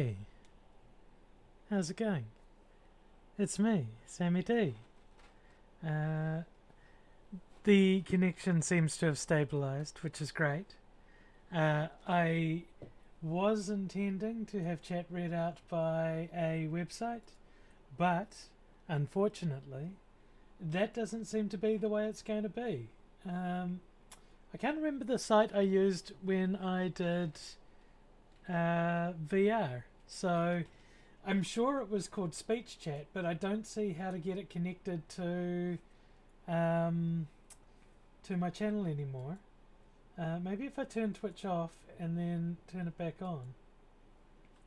Hey, how's it going? It's me, Sammy D. Uh, the connection seems to have stabilized, which is great. I was intending to have chat read out by a website, but unfortunately, that doesn't seem to be the way it's going to be. I can't remember the site I used when I did VR, so I'm sure it was called Speech Chat, but I don't see how to get it connected um, to my channel anymore. Maybe if I turn Twitch off and then turn it back on.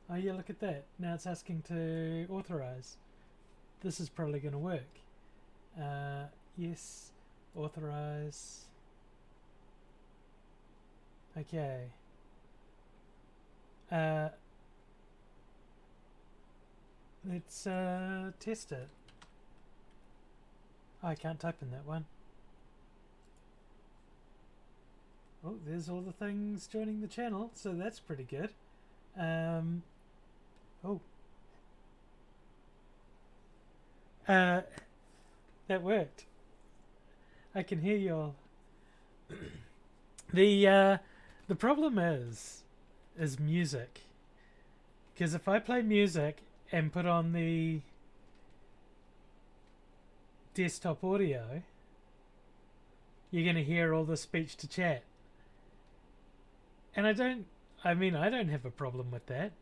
Oh yeah, look at that. Now it's asking to authorize. This is probably going to work. Yes, authorize. Okay. Let's test it. Oh, I can't type in that one. Oh, there's all the things joining the channel, so that's pretty good. Oh. That worked. I can hear you all. The problem is music. Because if I play music and put on the desktop audio, you're going to hear all the speech to chat. And I don't have a problem with that.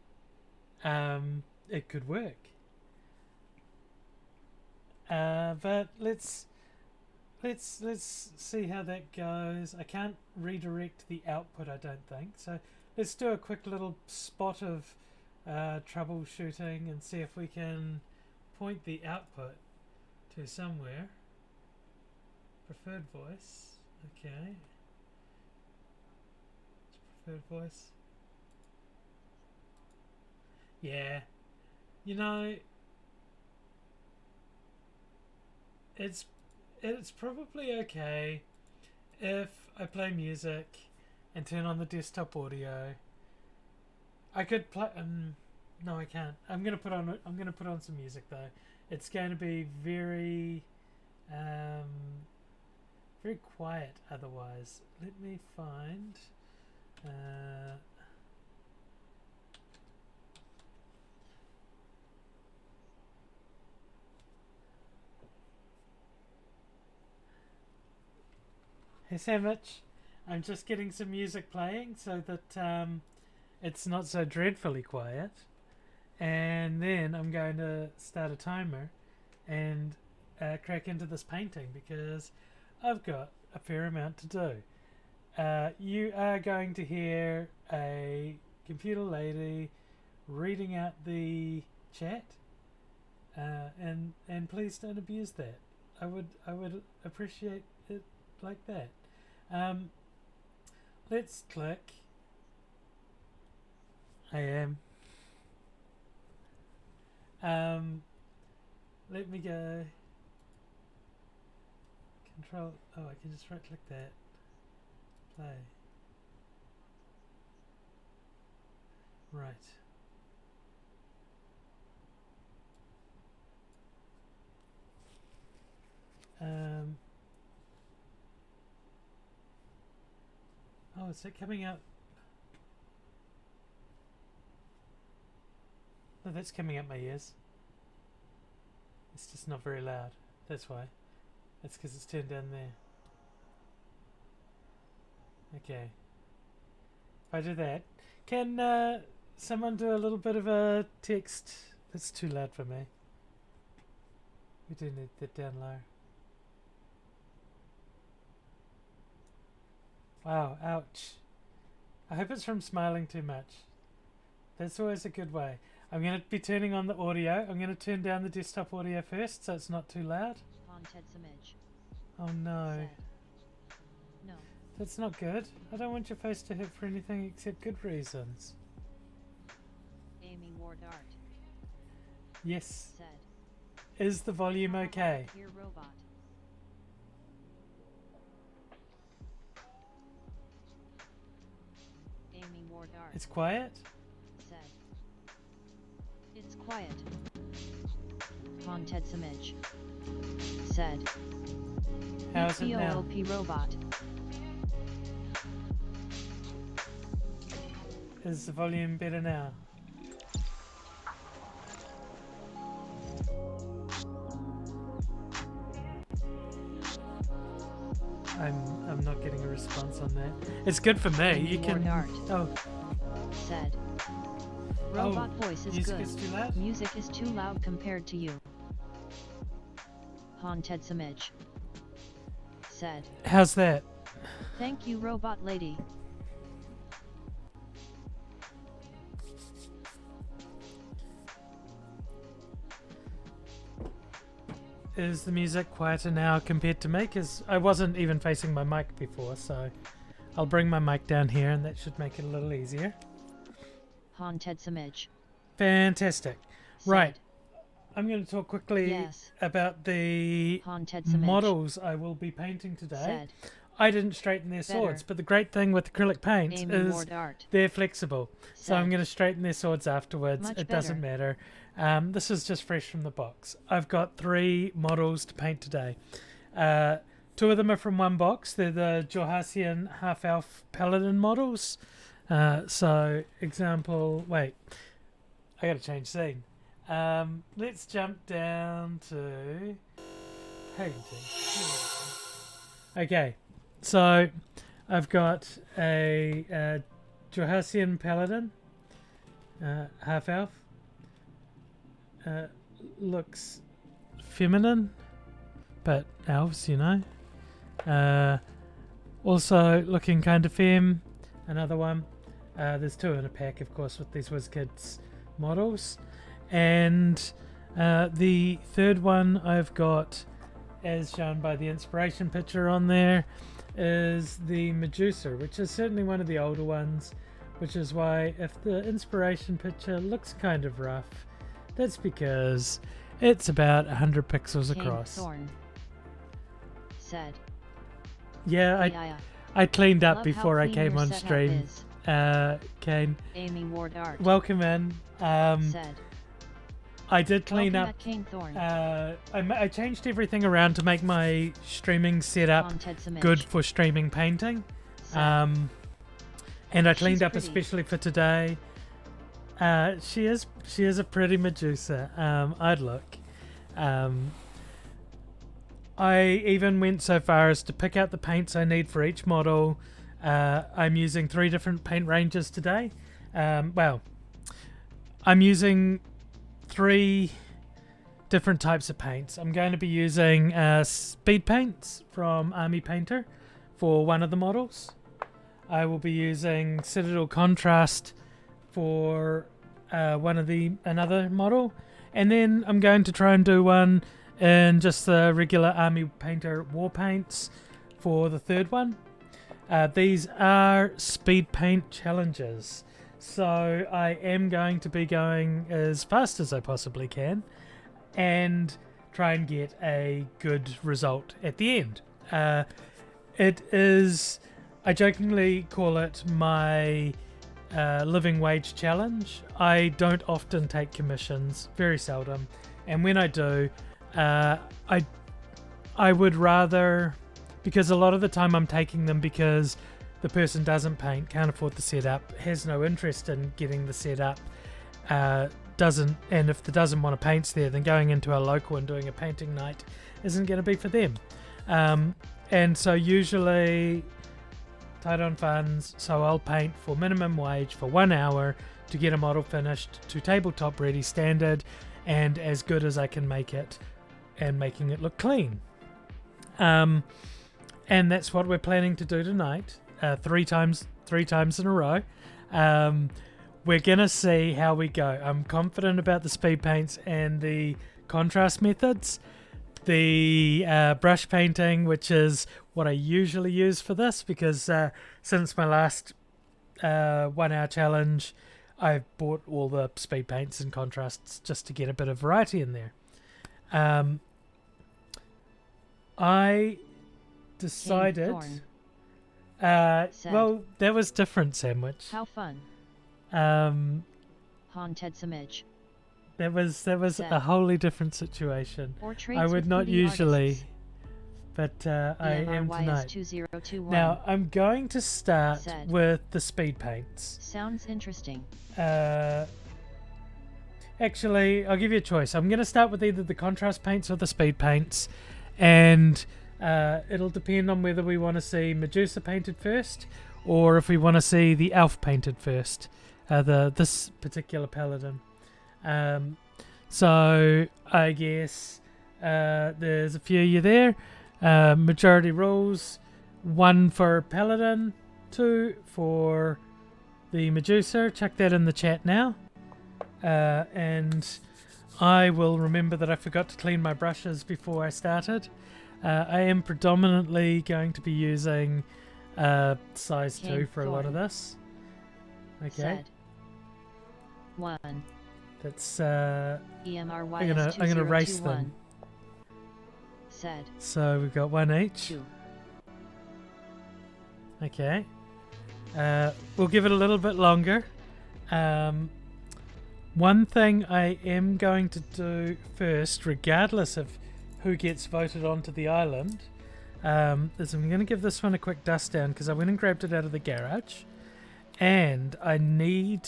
It could work. But let's see how that goes. I can't redirect the output, I don't think. So let's do a quick little spot of troubleshooting and see if we can point the output to somewhere. Preferred voice. Okay. Preferred voice. Yeah. You know, it's probably okay if I play music and turn on the desktop audio. I could play. No, I can't. I'm gonna put on some music though. It's going to be very, very quiet otherwise. Let me find. Hey Sandwich, I'm just getting some music playing so that it's not so dreadfully quiet. And then I'm going to start a timer and crack into this painting because I've got a fair amount to do. You are going to hear a computer lady reading out the chat, and please don't abuse that. I would appreciate it like that. Let's click. I am. Let me go. Control. Oh, I can just right click that. Play. Right. Oh, is it coming out? No, that's coming out my ears. It's just not very loud. That's why. That's because it's turned down there. Okay. If I do that, can someone do a little bit of a text? That's too loud for me. We do need that down low. Wow, ouch. I hope it's from smiling too much. That's always a good way. I'm going to be turning on the audio. I'm going to turn down the desktop audio first so it's not too loud. Oh no. No. That's not good. I don't want your face to hurt for anything except good reasons. Amy Ward Art. Yes. Said. Is the volume okay? Here robot. Amy Ward Art. It's quiet? Said. It's quiet. Haunted Smidge said. How's it now? EPOLP robot. Is the volume better now? I'm not getting a response on that. It's good for me. You can. Dart Oh, said. Robot voice is music good. is too loud. Music is too loud compared to you. Haunted Smidge said. How's that? Thank you, robot lady. Is the music quieter now compared to me? Because I wasn't even facing my mic before, so I'll bring my mic down here and that should make it a little easier. Haunted Smidge. Fantastic. Said. Right. I'm going to talk quickly Yes. about the Haunted Smidge. models I will be painting today. Said. I didn't straighten their swords, but the great thing with acrylic paints Amy is Ward Art. they're flexible. So I'm Said. going to straighten their swords afterwards. Much It doesn't better. matter. This is just fresh from the box. I've got 3 models to paint today. 2 of them are from one box. They're the Jorhasian half-elf paladin models. So, example... Wait. I got to change scene. Let's jump down to... painting. Okay. So, I've got a Jorhasian paladin. Half-elf. Looks feminine, but elves, you know. Also looking kind of femme. Another one. There's 2 in a pack, of course, with these WizKids models. And the third one I've got, as shown by the inspiration picture on there, is the Medusa, which is certainly one of the older ones, which is why if the inspiration picture looks kind of rough, that's because it's about 100 pixels King across. Thorn said. Yeah, I cleaned up Love before how I clean came your on setup stream. is. Kane, Amy Ward Art welcome in. said. I did clean Welcome up. at King Thorn. I changed everything around to make my streaming setup Haunted Smidge good for streaming painting. said. And I cleaned She's up pretty. especially for today. She is a pretty Medusa. I'd look. I even went so far as to pick out the paints I need for each model. I'm using 3 different paint ranges today. Well, I'm using 3 different types of paints. I'm going to be using speed paints from Army Painter for one of the models. I will be using Citadel Contrast for another model, and then I'm going to try and do one in just the regular Army Painter war paints for the third one. These are speed paint challenges, so I am going to be going as fast as I possibly can and try and get a good result at the end. It is, I jokingly call it my living wage challenge. I don't often take commissions, very seldom, and when I do, I would rather, because a lot of the time I'm taking them because the person doesn't paint, can't afford the setup, has no interest in getting the setup, doesn't, and if the doesn't want to paint there, then going into a local and doing a painting night isn't going to be for them. And so usually tight on funds, so I'll paint for minimum wage for 1 hour to get a model finished to tabletop ready standard and as good as I can make it, and making it look clean. And that's what we're planning to do tonight, 3 times in a row. We're gonna see how we go. I'm confident about the speed paints and the contrast methods. The brush painting, which is what I usually use for this, because since my last 1 hour challenge, I've bought all the speed paints and contrasts just to get a bit of variety in there. I decided... Sad. well, that was different, Sandwich. How fun. Um, Haunted Smidge That was a Set. wholly different situation. Or I traits would with not 3D usually, artists. but I am EMRYS tonight. 2021. Now I'm going to start Set. with the speed paints. Sounds interesting. Actually, I'll give you a choice. I'm going to start with either the contrast paints or the speed paints, and it'll depend on whether we want to see Medusa painted first or if we want to see the elf painted first. This particular paladin. So I guess there's a few of you there. Majority rules: 1 for paladin, 2 for the Medusa. Chuck that in the chat now. And I will remember that I forgot to clean my brushes before I started. I am predominantly going to be using size 2 for a lot of this. Okay. Set. 1. That's EMRYS I'm gonna race them. 2021. Set. So we've got 1 each. 2. Okay. We'll give it a little bit longer. One thing I am going to do first, regardless of who gets voted onto the island, is I'm going to give this one a quick dust down because I went and grabbed it out of the garage. And I need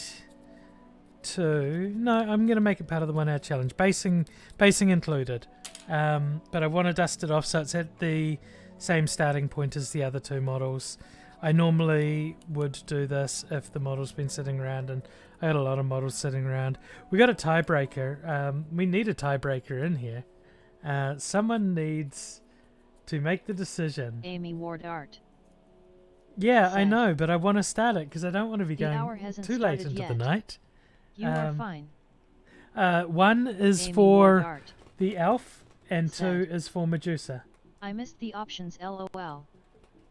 to... No, I'm going to make it part of the 1 hour challenge. Basing included. But I want to dust it off so it's at the same starting point as the other 2 models. I normally would do this if the model's been sitting around, and I got a lot of models sitting around. We got a tiebreaker. We need a tiebreaker in here. Someone needs to make the decision. Amy Ward Art. Yeah, I Set. know, but I want to start it because I don't want to be The hour going hasn't too late started into the yet. night. You are fine. 1 is Amy Ward for Art. the elf, and Set. 2 is for Medusa. I missed the options LOL.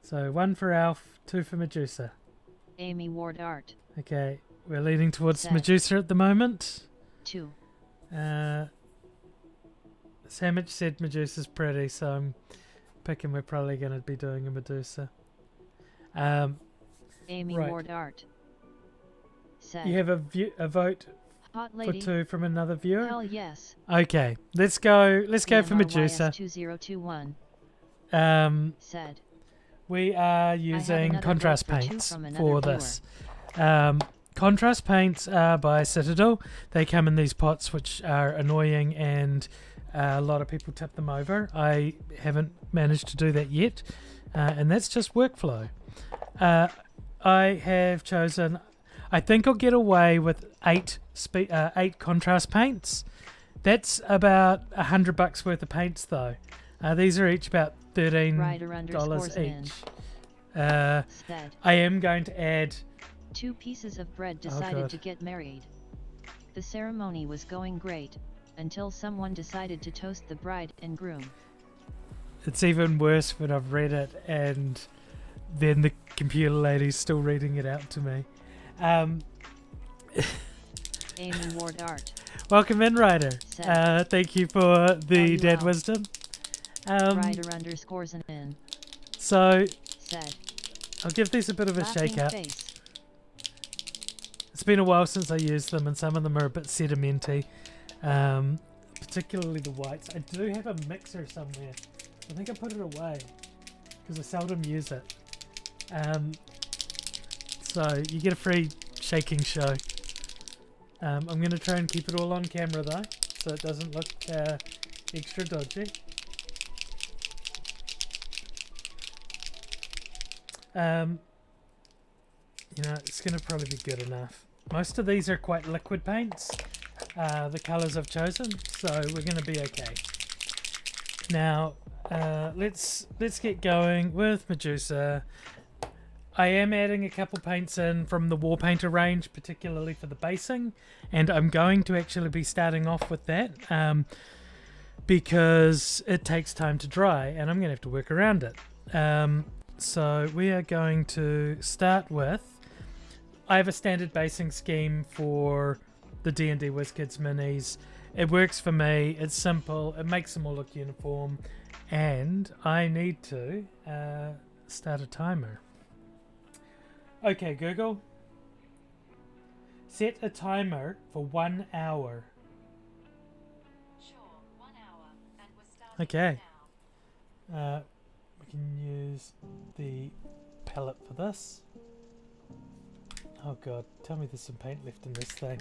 So 1 for elf, 2 for Medusa. Amy Ward Art. Okay, we're leaning towards Set. Medusa at the moment. 2. Sandwich said Medusa's pretty, so I'm picking we're probably going to be doing a Medusa. Amy Right. Ward Art. Set. You have a vote Hot for lady. 2 from another viewer? Hell yes. Okay, let's go for Medusa. EMRYS 2021. Said. We are using another contrast vote for 2 paints from another for viewer. this. Contrast paints are by Citadel. They come in these pots which are annoying, and a lot of people tip them over. I haven't managed to do that yet, and that's just workflow. I have chosen... I think I'll get away with 8 contrast paints. That's about $100 worth of paints though. These are each about $13 Ryder_in. each. Said. I am going to add... 2 pieces of bread Oh, decided God. to get married. The ceremony was going great, until someone decided to toast the bride and groom. It's even worse when I've read it and then the computer lady's still reading it out to me. Amy Ward Art. Welcome in, Ryder. Set. Thank you for the you dad well. wisdom. Ryder_in. So Said. I'll give these a bit of a Laughing shake up. face. It's been a while since I used them, and some of them are a bit sedimenty, particularly the whites. I do have a mixer somewhere. I think I put it away because I seldom use it. So you get a free shaking show. I'm going to try and keep it all on camera though, so it doesn't look extra dodgy. It's going to probably be good enough. Most of these are quite liquid paints, the colours I've chosen, so we're going to be okay. Now, let's get going with Medusa. I am adding a couple paints in from the War Painter range, particularly for the basing, and I'm going to actually be starting off with that because it takes time to dry, and I'm going to have to work around it. So we are going to start with... I have a standard basing scheme for the D&D WizKids minis. It works for me, it's simple, it makes them all look uniform, and I need to start a timer. Okay, Google. Set a timer for 1 hour. Okay. We can use the palette for this. Oh god, tell me there's some paint left in this thing.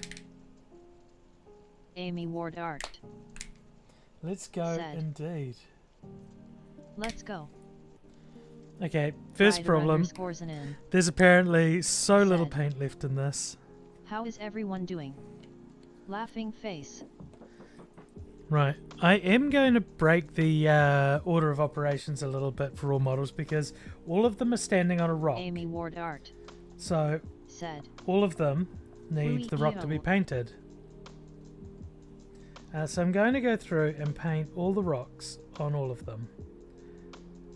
Amy Ward Art. Let's go Said. indeed. Let's go. Okay, first Ryder problem. underscores an N. There's apparently so little Said. paint left in this. How is everyone doing? Laughing face. Right, I am going to break the order of operations a little bit for all models because all of them are standing on a rock. Amy Ward Art. So Said. all of them need Louis the rock to be Eo. painted. So I'm going to go through and paint all the rocks on all of them.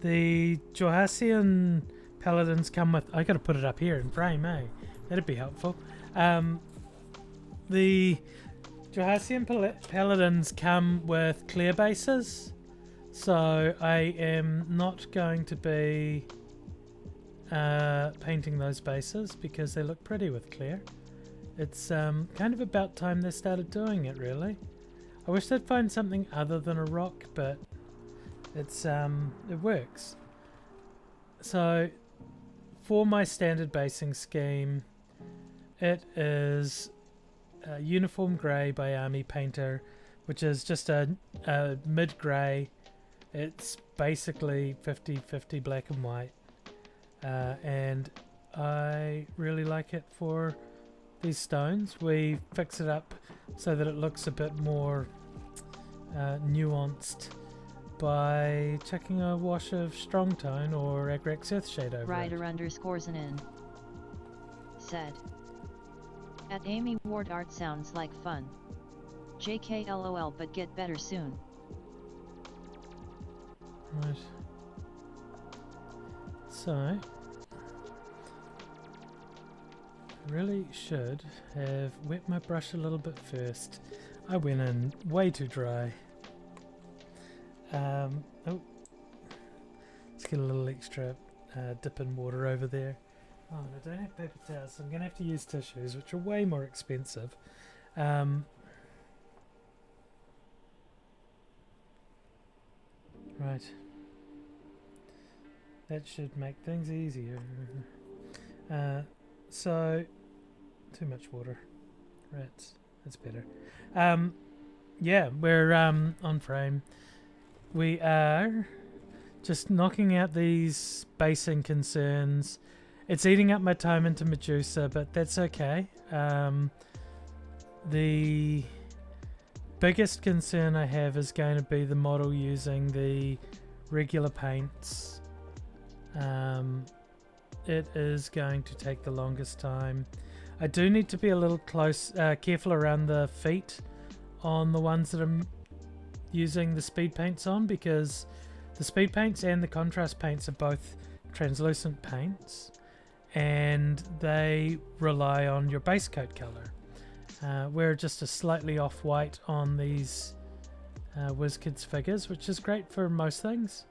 The Johassian Paladins come with... I got to put it up here in frame, eh? That'd be helpful. The Johassian Paladins come with clear bases, so I am not going to be painting those bases because they look pretty with clear. It's kind of about time they started doing it, really. I wish they'd find something other than a rock, but it's it works. So for my standard basing scheme, it is Uniform Grey by Army Painter, which is just a mid-grey. It's basically 50-50 black and white, and I really like it for these stones. We fix it up so that it looks a bit more nuanced by chucking a wash of strong tone or Agrax Earthshade over Ryder it. underscores an N. Said. At Amy Ward Art sounds like fun. JK LOL, but get better soon. Right. So, really should have wet my brush a little bit first. I went in way too dry. Oh, let's get a little extra dip in water over there. Oh, and I don't have paper towels, so I'm going to have to use tissues, which are way more expensive. Right. That should make things easier. So, too much water. Rats. That's better. Yeah, we're on frame. We are just knocking out these basing concerns. It's eating up my time into Medusa, but that's okay. The biggest concern I have is going to be the model using the regular paints. It is going to take the longest time. I do need to be a little careful around the feet on the ones that I'm using the speed paints on, because the speed paints and the contrast paints are both translucent paints and they rely on your base coat color. We're just a slightly off white on these WizKids figures, which is great for most things.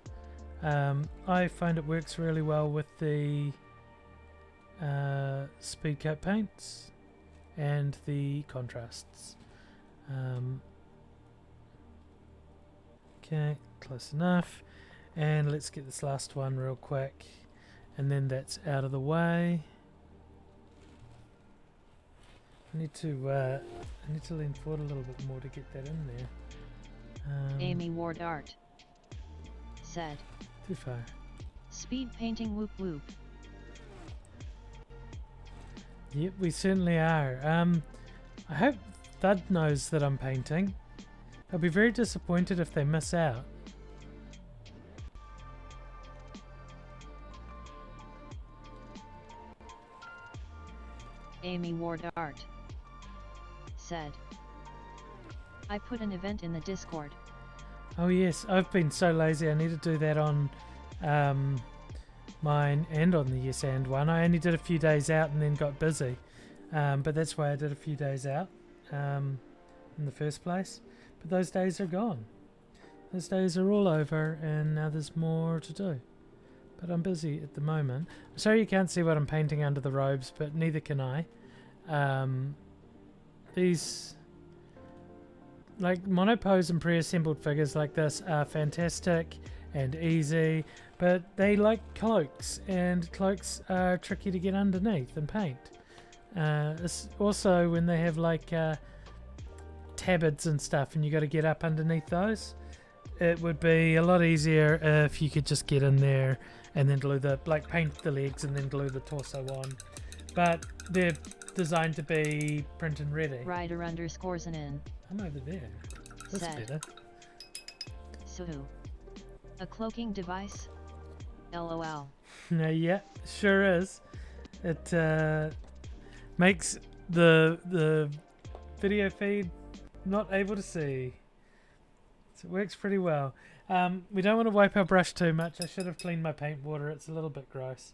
I find it works really well with the speed coat paints and the contrasts. Okay, close enough. And let's get this last one real quick, and then that's out of the way. I need to lean forward a little bit more to get that in there. Amy Ward Art. Said. Too far. Speed painting whoop whoop. Yep, we certainly are. I hope Thud knows that I'm painting. I'll be very disappointed if they miss out. Amy Ward Art. Said. I put an event in the Discord. Oh yes, I've been so lazy. I need to do that on mine and on the Yes And one. I only did a few days out and then got busy. But that's why I did a few days out in the first place. But those days are gone. Those days are all over and now there's more to do. But I'm busy at the moment. I'm sorry you can't see what I'm painting under the robes, but neither can I. These like monopose and pre-assembled figures like this are fantastic and easy, but they like cloaks, and cloaks are tricky to get underneath and paint. It's also when they have like tabards and stuff and you got to get up underneath those, it would be a lot easier if you could just get in there and then glue the, like, paint the legs and then glue the torso on. But they're designed to be print and ready. Rider underscores an in. I'm over there. That's Said. better. So, a cloaking device? LOL. No, yeah, sure is. It makes the video feed not able to see. So it works pretty well. We don't want to wipe our brush too much. I should have cleaned my paint water. It's a little bit gross.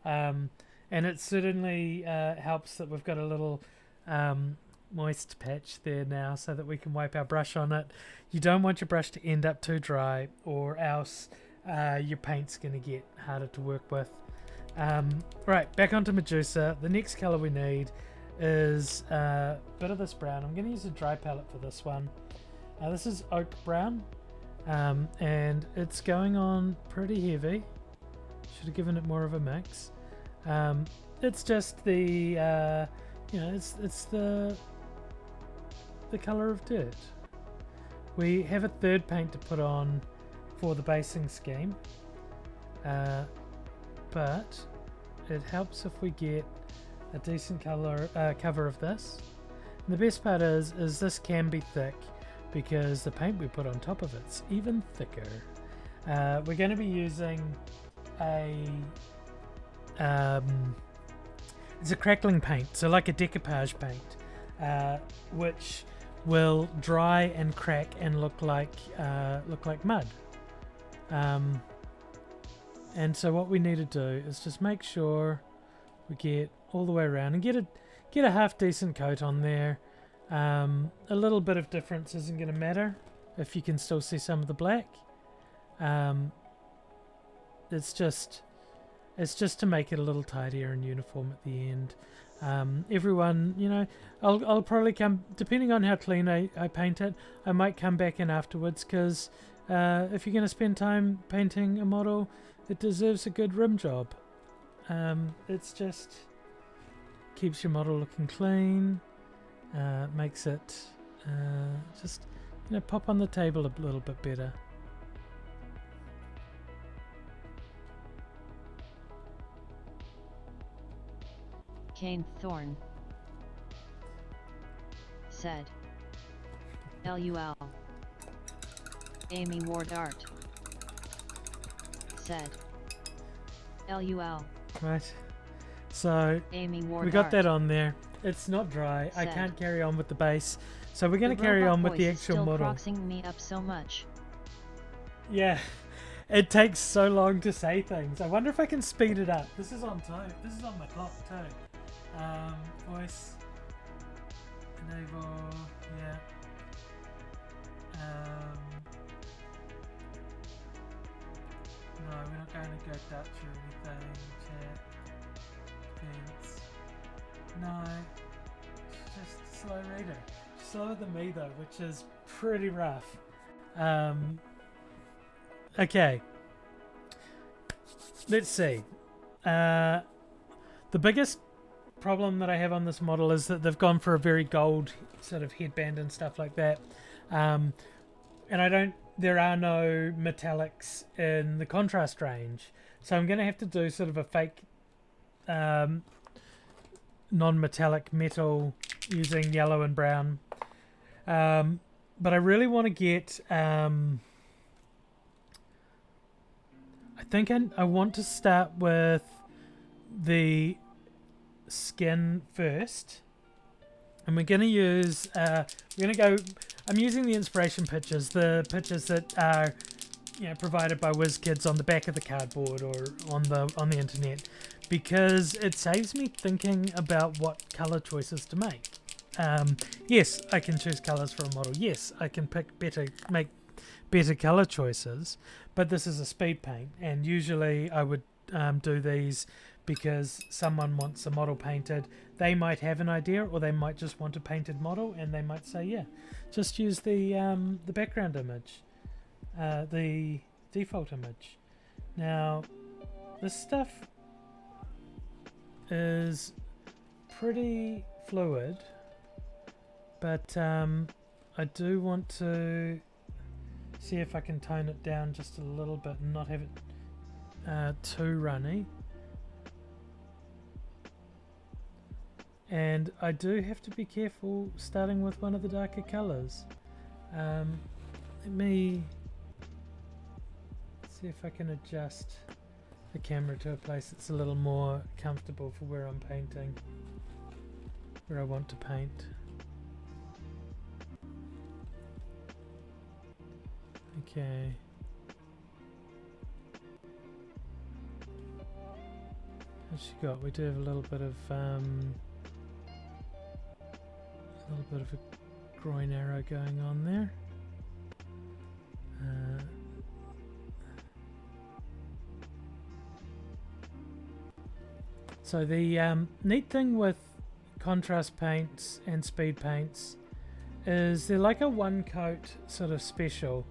And it certainly helps that we've got a little moist patch there now so that we can wipe our brush on it. You don't want your brush to end up too dry, or else your paint's going to get harder to work with. Right, back onto Medusa. The next colour we need is a bit of this brown. I'm going to use a dry palette for this one. This is oak brown, and it's going on pretty heavy. Should have given it more of a mix. It's just the it's the colour of dirt. We have a third paint to put on for the basing scheme, but it helps if we get a decent colour cover of this. And the best part is this can be thick because the paint we put on top of it's even thicker. We're going to be using it's a crackling paint, so like a decoupage paint, which will dry and crack and look like mud. And so what we need to do is just make sure we get all the way around and get a half decent coat on there. A little bit of difference isn't going to matter if you can still see some of the black. It's just to make it a little tidier and uniform at the end. Everyone, I'll probably come, depending on how clean I paint it, I might come back in afterwards, because if you're going to spend time painting a model, it deserves a good rim job. It's just keeps your model looking clean, makes it just pop on the table a little bit better. Kane Thorne said, LUL. Amy Ward Art said, LUL. Right, so Amy Ward we got Art that on there. It's not dry. I can't carry on with the base, so we're going to carry on with the actual model. Proxing me up so much. Yeah, it takes so long to say things. I wonder if I can speed it up. This is on time. This is on my clock too. Voice enable, yeah. No, we're not going to go Dutch or anything. Chat, fence. No, just slow reader. Slower than me though, which is pretty rough. Okay. Let's see. The biggest problem that I have on this model is that they've gone for a very gold sort of headband and stuff like that, and there are no metallics in the contrast range, so I'm going to have to do sort of a fake non-metallic metal using yellow and brown, but I really want to get I think I want to start with the skin first, and we're going to use I'm using the inspiration pictures, the pictures that are provided by WizKids on the back of the cardboard or on the internet, because it saves me thinking about what color choices to make. Yes, I can choose colors for a model. Yes, I can make better color choices, but this is a speed paint, and usually I would do these because someone wants a model painted. They might have an idea, or they might just want a painted model, and they might say, yeah, just use the background image, the default image. Now, this stuff is pretty fluid, but I do want to see if I can tone it down just a little bit and not have it too runny. And I do have to be careful starting with one of the darker colours. Let me see if I can adjust the camera to a place that's a little more comfortable for where I'm painting, where I want to paint. Okay. What you got? We do have a little bit of a groin arrow going on there. So the neat thing with contrast paints and speed paints is they're like a one coat sort of special,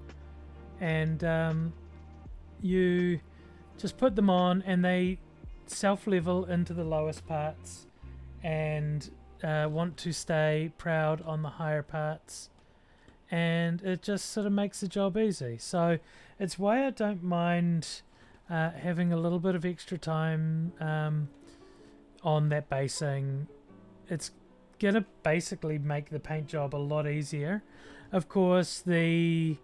and you just put them on and they self-level into the lowest parts and want to stay proud on the higher parts, and it just sort of makes the job easy. So it's why I don't mind having a little bit of extra time on that basing. It's gonna basically make the paint job a lot easier. Of course, the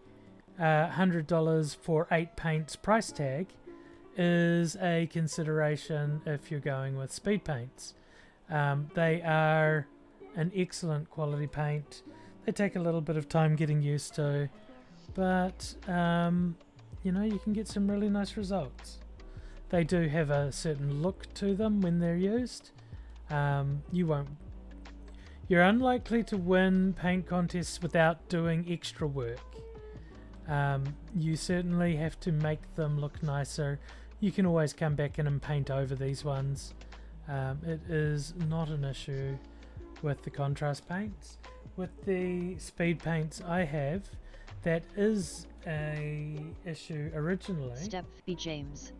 $100 for 8 paints price tag is a consideration if you're going with speed paints. They are an excellent quality paint. They take a little bit of time getting used to, but you know, you can get some really nice results. They do have a certain look to them when they're used. You're unlikely to win paint contests without doing extra work. You certainly have to make them look nicer. You can always come back in and paint over these ones. It is not an issue with the contrast paints. With the speed paints I have, that is a issue originally. Steffi James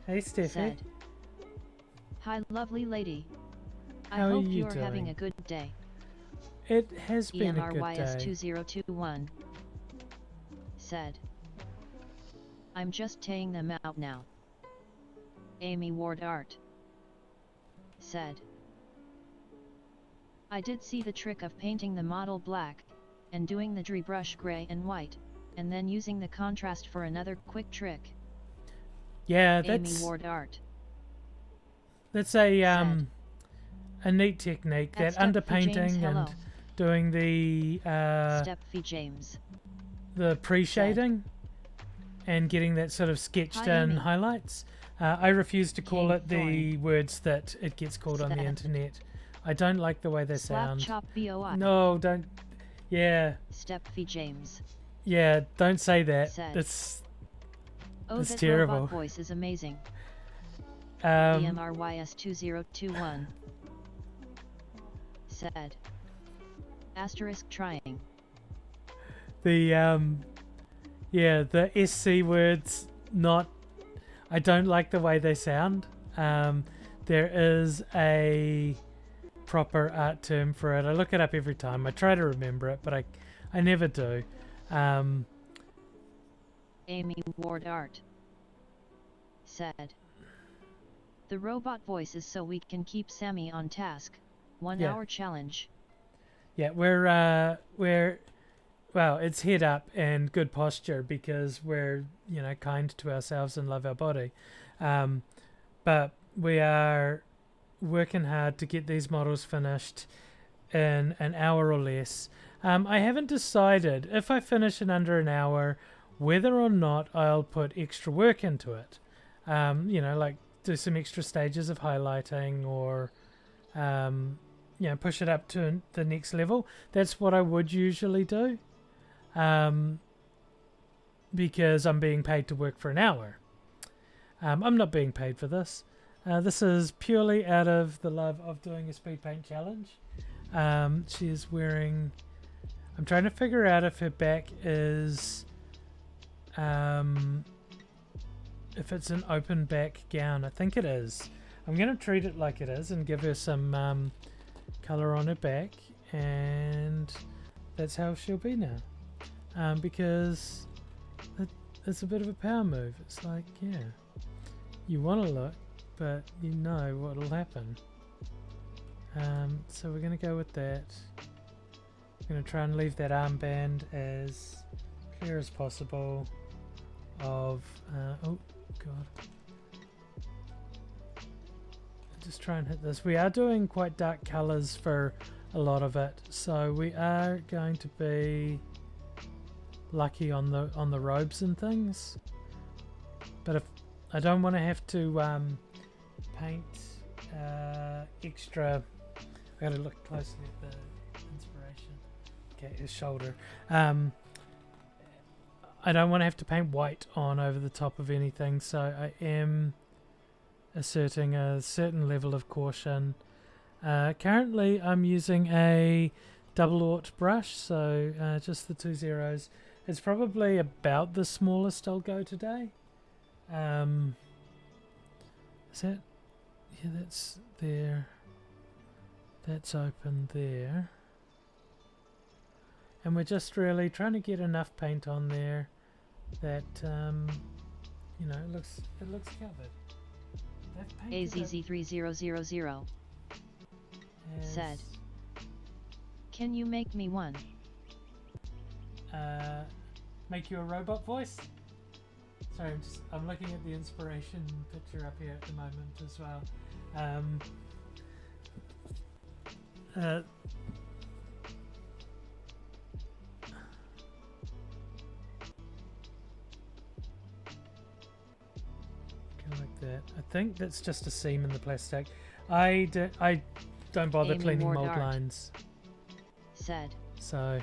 Hey Steffi. said, "Hi lovely lady. I How are hope you you're having doing? a good day." It has been a good day. EMRYS2021 said, "I'm just taying them out now." Amy Ward Art said, "I did see the trick of painting the model black, and doing the dry brush gray and white, and then using the contrast for another quick trick." Yeah, Amy Ward Art that's said, a neat technique, At that Steffi James, underpainting hello. and doing the Steffi James. pre-shading and getting that sort of sketched Hi, in Amy. highlights. I refuse to call Jane it the words that it gets called on the Said. internet. I don't like the way they Slap sound. chop BOI. No, don't. Yeah, Steffi James. don't say that. Said. It's Oh, It's that terrible. robot voice is amazing. um, EMRYS2021 said, asterisk trying. the SC words, not. I don't like the way they sound. There is a proper art term for it. I look it up every time. I try to remember it, but I never do. Amy Ward Art said, the robot voice is so we can keep Sammy on task. 1 Yeah. hour challenge. Yeah, well, it's head up and good posture because we're, kind to ourselves and love our body. But we are working hard to get these models finished in an hour or less. I haven't decided if I finish in under an hour whether or not I'll put extra work into it. Like do some extra stages of highlighting or push it up to the next level. That's what I would usually do, because I'm being paid to work for an hour. I'm not being paid for this. This is purely out of the love of doing a speed paint challenge. She is wearing... I'm trying to figure out if her back is... if it's an open back gown. I think it is. I'm going to treat it like it is and give her some colour on her back. And that's how she'll be now. Because it's a bit of a power move. It's like, yeah, you want to look, but you know what will happen. So we're going to go with that. I'm going to try and leave that armband as clear as possible of... oh, God. Just try and hit this. We are doing quite dark colours for a lot of it, so we are going to be lucky on the robes and things. But if I don't want to have to paint extra... I gotta look closely at the inspiration. Okay, his shoulder. I don't want to have to paint white on over the top of anything, so I am asserting a certain level of caution. Currently I'm using a double aught brush, so just the 2 zeros. It's probably about the smallest I'll go today. Is that... yeah, that's there. That's open there. And we're just really trying to get enough paint on there that, you know, it looks covered. AZZ3000 said, "Can you make me one?" Make you a robot voice? Sorry, I'm looking at the inspiration picture up here at the moment as well. Like that. I think that's just a seam in the plastic. I don't bother Amy cleaning Ward mold Art lines. Said. So.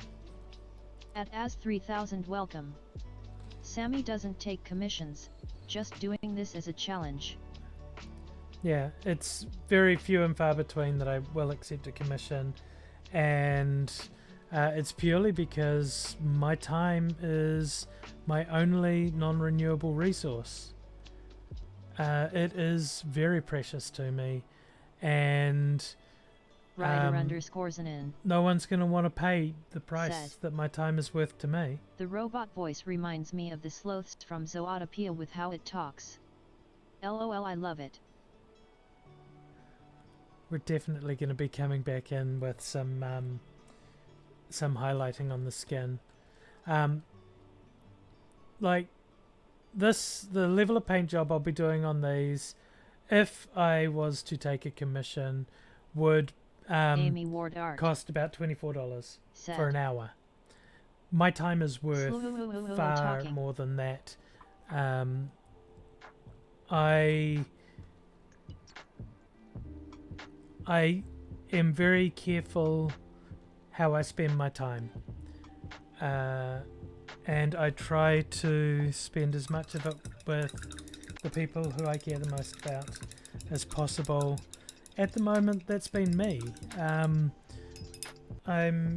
At Az3000 welcome. Sammy doesn't take commissions, just doing this as a challenge. Yeah, it's very few and far between that I will accept a commission, and it's purely because my time is my only non-renewable resource. It is very precious to me, and Ryder underscores an in. no one's going to want to pay the price Said. that my time is worth to me. The robot voice reminds me of the sloths from Zootopia with how it talks. LOL, I love it. We're definitely going to be coming back in with some highlighting on the skin. Like this, the level of paint job I'll be doing on these, if I was to take a commission, would Amy Ward Art cost about $24 Said. for an hour. My time is worth far talking. more than that. I am very careful how I spend my time, and I try to spend as much of it with the people who I care the most about as possible. At the moment, that's been me. I'm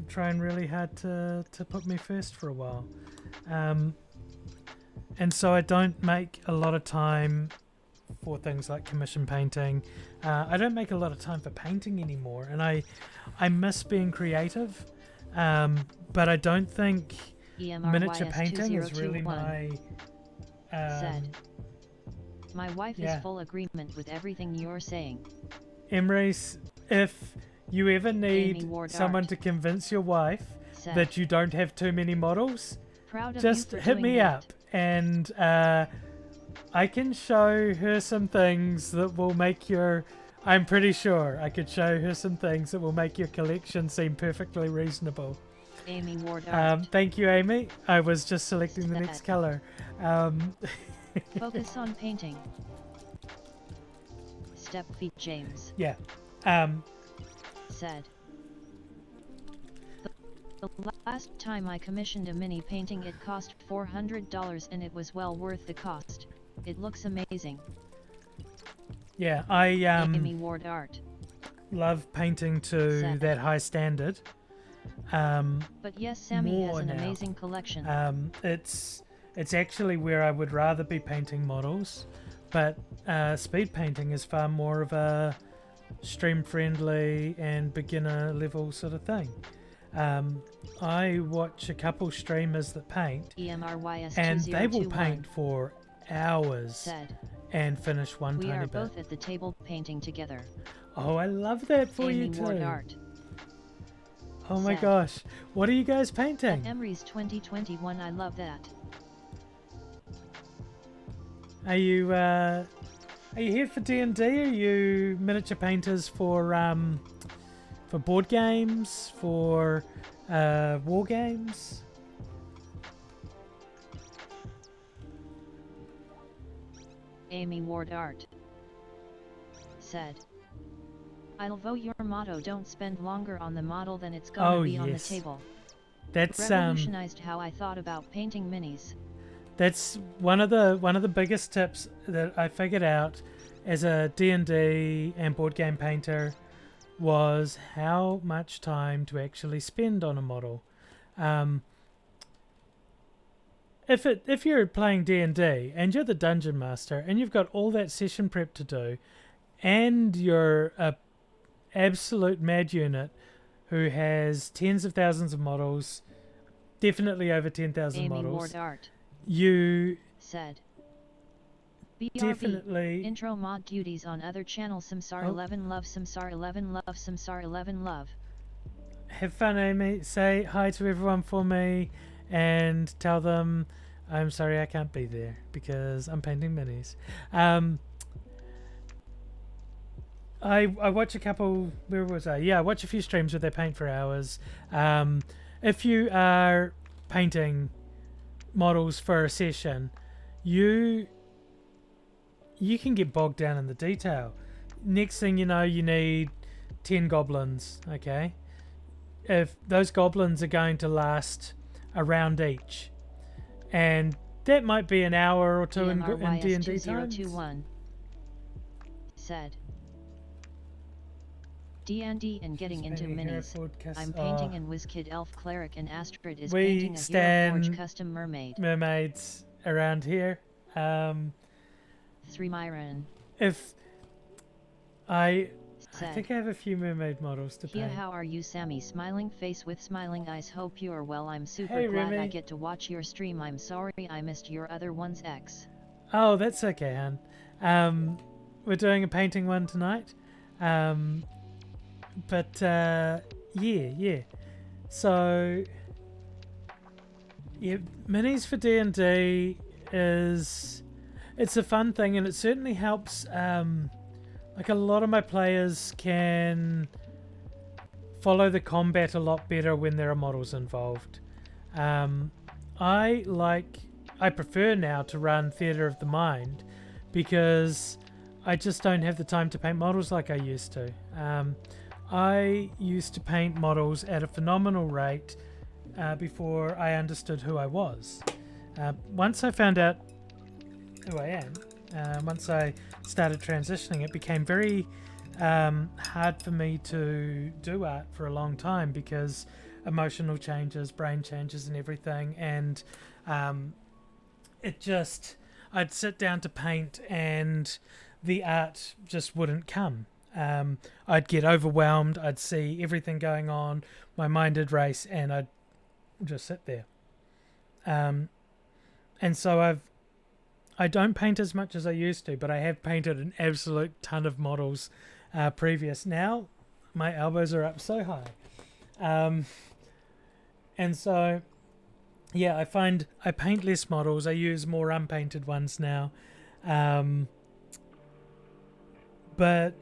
trying really hard to put me first for a while, and so I don't make a lot of time for things like commission painting. I don't make a lot of time for painting anymore, and I miss being creative, but I don't think miniature painting is really my... Said. My wife is full agreement with everything you're saying. Emrys, if you ever need someone Art to convince your wife Said. that you don't have too many models, Proud of just you for hit doing me that. up, and I can show her some things that will make your... I'm pretty sure I could show her some things that will make your collection seem perfectly reasonable. Amy Ward Art. Thank you, Amy. I was just selecting the next color. Focus on painting. Step Feet James. Yeah. Said. The last time I commissioned a mini painting it cost $400 and it was well worth the cost. It looks amazing. Yeah, I Amy Ward art. love painting to Sad. that high standard. But yes, Sammy has more an now. amazing collection. It's actually where I would rather be painting models, but speed painting is far more of a stream friendly and beginner level sort of thing. I watch a couple streamers that paint, EMRYS and they will 2021 paint for hours said, and finish one we tiny are bit. both at the table painting together. Oh, I love that for Amy you Ward too. art. Oh my Sad. gosh, what are you guys painting? Emery's 2021, I love that. Are you here for D&D? Are you miniature painters for board games, for war games? Amy Ward art said, I'll vote your motto, don't spend longer on the model than it's gonna be on the table. That's Revolutionized how I thought about painting minis. That's one of the biggest tips that I figured out as a D&D and board game painter was how much time to actually spend on a model. If you're playing D&D and you're the dungeon master and you've got all that session prep to do, and you're a absolute mad unit who has tens of thousands of models, definitely over 10,000 Amy models, Ward art you said, BRB, definitely intro mod duties on other channels. Samsar 11 love, Samsar 11 love, Samsar 11 love. have fun, Amy. Say hi to everyone for me and tell them I'm sorry I can't be there because I'm painting minis. I watch a couple, where was I? Yeah, I watch a few streams where they paint for hours. If you are painting models for a session, you can get bogged down in the detail. Next thing you know, you need 10 goblins, okay? If those goblins are going to last a round each, and that might be an hour or two in D&D time. Said, D&D and getting into minis. I'm painting an WizKid Elf Cleric, and Astrid is painting a Hero Forge custom mermaid. Mermaids around here. 3 Myron. If I think I have a few mermaid models to paint. How are you, Sammy? Smiling face with smiling eyes. Hope you are well. I'm super glad I get to watch your stream. I'm sorry I missed your other ones, X. Oh, that's okay, hun. We're doing a painting one tonight. But yeah. So yeah, minis for D&D it's a fun thing, and it certainly helps. Like a lot of my players can follow the combat a lot better when there are models involved. I prefer now to run Theatre of the Mind because I just don't have the time to paint models like I used to. I used to paint models at a phenomenal rate before I understood who I was. Once I found out who I am, once I started transitioning, it became very hard for me to do art for a long time because emotional changes, brain changes and everything, and I'd sit down to paint and the art just wouldn't come. I'd get overwhelmed, I'd see everything going on, my mind would race, and I'd just sit there. And so I don't paint as much as I used to, but I have painted an absolute ton of models previous. Now my elbows are up so high. And so, yeah, I find I paint less models. I use more unpainted ones now. But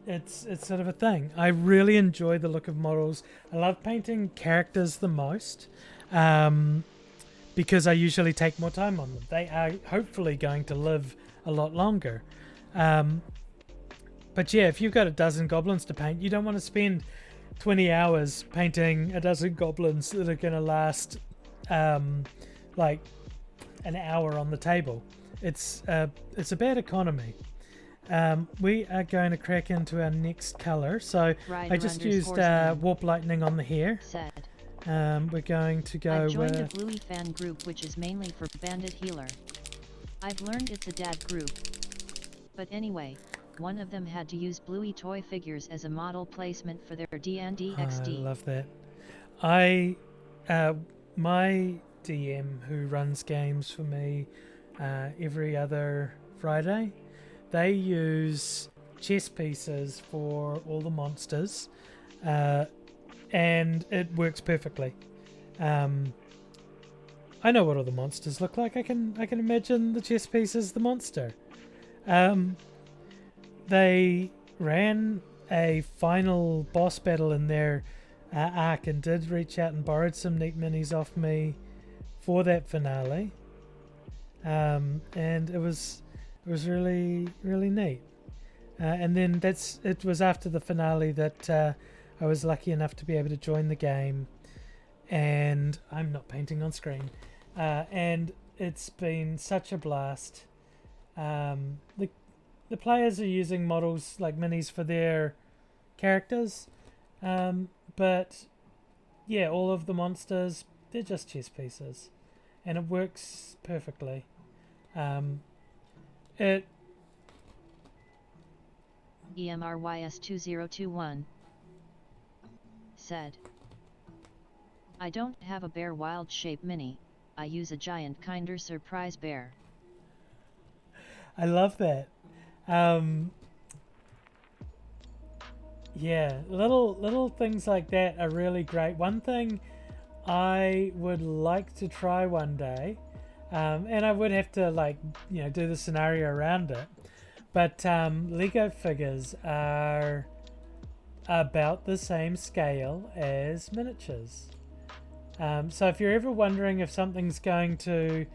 it's sort of a thing. I really enjoy the look of models. I love painting characters the most. Because I usually take more time on them. They are hopefully going to live a lot longer. But yeah, if you've got a dozen goblins to paint, you don't want to spend 20 hours painting a dozen goblins that are going to last like an hour on the table. it's a bad economy. We are going to crack into our next color. So I just used warp lightning on the hair. Said. We're going to go I've joined with a Bluey fan group which is mainly for Bandit Healer. I've learned it's a dad group. But anyway, one of them had to use Bluey toy figures as a model placement for their D&D XD. I love that. My DM who runs games for me every other Friday, they use chess pieces for all the monsters, and it works perfectly. I know what all the monsters look like. I can imagine the chess piece as the monster. They ran a final boss battle in their arc and did reach out and borrowed some neat minis off me for that finale, and it was really neat. And then it was after the finale that I was lucky enough to be able to join the game, and I'm not painting on screen, and it's been such a blast. The players are using models like minis for their characters, but yeah, all of the monsters, they're just chess pieces, and it works perfectly. It EMRYS2021 said, I don't have a bear wild shape mini, I use a giant kinder surprise bear. I love that. Yeah, little things like that are really great. One thing I would like to try one day, and I would have to do the scenario around it, but Lego figures are about the same scale as miniatures. So if you're ever wondering if something's going to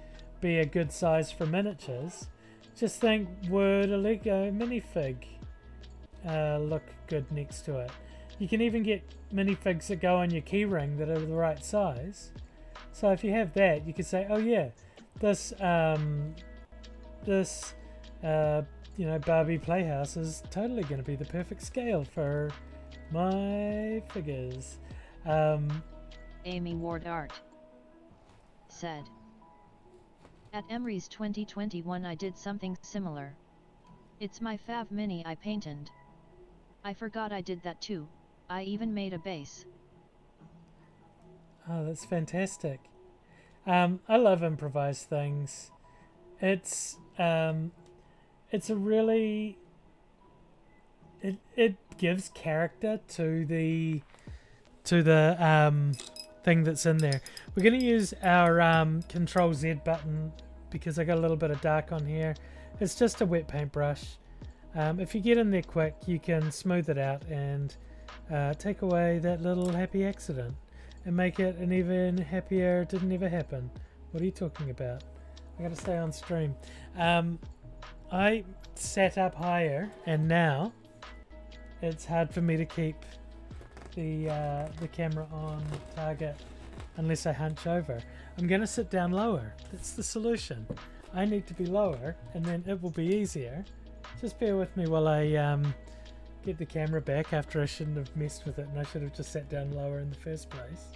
be a good size for miniatures, just think, would a Lego minifig look good next to it? You can even get minifigs that go on your keyring that are the right size. So if you have that, you could say, oh yeah, this Barbie Playhouse is totally going to be the perfect scale for my figures. Amy Ward Art said, at Emery's 2021 I did something similar. It's my Fav Mini I painted. I forgot I did that too. I even made a base. Oh, that's fantastic. I love improvised things. It's a really it gives character to the thing that's in there. We're going to use our Control Z button because I got a little bit of dark on here. It's just a wet paintbrush. If you get in there quick, you can smooth it out and take away that little happy accident and make it an even happier didn't ever happen. What are you talking about? I gotta stay on stream. I sat up higher and now it's hard for me to keep the camera on target unless I hunch over. I'm gonna sit down lower. That's the solution. I need to be lower and then it will be easier. Just bear with me while I get the camera back after I shouldn't have messed with it and I should have just sat down lower in the first place.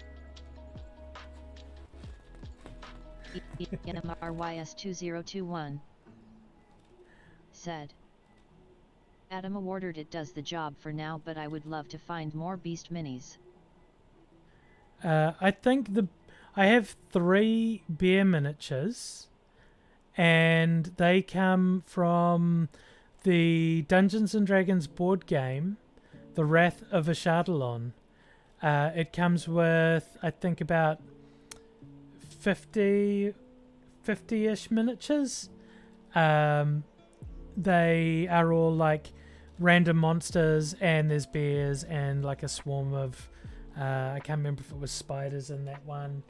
NMRYS2021 said, Adam awarded it does the job for now, but I would love to find more Beast Minis. I think I have 3 bear miniatures and they come from the Dungeons and Dragons board game, The Wrath of Ashardalon. It comes with, I think, about 50-ish miniatures. They are all like random monsters, and there's bears and like a swarm of I can't remember if it was spiders in that one.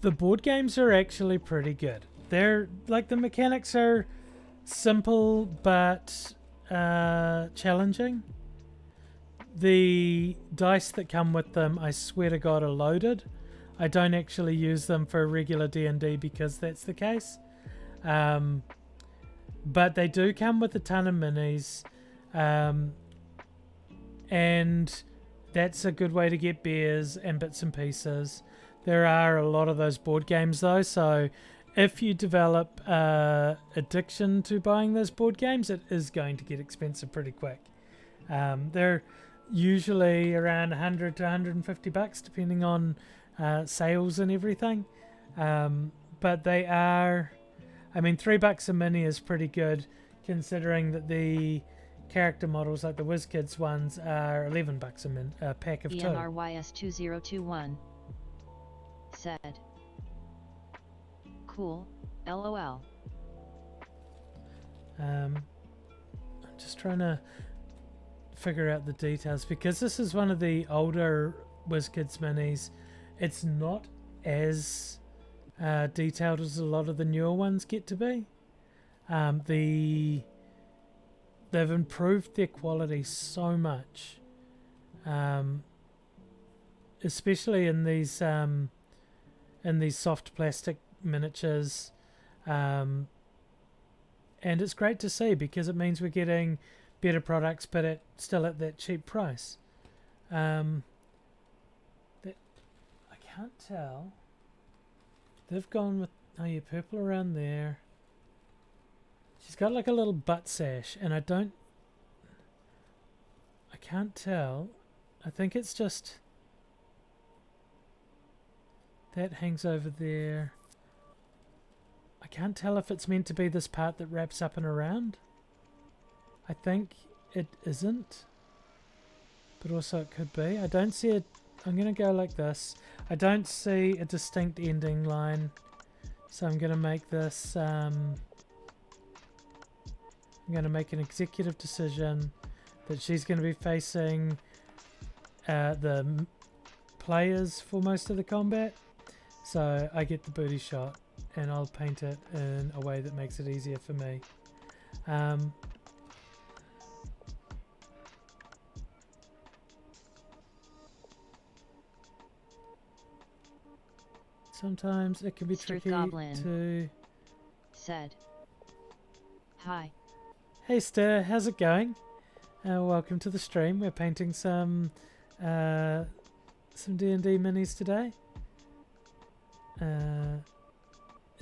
The board games are actually pretty good. They're like, the mechanics are simple but challenging. The dice that come with them, I swear to God, are loaded. I don't actually use them for regular D&D because that's the case. But they do come with a ton of minis. And that's a good way to get beers and bits and pieces. There are a lot of those board games though, so if you develop addiction to buying those board games, it is going to get expensive pretty quick. They're usually around 100 to 150 bucks depending on sales and everything. But they are, I mean, $3 a mini is pretty good considering that the character models like the WizKids ones are $11 a pack of two. EMRYS2021 said, cool, LOL. I'm just trying to figure out the details because this is one of the older WizKids minis. It's not as detailed as a lot of the newer ones get to be. They've improved their quality so much, especially in these soft plastic miniatures, and it's great to see because it means we're getting better products, but still at that cheap price. That I can't tell. They've gone with purple around there. She's got like a little butt sash, and I can't tell. I think it's just that hangs over there. I can't tell if it's meant to be this part that wraps up and around. I think it isn't, but also it could be. I don't see it. I'm going to go like this. I don't see a distinct ending line, so I'm going to make this... I'm going to make an executive decision that she's going to be facing the players for most of the combat. So I get the booty shot and I'll paint it in a way that makes it easier for me. Sometimes it can be tricky to... said, hi. Hey Stir, how's it going? Welcome to the stream. We're painting some D&D minis today.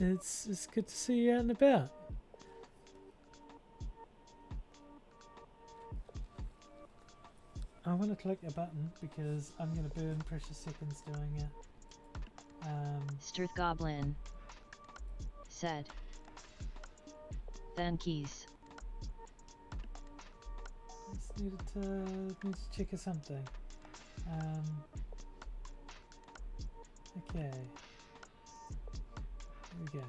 It's good to see you out and about. I want to click a button because I'm going to burn precious seconds doing it. Stirth Goblin said, thankies. Just needed to check something. Okay. There we go.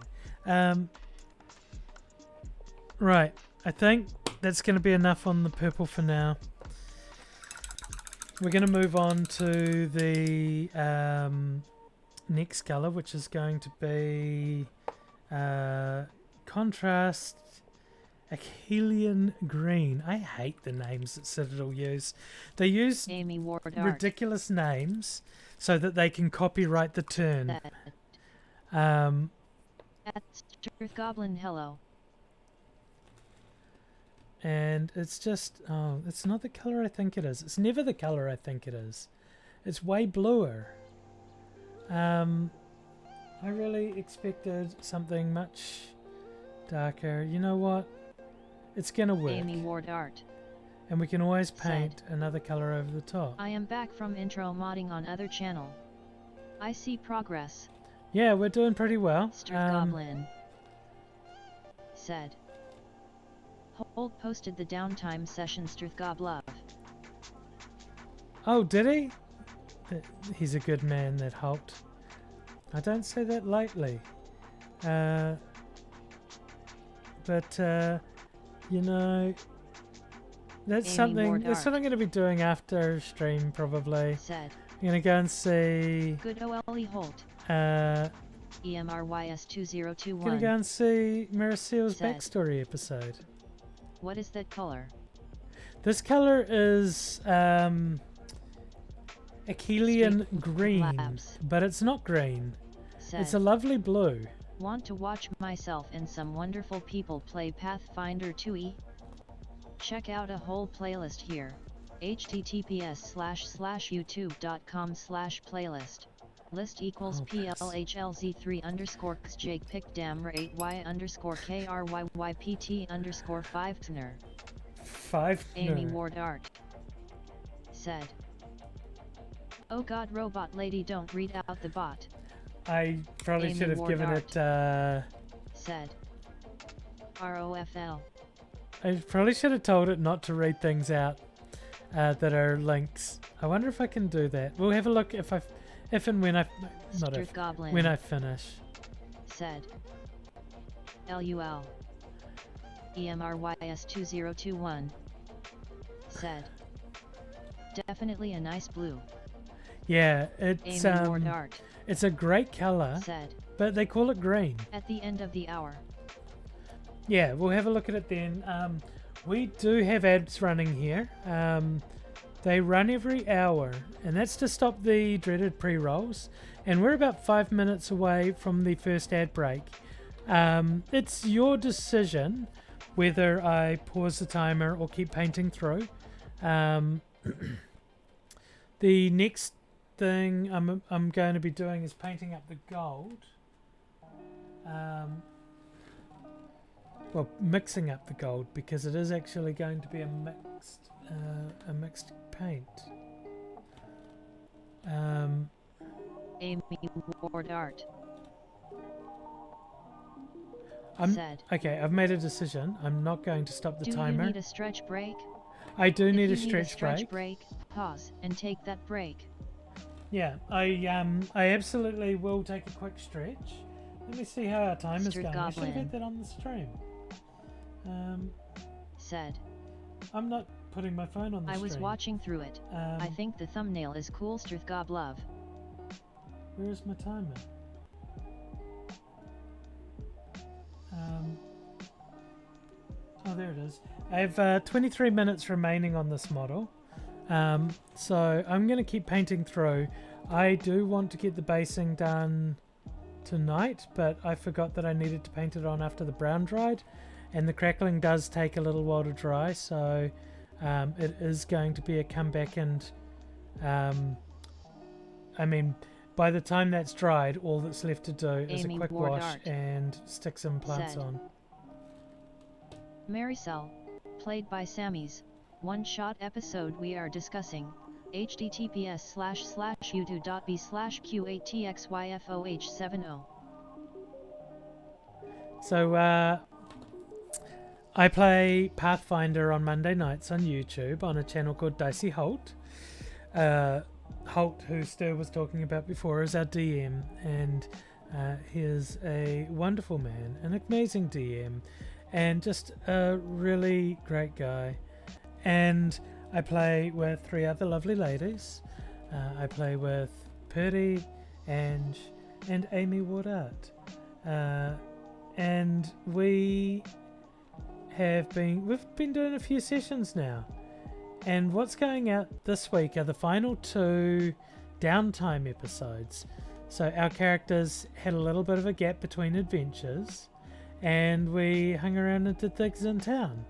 Right. I think that's going to be enough on the purple for now. We're going to move on to the next colour, which is going to be contrast Achelian green. I hate the names that Citadel use. They use ridiculous names so that they can copyright the turn. At Stirth Goblin, hello. And it's just, it's not the colour I think it is. It's never the colour I think it is. It's way bluer. I really expected something much darker. You know what? It's gonna work. Amy Ward Art. And we can always paint another colour over the top. I am back from intro modding on other channel. I see progress. Yeah, we're doing pretty well. Stirth Goblin said, Hold posted the downtime session Stirth Gob love. Oh, did he? He's a good man, that Holt. I don't say that lightly. But you know, that's something I'm going to be doing after stream probably. Said, I'm going to go and see... Good OLE Holt. EMRYS2021. Going to go and see Miraciel's backstory episode. What is that color? This color is Achillean green, Labs. but it's not green. Said, It's a lovely blue. want to watch myself and some wonderful people play Pathfinder 2e? Check out a whole playlist here. https://youtube.com/playlist. List equals PLHLZ3 pick dam rate Y KRYYPT 5 tner. 5. Amy Ward Art said, oh god, robot lady, don't read out the bot. I probably Amy should have Ward given Art it. said, ROFL. I probably should have told it not to read things out that are links. I wonder if I can do that. We'll have a look if and when I not if, Goblin when I finish. said, LUL. EMRYS2021 said, definitely a nice blue. Yeah, it's Amy Ward Art it's a great color, said, but they call it green. at the end of the hour. Yeah, we'll have a look at it then. We do have ads running here. They run every hour, and that's to stop the dreaded pre-rolls. And we're about 5 minutes away from the first ad break. It's your decision whether I pause the timer or keep painting through. The next thing I'm going to be doing is painting up the gold. Well, mixing up the gold, because it is actually going to be a mixed paint. Amy Ward Art said, Okay, I've made a decision. I'm not going to stop the timer. Do you need a stretch break? I do need a If you need a stretch break. break, pause and take that break. Yeah, I absolutely will take a quick stretch. Let me see how our time is going. I should have had that on the stream. Said, I'm not putting my phone on the stream. I was watching through it. I think the thumbnail is cool. Goblove. Where is my timer? Oh, there it is. I have 23 minutes remaining on this model. So I'm going to keep painting through. I do want to get the basing done tonight, but I forgot that I needed to paint it on after the brown dried, and the crackling does take a little while to dry, so it is going to be a comeback, and I mean, by the time that's dried, all that's left to do is a quick wash and stick some plants on. Maricel, played by Sammy's one-shot episode we are discussing. https://youtube.b/q8txyfoh70. So I play Pathfinder on Monday nights on YouTube on a channel called Dicey Holt. Holt, who Stu was talking about before, is our DM, and he is a wonderful man, an amazing DM, and just a really great guy. And I play with 3 other lovely ladies. I play with Purdy, Ange, and Amy Woodart. And we've been doing a few sessions now. And what's going out this week are the final 2 downtime episodes. So our characters had a little bit of a gap between adventures, and we hung around and did things in town.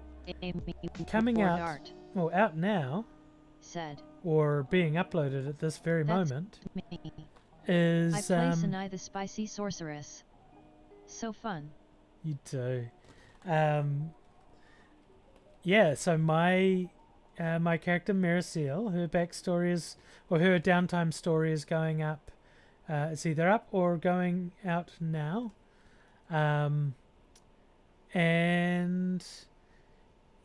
Coming out, well, out now, said, or being uploaded at this very moment, me. is I play Sinai the Spicy Sorceress. So fun. You do. Yeah, so my character Maricel, her backstory is, or her downtime story is going up. It's either up or going out now. And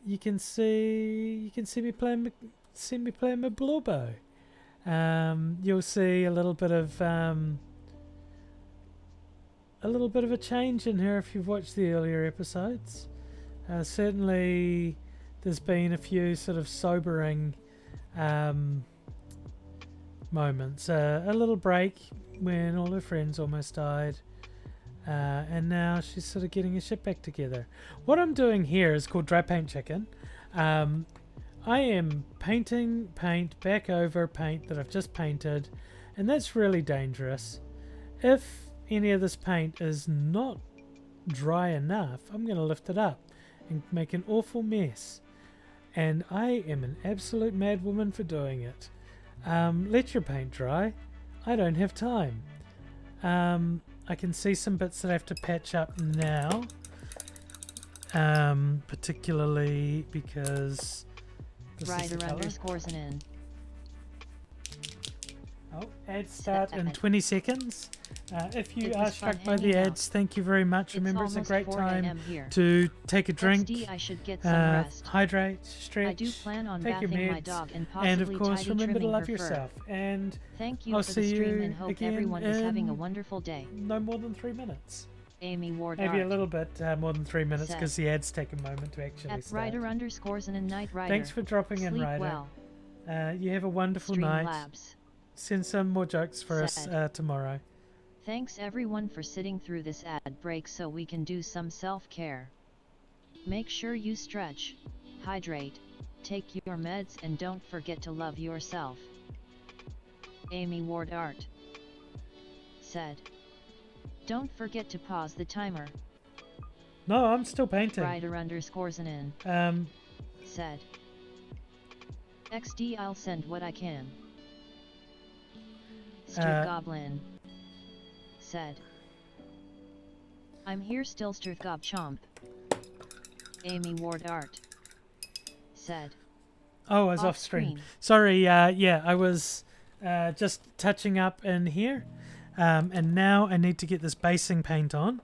you can see me playing my Blowbow. You'll see a little bit of a change in her if you've watched the earlier episodes. Certainly there's been a few sort of sobering moments. A little break when all her friends almost died. And now she's sort of getting her shit back together. What I'm doing here is called Dry Paint Chicken. I am painting paint back over paint that I've just painted, and that's really dangerous. If any of this paint is not dry enough, I'm going to lift it up and make an awful mess. And I am an absolute madwoman for doing it. Let your paint dry. I don't have time. I can see some bits that I have to patch up now. Particularly because this is the colour. Oh, ads start in 20 seconds. If you are struck by the ads, thank you very much. Remember, it's a great time to take a drink, hydrate, stretch, take your meds, and of course, remember to love yourself. And I'll see you again in no more than 3 minutes. Amy Ward Maybe Art. a little bit more than 3 minutes because the ads take a moment to actually start. Thanks for dropping in, Ryder. Well. You have a wonderful night. Labs. Send some more jokes for us tomorrow. Thanks everyone for sitting through this ad break so we can do some self-care. Make sure you stretch, hydrate, take your meds, and don't forget to love yourself. Amy Ward Art said. Don't forget to pause the timer. No, I'm still painting. Ryder_Zanin said. XD, I'll send what I can. Struth Goblin said. I'm here still, Struth Gob Chomp. Amy Ward Art said. Oh, I was off screen. Sorry, yeah, I was just touching up in here. And now I need to get this basing paint on.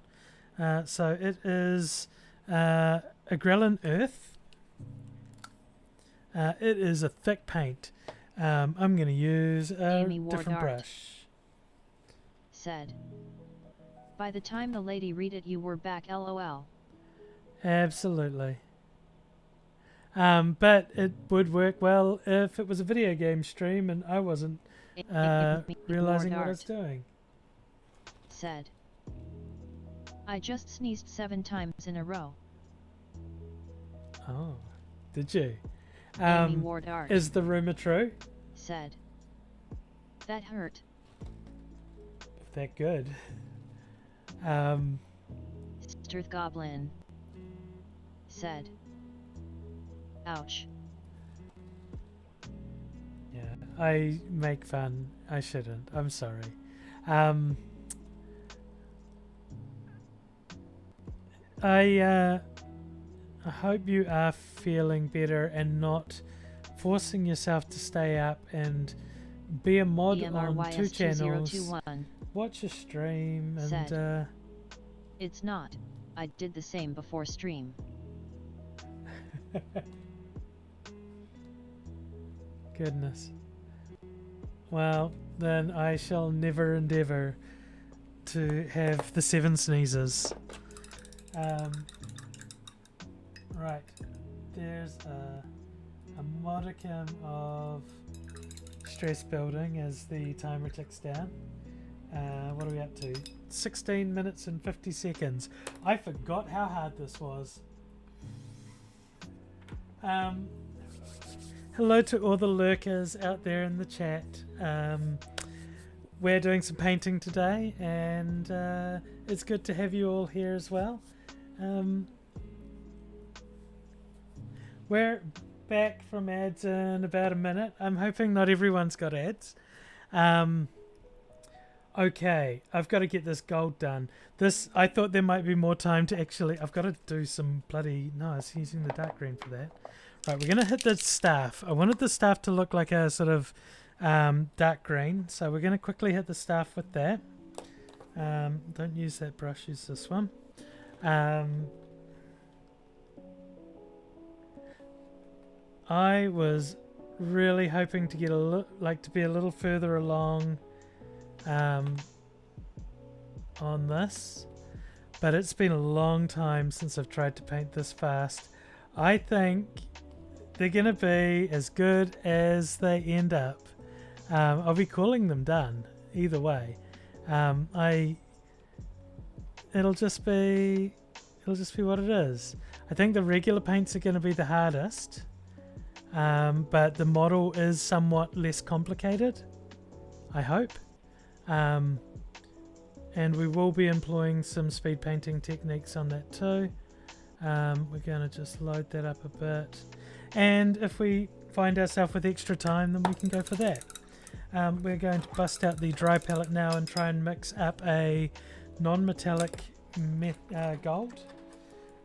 So it is Agrellan Earth. It is a thick paint. I'm going to use a different brush. Said. By the time the lady read it, you were back, lol. Absolutely. But it would work well if it was a video game stream and I wasn't realizing what I was doing. Said. I just sneezed 7 times in a row. Oh, did you? Amy Ward Art is the rumor true? Said. That hurt. That good. Struth Goblin said. Ouch. Yeah, I make fun. I shouldn't. I'm sorry. I hope you are feeling better and not forcing yourself to stay up and be a mod on 2 channels. Watch a stream and said, it's not. I did the same before stream. Goodness. Well, then I shall never endeavour to have the 7 sneezes. Right, there's a modicum of stress building as the timer ticks down. What are we up to? 16 minutes and 50 seconds. I forgot how hard this was. Hello to all the lurkers out there in the chat. We're doing some painting today, and it's good to have you all here as well. We're back from ads in about a minute. I'm hoping not everyone's got ads. Okay, I've got to get this gold done. I thought there might be more time to actually... I've got to do some bloody... No, I was using the dark green for that. Right, we're going to hit the staff. I wanted the staff to look like a sort of dark green, so we're going to quickly hit the staff with that. Don't use that brush, use this one. I was really hoping to get to be a little further along on this, but it's been a long time since I've tried to paint this fast. I think they're gonna be as good as they end up. I'll be calling them done either way. It'll just be what it is. I think the regular paints are going to be the hardest. but the model is somewhat less complicated, I hope. And we will be employing some speed painting techniques on that too. We're going to just load that up a bit, and if we find ourselves with extra time, then we can go for that. We're going to bust out the dry palette now and try and mix up a non-metallic gold.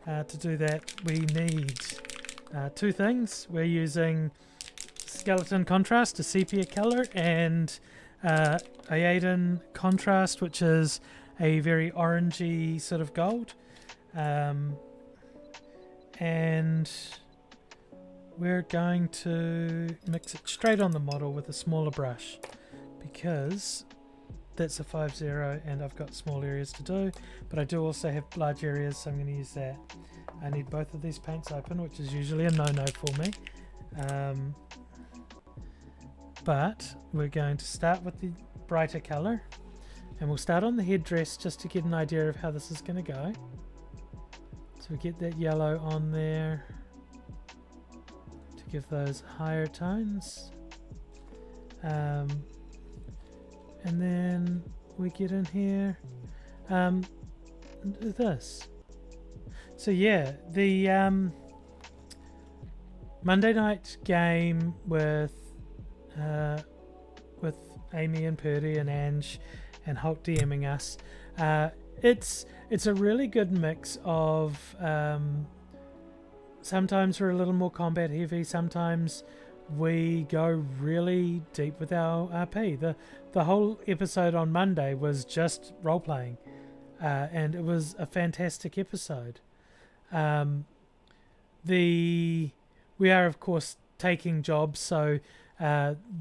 To do that, we need two things. We're using skeleton contrast, a sepia color, and Aedan contrast, which is a very orangey sort of gold. And we're going to mix it straight on the model with a smaller brush, because that's a 5-0 and I've got small areas to do, but I do also have large areas, so I'm going to use that. I need both of these paints open, which is usually a no-no for me. But we're going to start with the brighter colour, and we'll start on the headdress just to get an idea of how this is going to go. So we get that yellow on there to give those higher tones. And then we get in here this. So yeah, the Monday night game with Amy and Purdy and Ange and Hulk DMing us, it's a really good mix of sometimes we're a little more combat heavy, sometimes we go really deep with our RP. The whole episode on Monday was just role playing, and it was a fantastic episode. We are of course taking jobs, so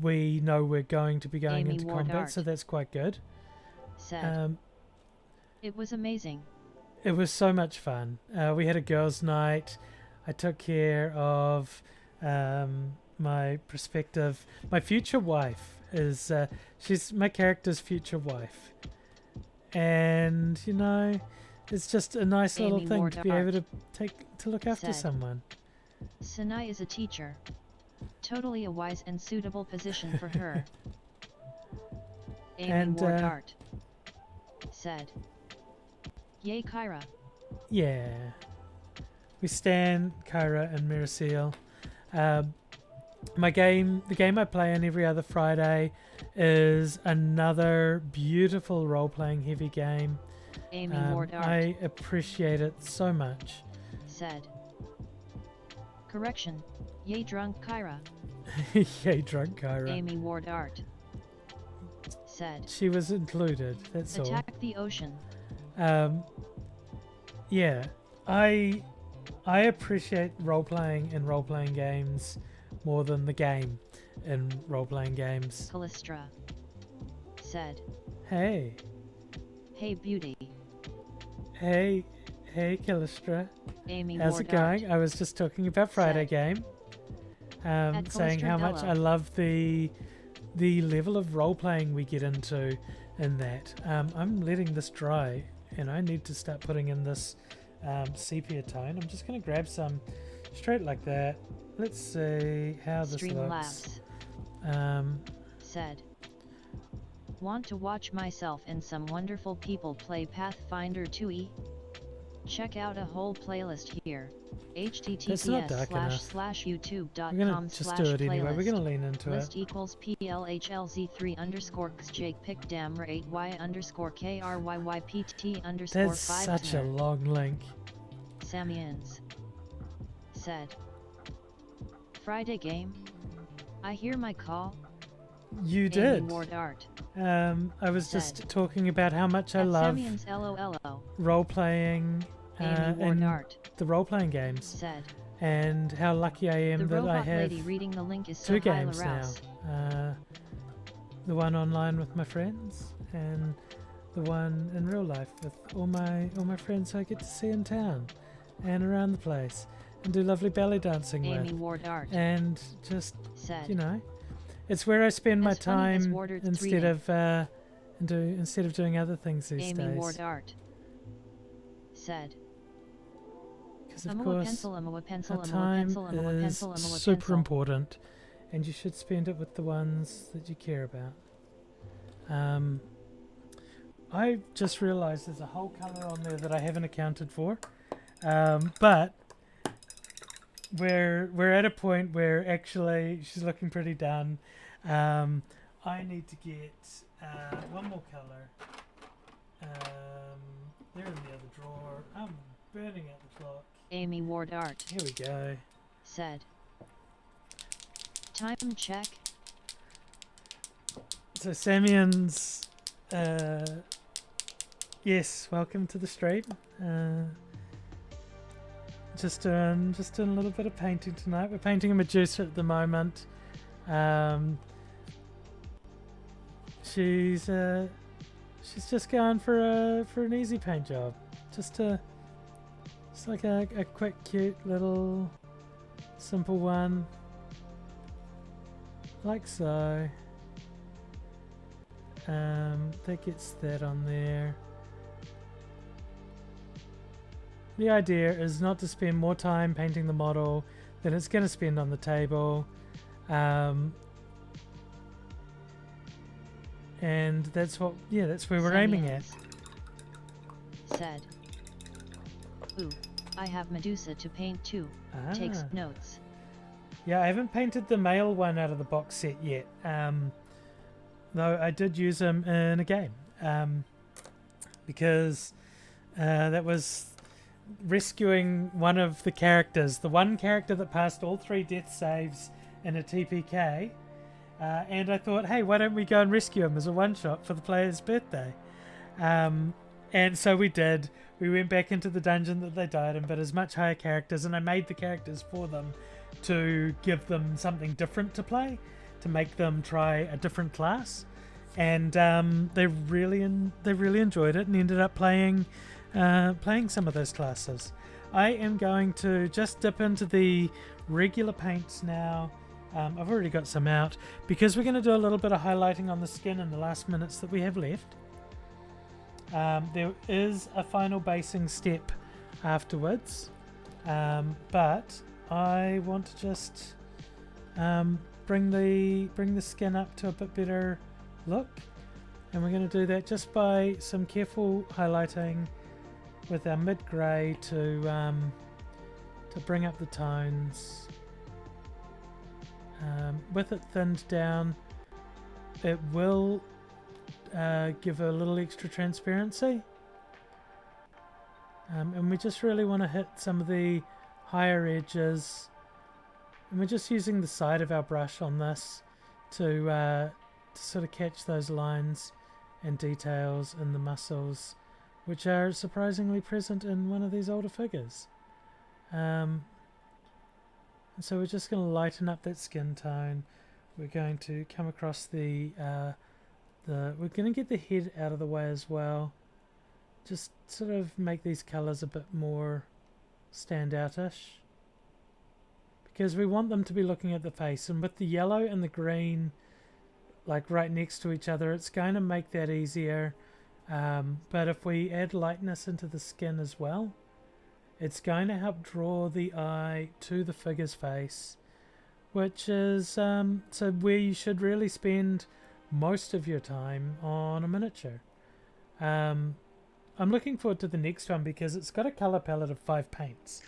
we know we're going to be going into combat, so that's quite good. Said, it was amazing. It was so much fun. We had a girls' night. I took care of my future wife is she's my character's future wife, and you know, it's just a nice little thing to be able to look after someone. Sinai is a teacher. Totally a wise and suitable position for her. Amy Wardart said, yay Kyra. Yeah. We stand Kyra and Mirasil. The game I play on every other Friday is another beautiful role-playing heavy game. Amy Wardart I appreciate it so much. Said, correction, yay drunk Kyra. Yay drunk Kyra. Amy Wardart said, she was included, that's all. Attack the ocean. Yeah, I appreciate role-playing in role-playing games more than the game in role-playing games. Callistra said, hey beauty. Hey Callistra. Amy how's it going? I was just talking about Friday game, saying how much I love the level of role-playing we get into in that. I'm letting this dry and I need to start putting in this sepia tone. I'm just going to grab some straight like that. Let's see how this looks. Said, want to watch myself and some wonderful people play Pathfinder 2e? Check out a whole playlist here. https://youtube.com/playlist. We're gonna just do it anyway. We're gonna lean into list it. equals PLHLZ3_xjpicdam8y_KRYYPT_5. That's such a long link. Samians said, Friday game? I hear my call. You did. Amy Wardart I was just talking about how much I love role-playing in the role-playing games. Said, and how lucky I am that I have lady reading the link is two games now. The one online with my friends and the one in real life with all my friends who I get to see in town and around the place and do lovely belly dancing Amy with. Wardart And just said, you know, it's where I spend my time instead of doing other things these days. Amy Wardart said, because of course pencil, our time is super important, and you should spend it with the ones that you care about. I just realised there's a whole colour on there that I haven't accounted for, but we're at a point where actually she's looking pretty done. I need to get one more colour. They're in the other drawer. I'm burning out the clock. Amy Ward Art. Here we go. Said. Time check. So Samian's, yes, welcome to the stream. Just doing a little bit of painting tonight. We're painting a Medusa at the moment. She's just going for an easy paint job, just like a quick, cute little, simple one, like so. That gets that on there. The idea is not to spend more time painting the model than it's going to spend on the table. And that's where we're aiming at. Said. Ooh, I have Medusa to paint too. Takes notes. Yeah, I haven't painted the male one out of the box set yet. Though I did use him in a game. Because that was rescuing one of the characters. The one character that passed all 3 death saves in a TPK. And I thought, hey, why don't we go and rescue him as a one-shot for the player's birthday? And so we did. We went back into the dungeon that they died in, but as much higher characters, and I made the characters for them to give them something different to play, to make them try a different class. And they really enjoyed it and ended up playing some of those classes. I am going to just dip into the regular paints now. I've already got some out because we're going to do a little bit of highlighting on the skin in the last minutes that we have left. There is a final basing step afterwards, but I want to just bring the skin up to a bit better look, and we're going to do that just by some careful highlighting with our mid-grey to bring up the tones. With it thinned down, it will give a little extra transparency, and we just really want to hit some of the higher edges, and we're just using the side of our brush on this to sort of catch those lines and details in the muscles, which are surprisingly present in one of these older figures. And so we're just going to lighten up that skin tone. We're going to come across we're going to get the head out of the way as well. Just sort of make these colours a bit more standout-ish, because we want them to be looking at the face, and with the yellow and the green like right next to each other, it's going to make that easier. But if we add lightness into the skin as well, it's going to help draw the eye to the figure's face, which is so where you should really spend most of your time on a miniature. I'm looking forward to the next one because it's got a colour palette of 5 paints.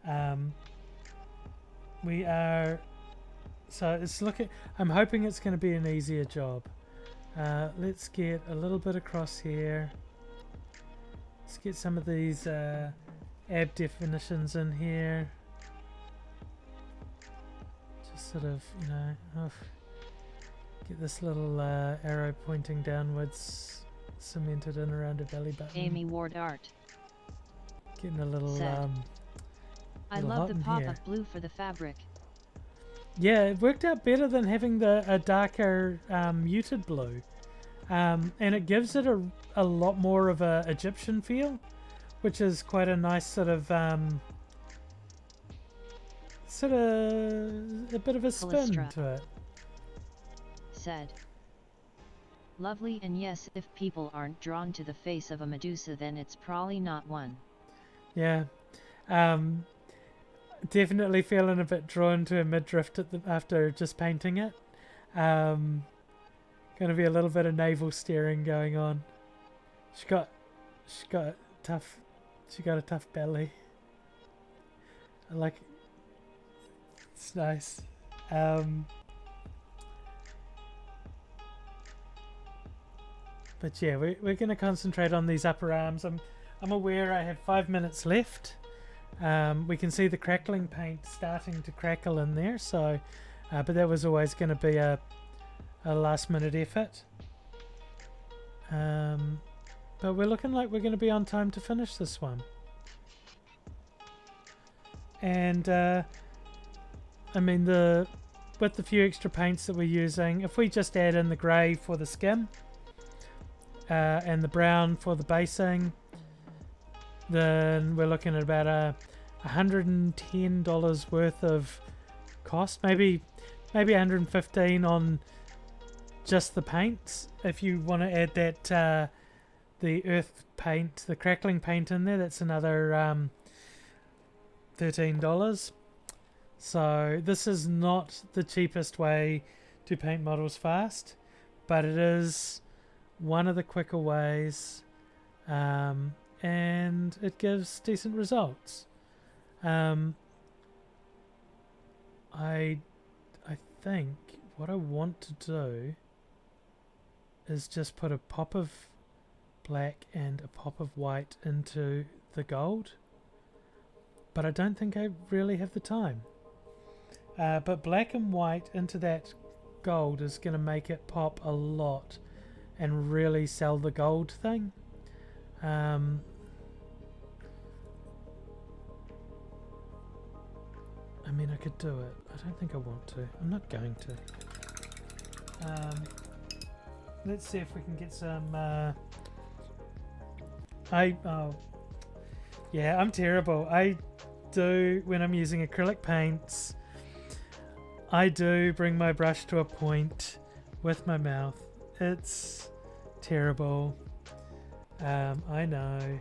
I'm hoping it's going to be an easier job. Let's get a little bit across here. Let's get some of these ab definitions in here. Just sort of, get this little arrow pointing downwards cemented in around her belly button. Amy Ward Art. Getting a little I love the pop of blue for the fabric. Yeah, it worked out better than having a darker muted blue, and it gives it a lot more of a Egyptian feel, which is quite a nice sort of a bit of a spin to it. Said. Lovely, and yes, if people aren't drawn to the face of a Medusa, then it's probably not one. Yeah. definitely feeling a bit drawn to a midriff after just painting it. Gonna be a little bit of navel staring going on. She got a tough belly. I like. It's nice. But yeah, we're going to concentrate on these upper arms. I'm aware I have 5 minutes left. We can see the crackling paint starting to crackle in there. So, but that was always going to be a last minute effort. But we're looking like we're going to be on time to finish this one. And I mean with the few extra paints that we're using, if we just add in the grey for the skin and the brown for the basing, then we're looking at about $110 worth of cost, maybe $115 on just the paints. If you want to add that the earth paint, the crackling paint in there, that's another $13. So this is not the cheapest way to paint models fast, but it is one of the quicker ways, and it gives decent results. I think what I want to do is just put a pop of black and a pop of white into the gold, but I don't think I really have the time. But black and white into that gold is going to make it pop a lot and really sell the gold thing. I mean, I could do it. I don't think I want to. I'm not going to. Let's see if we can get some... yeah, I'm terrible. I do, when I'm using acrylic paints, I do bring my brush to a point with my mouth. It's terrible. I know.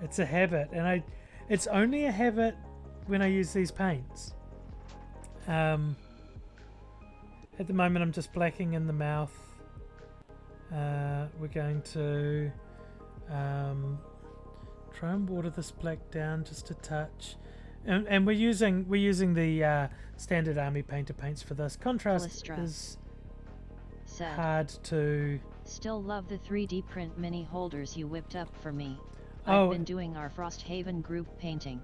It's a habit, and it's only a habit when I use these paints. At the moment I'm just blacking in the mouth. We're going to try and water this black down just a touch, and we're using the standard army painter paints for this. Contrast is hard to... Still love the 3D print mini holders you whipped up for me. I've been doing our Frosthaven group painting.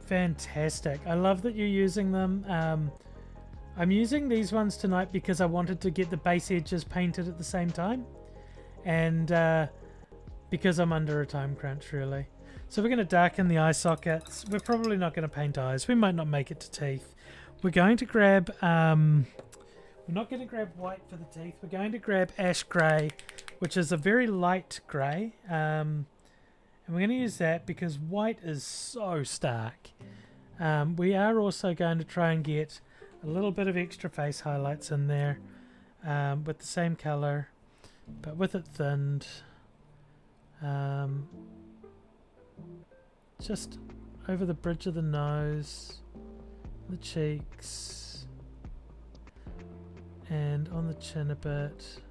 Fantastic. I love that you're using them. I'm using these ones tonight because I wanted to get the base edges painted at the same time, and because I'm under a time crunch, really. So we're going to darken the eye sockets. We're probably not going to paint eyes. We might not make it to teeth. We're going to grab... we're not going to grab white for the teeth. We're going to grab ash grey, which is a very light grey. And we're going to use that because white is so stark. We are also going to try and get a little bit of extra face highlights in there with the same colour, but with it thinned. Just over the bridge of the nose, the cheeks, and on the chin a bit.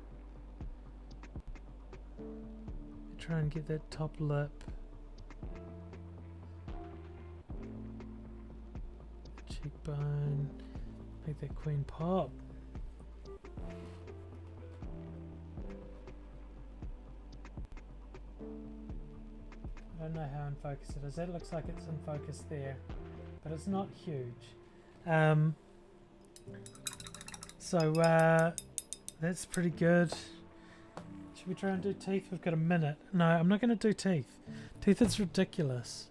Try and get that top lip. Cheekbone. Make that queen pop. I don't know how in focus it is. That looks like it's in focus there, but it's not huge. So that's pretty good. Should we try and do teeth? We've got a minute. No, I'm not going to do teeth. Teeth is ridiculous.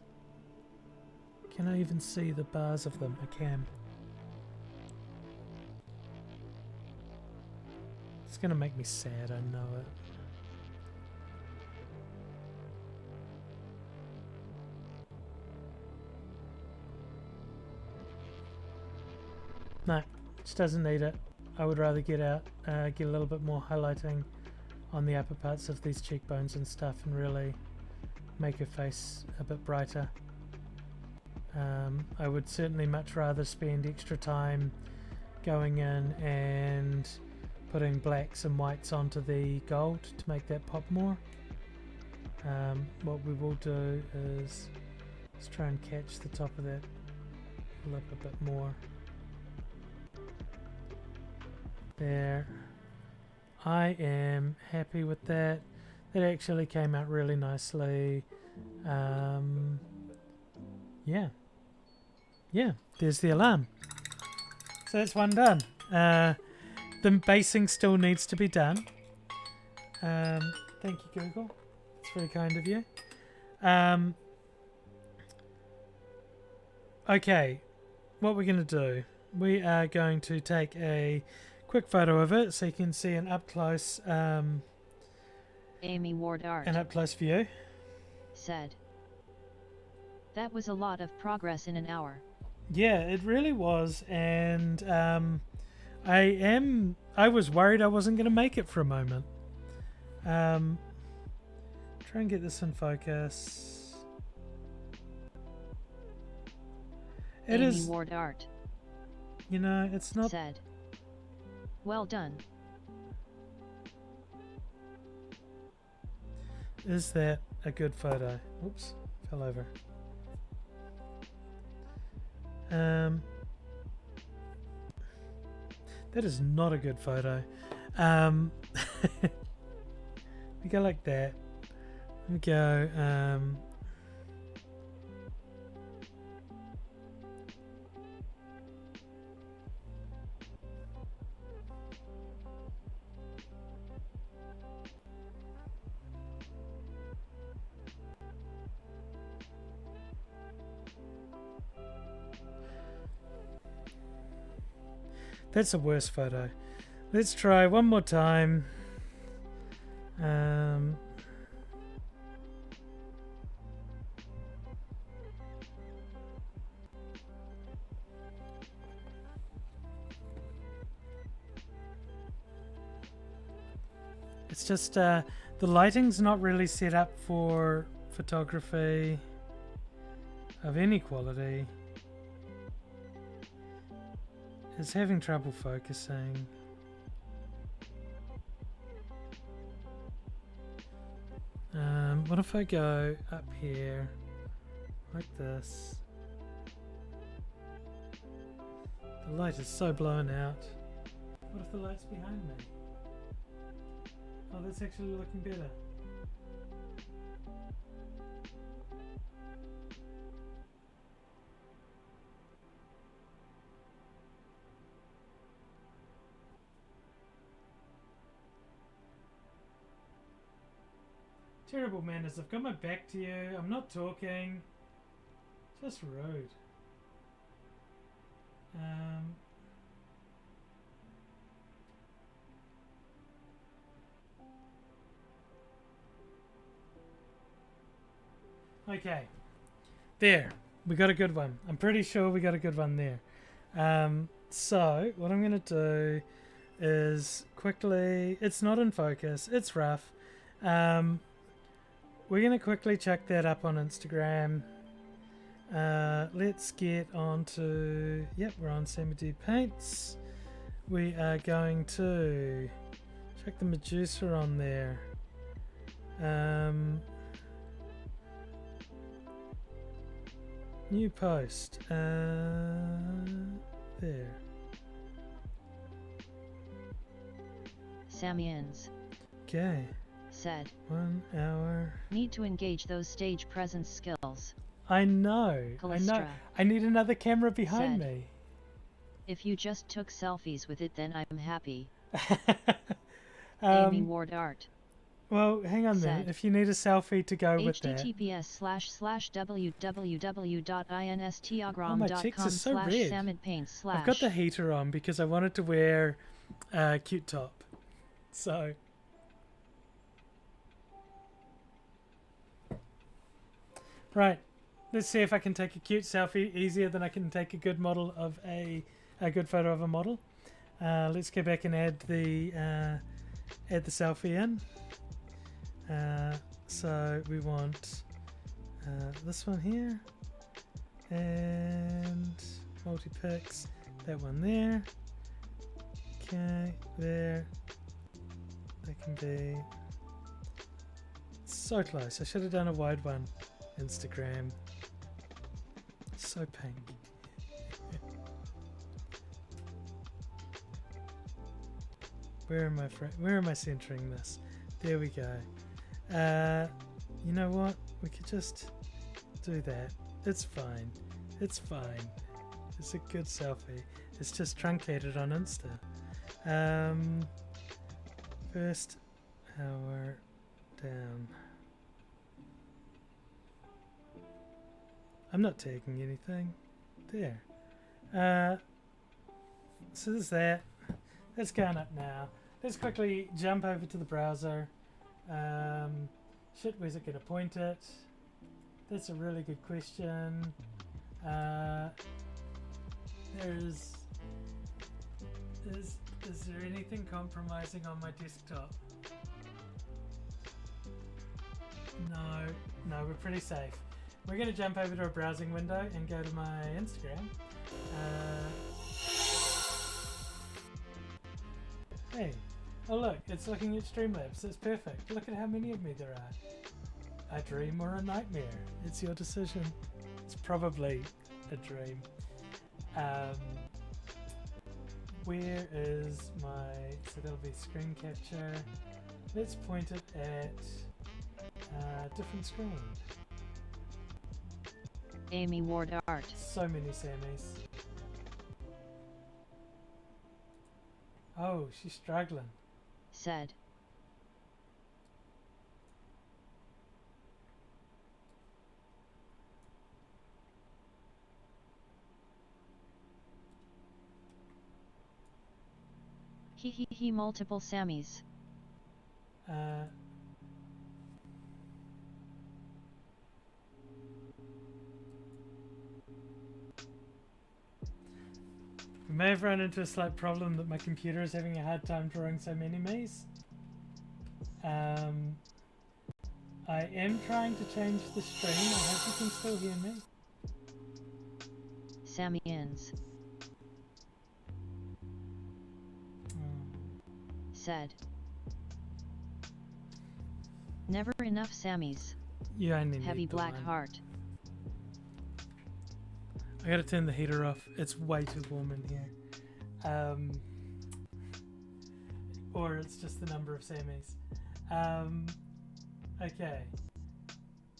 Can I even see the bars of them? I can. It's going to make me sad, I know it. No, just doesn't need it. I would rather get a little bit more highlighting on the upper parts of these cheekbones and stuff and really make her face a bit brighter. I would certainly much rather spend extra time going in and putting blacks and whites onto the gold to make that pop more. What we will do is let's try and catch the top of that lip a bit more. There. I am happy with that. That actually came out really nicely. Yeah, there's the alarm. So that's one done. The basing still needs to be done. Thank you, Google. It's very kind of you. Okay, what we're going to do, we are going to take a quick photo of it so you can see an up close Amy Ward Art an up close view. said. That was a lot of progress in an hour. Yeah, it really was, and I was worried I wasn't going to make it for a moment. Try and get this in focus. It Amy is, Ward Art you know, it's not. said. Well done. Is that a good photo? Oops, fell over. That is not a good photo. We go like that. We go. That's a worse photo. Let's try one more time. It's just the lighting's not really set up for photography of any quality. It's having trouble focusing. What if I go up here like this? The light is so blown out. What if the light's behind me? Oh, that's actually looking better. Terrible manners. I've got my back to you. I'm not talking. Just rude. Okay. There. We got a good one. I'm pretty sure we got a good one there. So, what I'm going to do is quickly... It's not in focus. It's rough. We're going to quickly chuck that up on Instagram. Let's get on to... Yep, we're on Sammy D Paints. We are going to chuck the Medusa on there. New post. There. Samians Okay. said. 1 hour. Need to engage those stage presence skills. I know. Callistra I need another camera behind said. me. If you just took selfies with it, then I'm happy. Amy Ward Art Well, hang on then. said. If you need a selfie to go with that. https://www.instagram.com/samidpaints/ I've got the heater on because I wanted to wear a cute top. So. Right. Let's see if I can take a cute selfie easier than I can take a good model of a good photo of a model. Let's go back and add the selfie in. So we want this one here, And multi-picks, that one there. Okay, there. That can be so close. I should have done a wide one. Instagram. So pink. Where am I centering this? There we go. You know what? We could just do that. It's fine. It's fine. It's a good selfie. It's just truncated on Insta. First hour down. I'm not taking anything. There. So there's that. That's going up now. Let's quickly jump over to the browser. Shit, where's it going to point it? That's a really good question. Is there anything compromising on my desktop? No, we're pretty safe. We're going to jump over to a browsing window and go to my Instagram. Hey, oh look, it's looking at Streamlabs. That's perfect. Look at how many of me there are. A dream or a nightmare? It's your decision. It's probably a dream. Where is my... So that'll be screen capture. Let's point it at a different screen. Amy Ward Art. So many Sammys. Oh, she's struggling. Said. He multiple Sammys. We may have run into a slight problem that my computer is having a hard time drawing so many me's. I am trying to change the stream. I hope you can still hear me. Sammy ins. Said. Never enough Sammys. You only Heavy need the black one. heart. I gotta turn the heater off. It's way too warm in here. Or it's just the number of Sammys. Okay.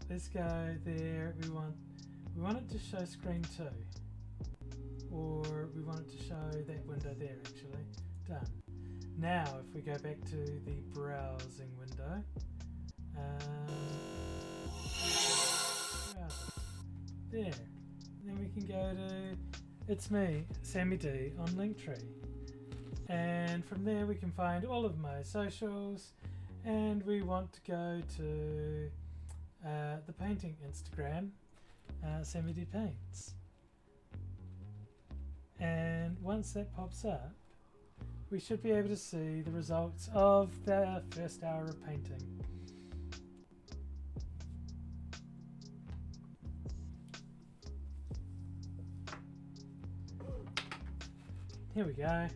Let's go there. We want it to show screen 2. Or we want it to show that window there actually. Done. Now if we go back to the browsing window. There. Then we can go to It's Me, Sammy D on Linktree. And from there we can find all of my socials, and we want to go to the painting Instagram, Sammy D Paints. And once that pops up, we should be able to see the results of the first hour of painting. Here we go.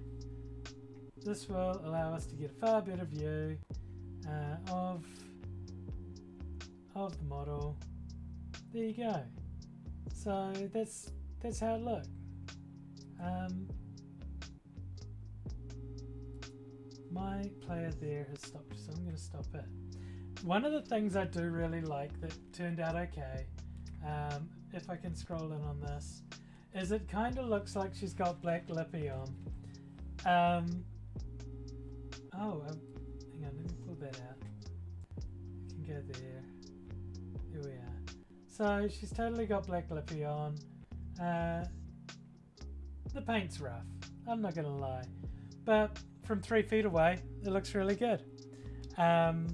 This will allow us to get a far better view of the model. There you go. So that's how it looked. My player there has stopped, so I'm going to stop it. One of the things I do really like that turned out okay, if I can scroll in on this, is it kind of looks like she's got black lippy on. Hang on, let me pull that out. I can go there. Here we are. So she's totally got black lippy on. The paint's rough, I'm not going to lie. But from 3 feet away, it looks really good. So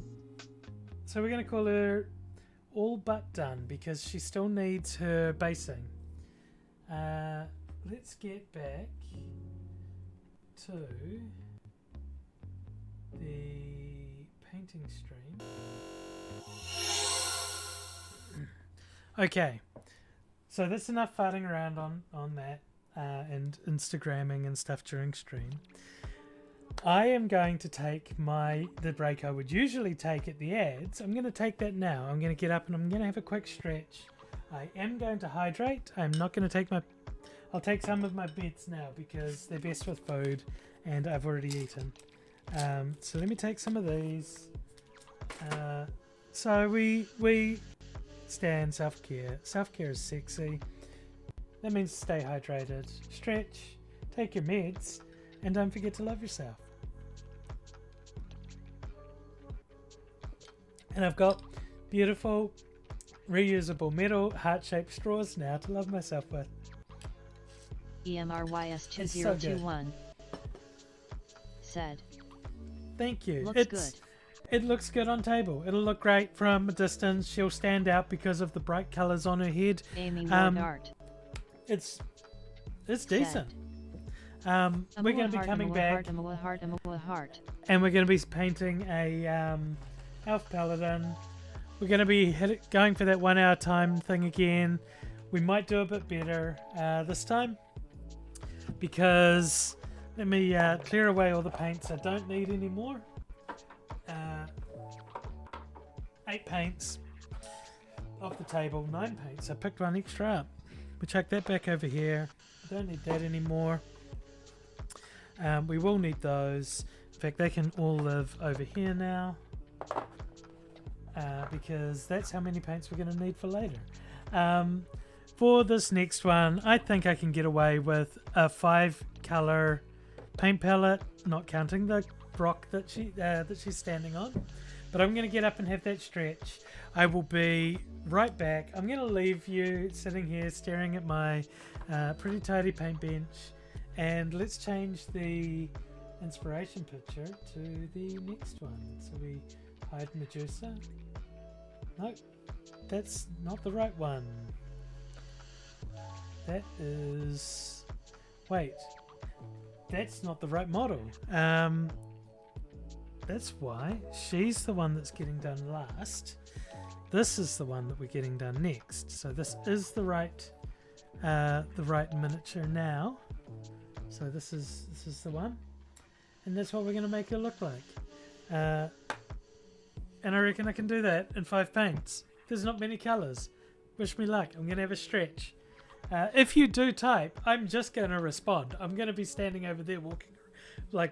we're going to call her All But Done because she still needs her basing. Let's get back to the painting stream. Okay, So that's enough farting around on that and Instagramming and stuff during stream. I am going to take the break I would usually take at the ads. I'm going to take that now. I'm going to get up and I'm going to have a quick stretch. I am going to hydrate. I'm not going to take I'll take some of my bits now because they're best with food and I've already eaten. So let me take some of these. So we stand self-care. Self-care is sexy. That means stay hydrated, stretch, take your meds, and don't forget to love yourself. And I've got beautiful reusable metal heart-shaped straws now to love myself with. EMRYS2021 said. Thank you. Looks good. It looks good on table. It'll look great from a distance. She'll stand out because of the bright colours on her head. Amy Ward Art. It's decent. We're going to be coming back, and we're going to be painting a elf paladin. We're going to be going for that 1 hour time thing again. We might do a bit better this time because let me clear away all the paints I don't need anymore. 8 paints off the table, 9 paints. I picked one extra up. We chuck that back over here. I don't need that anymore. We will need those. In fact, they can all live over here now because that's how many paints we're going to need for later. For this next one, I think I can get away with a 5 color paint palette, not counting the rock that she's standing on. But I'm going to get up and have that stretch. I will be right back. I'm going to leave you sitting here staring at my pretty tidy paint bench. And let's change the inspiration picture to the next one. So we hide Medusa. No, that's not the right one. That is... Wait. That's not the right model. That's why she's the one that's getting done last. This is the one that we're getting done next. So this is the right miniature now. So this is the one, and that's what we're going to make her look like. And I reckon I can do that in 5 paints. There's not many colours. Wish me luck. I'm going to have a stretch. If you do type, I'm just going to respond. I'm going to be standing over there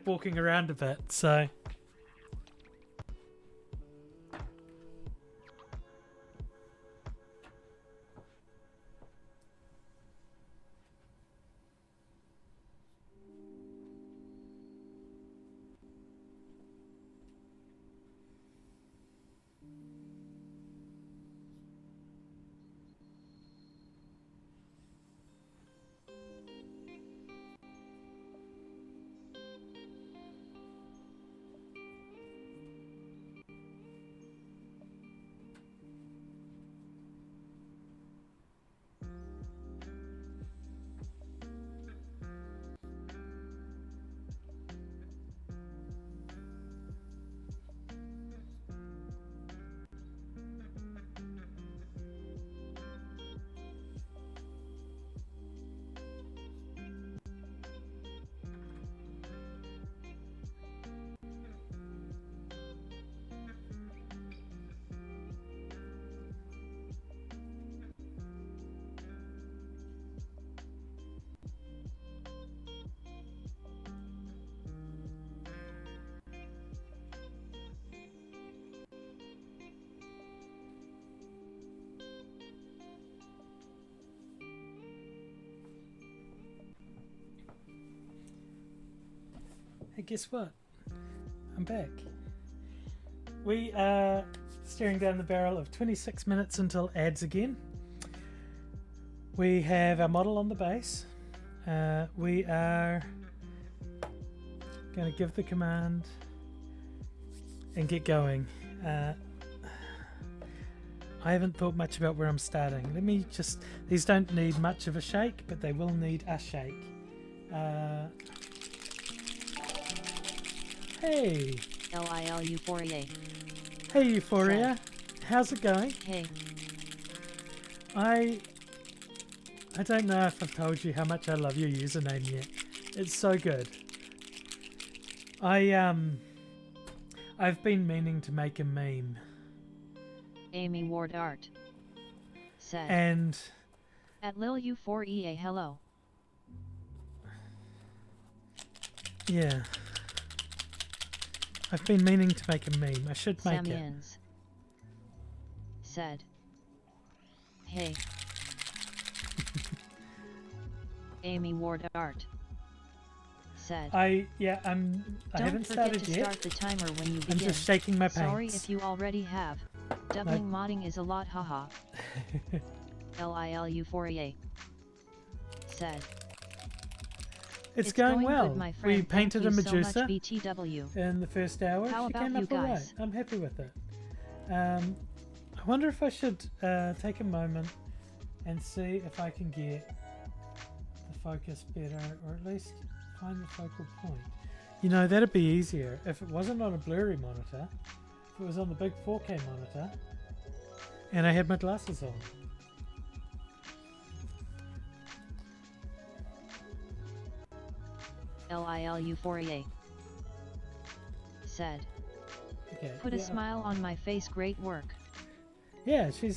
walking around a bit. So. Hey, guess what? I'm back. We are staring down the barrel of 26 minutes until ads again. We have our model on the base. We are going to give the command and get going. I haven't thought much about where I'm starting. Let me just... These don't need much of a shake, but they will need a shake. Hey! LIL Euphoria. Hey Euphoria! How's it going? Hey. I I don't know if I've told you how much I love your username yet. It's so good. I've been meaning to make a meme. Amy Ward Art said. And At Lil U4EA hello. yeah. I've been meaning to make a meme. I should make it. Samians said. Hey. Amy Ward Art said. I haven't started to yet. Start the timer when you begin. I'm just shaking my paints. Sorry if you already have. Doubling modding is a lot, haha. LILU4EA said. It's going well. Good, my We friend. painted a Thank you so Medusa much, BTW. in the first hour. How She about came you up alright. guys? I'm happy with it. I wonder if I should take a moment and see if I can get the focus better, or at least find the focal point. You know, that'd be easier if it wasn't on a blurry monitor, if it was on the big 4K monitor, and I had my glasses on. LILU4EA said. Okay. Put a smile on my face, great work. Yeah, she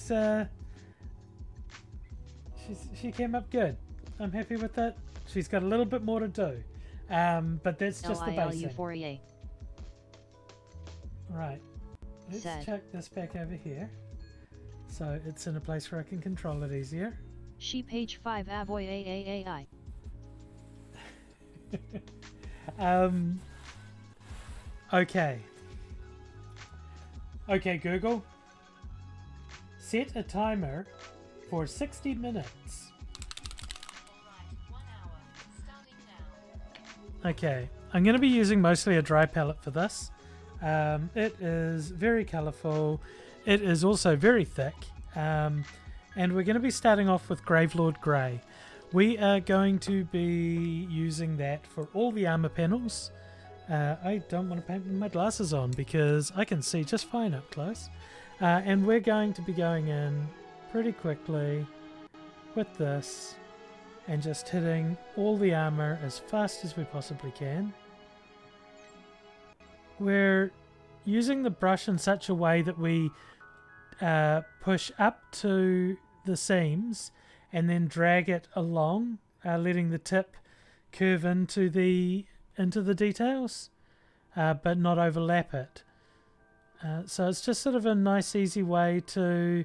came up good. I'm happy with that. She's got a little bit more to do. But that's just the basic. LILU4EA Right. Let's said. chuck this back over here. So it's in a place where I can control it easier. She page 5 avoy AAAI. Okay. Okay, Google. Set a timer for 60 minutes. Okay, I'm going to be using mostly a dry palette for this. It is very colourful. It is also very thick. And we're going to be starting off with Gravelord Grey. We are going to be using that for all the armor panels. I don't want to paint with my glasses on because I can see just fine up close. And we're going to be going in pretty quickly with this and just hitting all the armor as fast as we possibly can. We're using the brush in such a way that we push up to the seams and then drag it along, letting the tip curve into the details, but not overlap it. So it's just sort of a nice, easy way to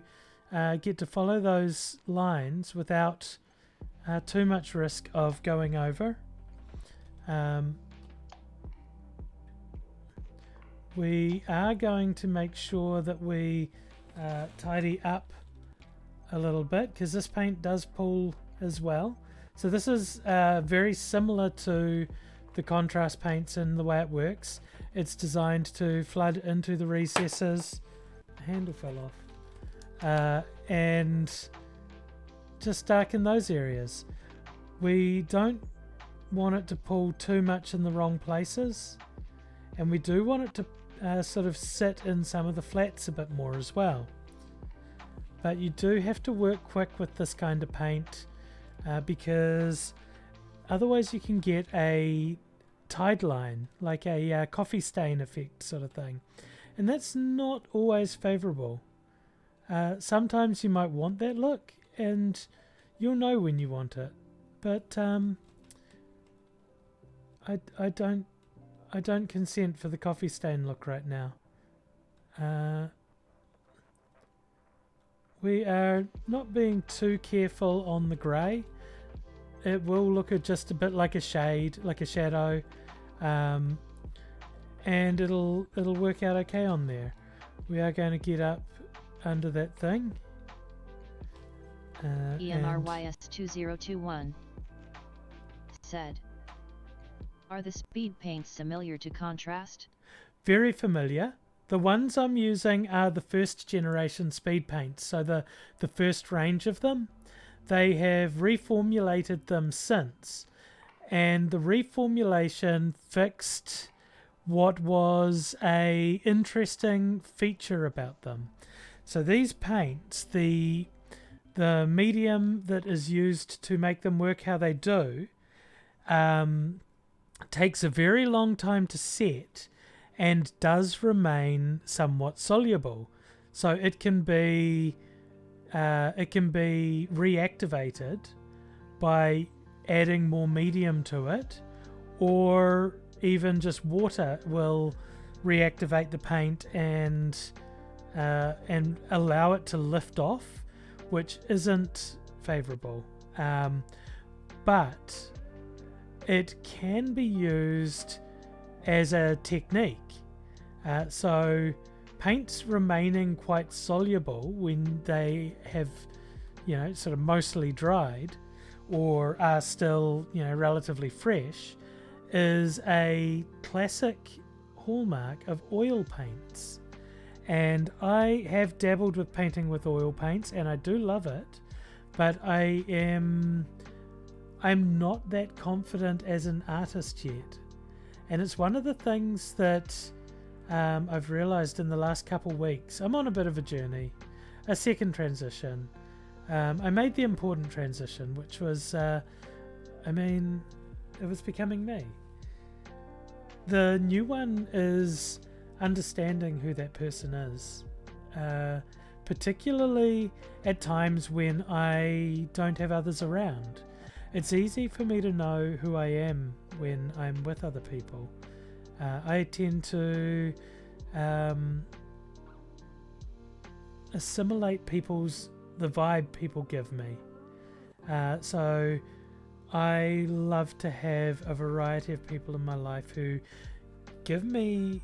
get to follow those lines without too much risk of going over. We are going to make sure that we tidy up a little bit because this paint does pull as well. So this is very similar to the contrast paints in the way it works. It's designed to flood into the recesses. The handle fell off. And just darken those areas. We don't want it to pull too much in the wrong places. And we do want it to sort of sit in some of the flats a bit more as well. But you do have to work quick with this kind of paint because otherwise you can get a tide line, like a coffee stain effect sort of thing. And that's not always favourable. Sometimes you might want that look and you'll know when you want it. But I don't consent for the coffee stain look right now. We are not being too careful on the grey. It will look just a bit like a shade, like a shadow, and it'll work out okay on there. We are going to get up under that thing. EMRYS2021 said, are the speed paints familiar to contrast? Very familiar. The ones I'm using are the first generation speed paints, so the first range of them. They have reformulated them since, and the reformulation fixed what was a interesting feature about them. So these paints, the the medium that is used to make them work how they do takes a very long time to set and does remain somewhat soluble. So it can be reactivated by adding more medium to it, or even just water will reactivate the paint and allow it to lift off, which isn't favorable. But it can be used as a technique. So paints remaining quite soluble when they have, sort of mostly dried or are still, relatively fresh, is a classic hallmark of oil paints. And I have dabbled with painting with oil paints and I do love it, but I'm not that confident as an artist yet. And it's one of the things that I've realized in the last couple weeks. I'm on a bit of a journey, a second transition. I made the important transition, which was, it was becoming me. The new one is understanding who that person is, particularly at times when I don't have others around. It's easy for me to know who I am when I'm with other people. I tend to assimilate the vibe people give me. So I love to have a variety of people in my life who give me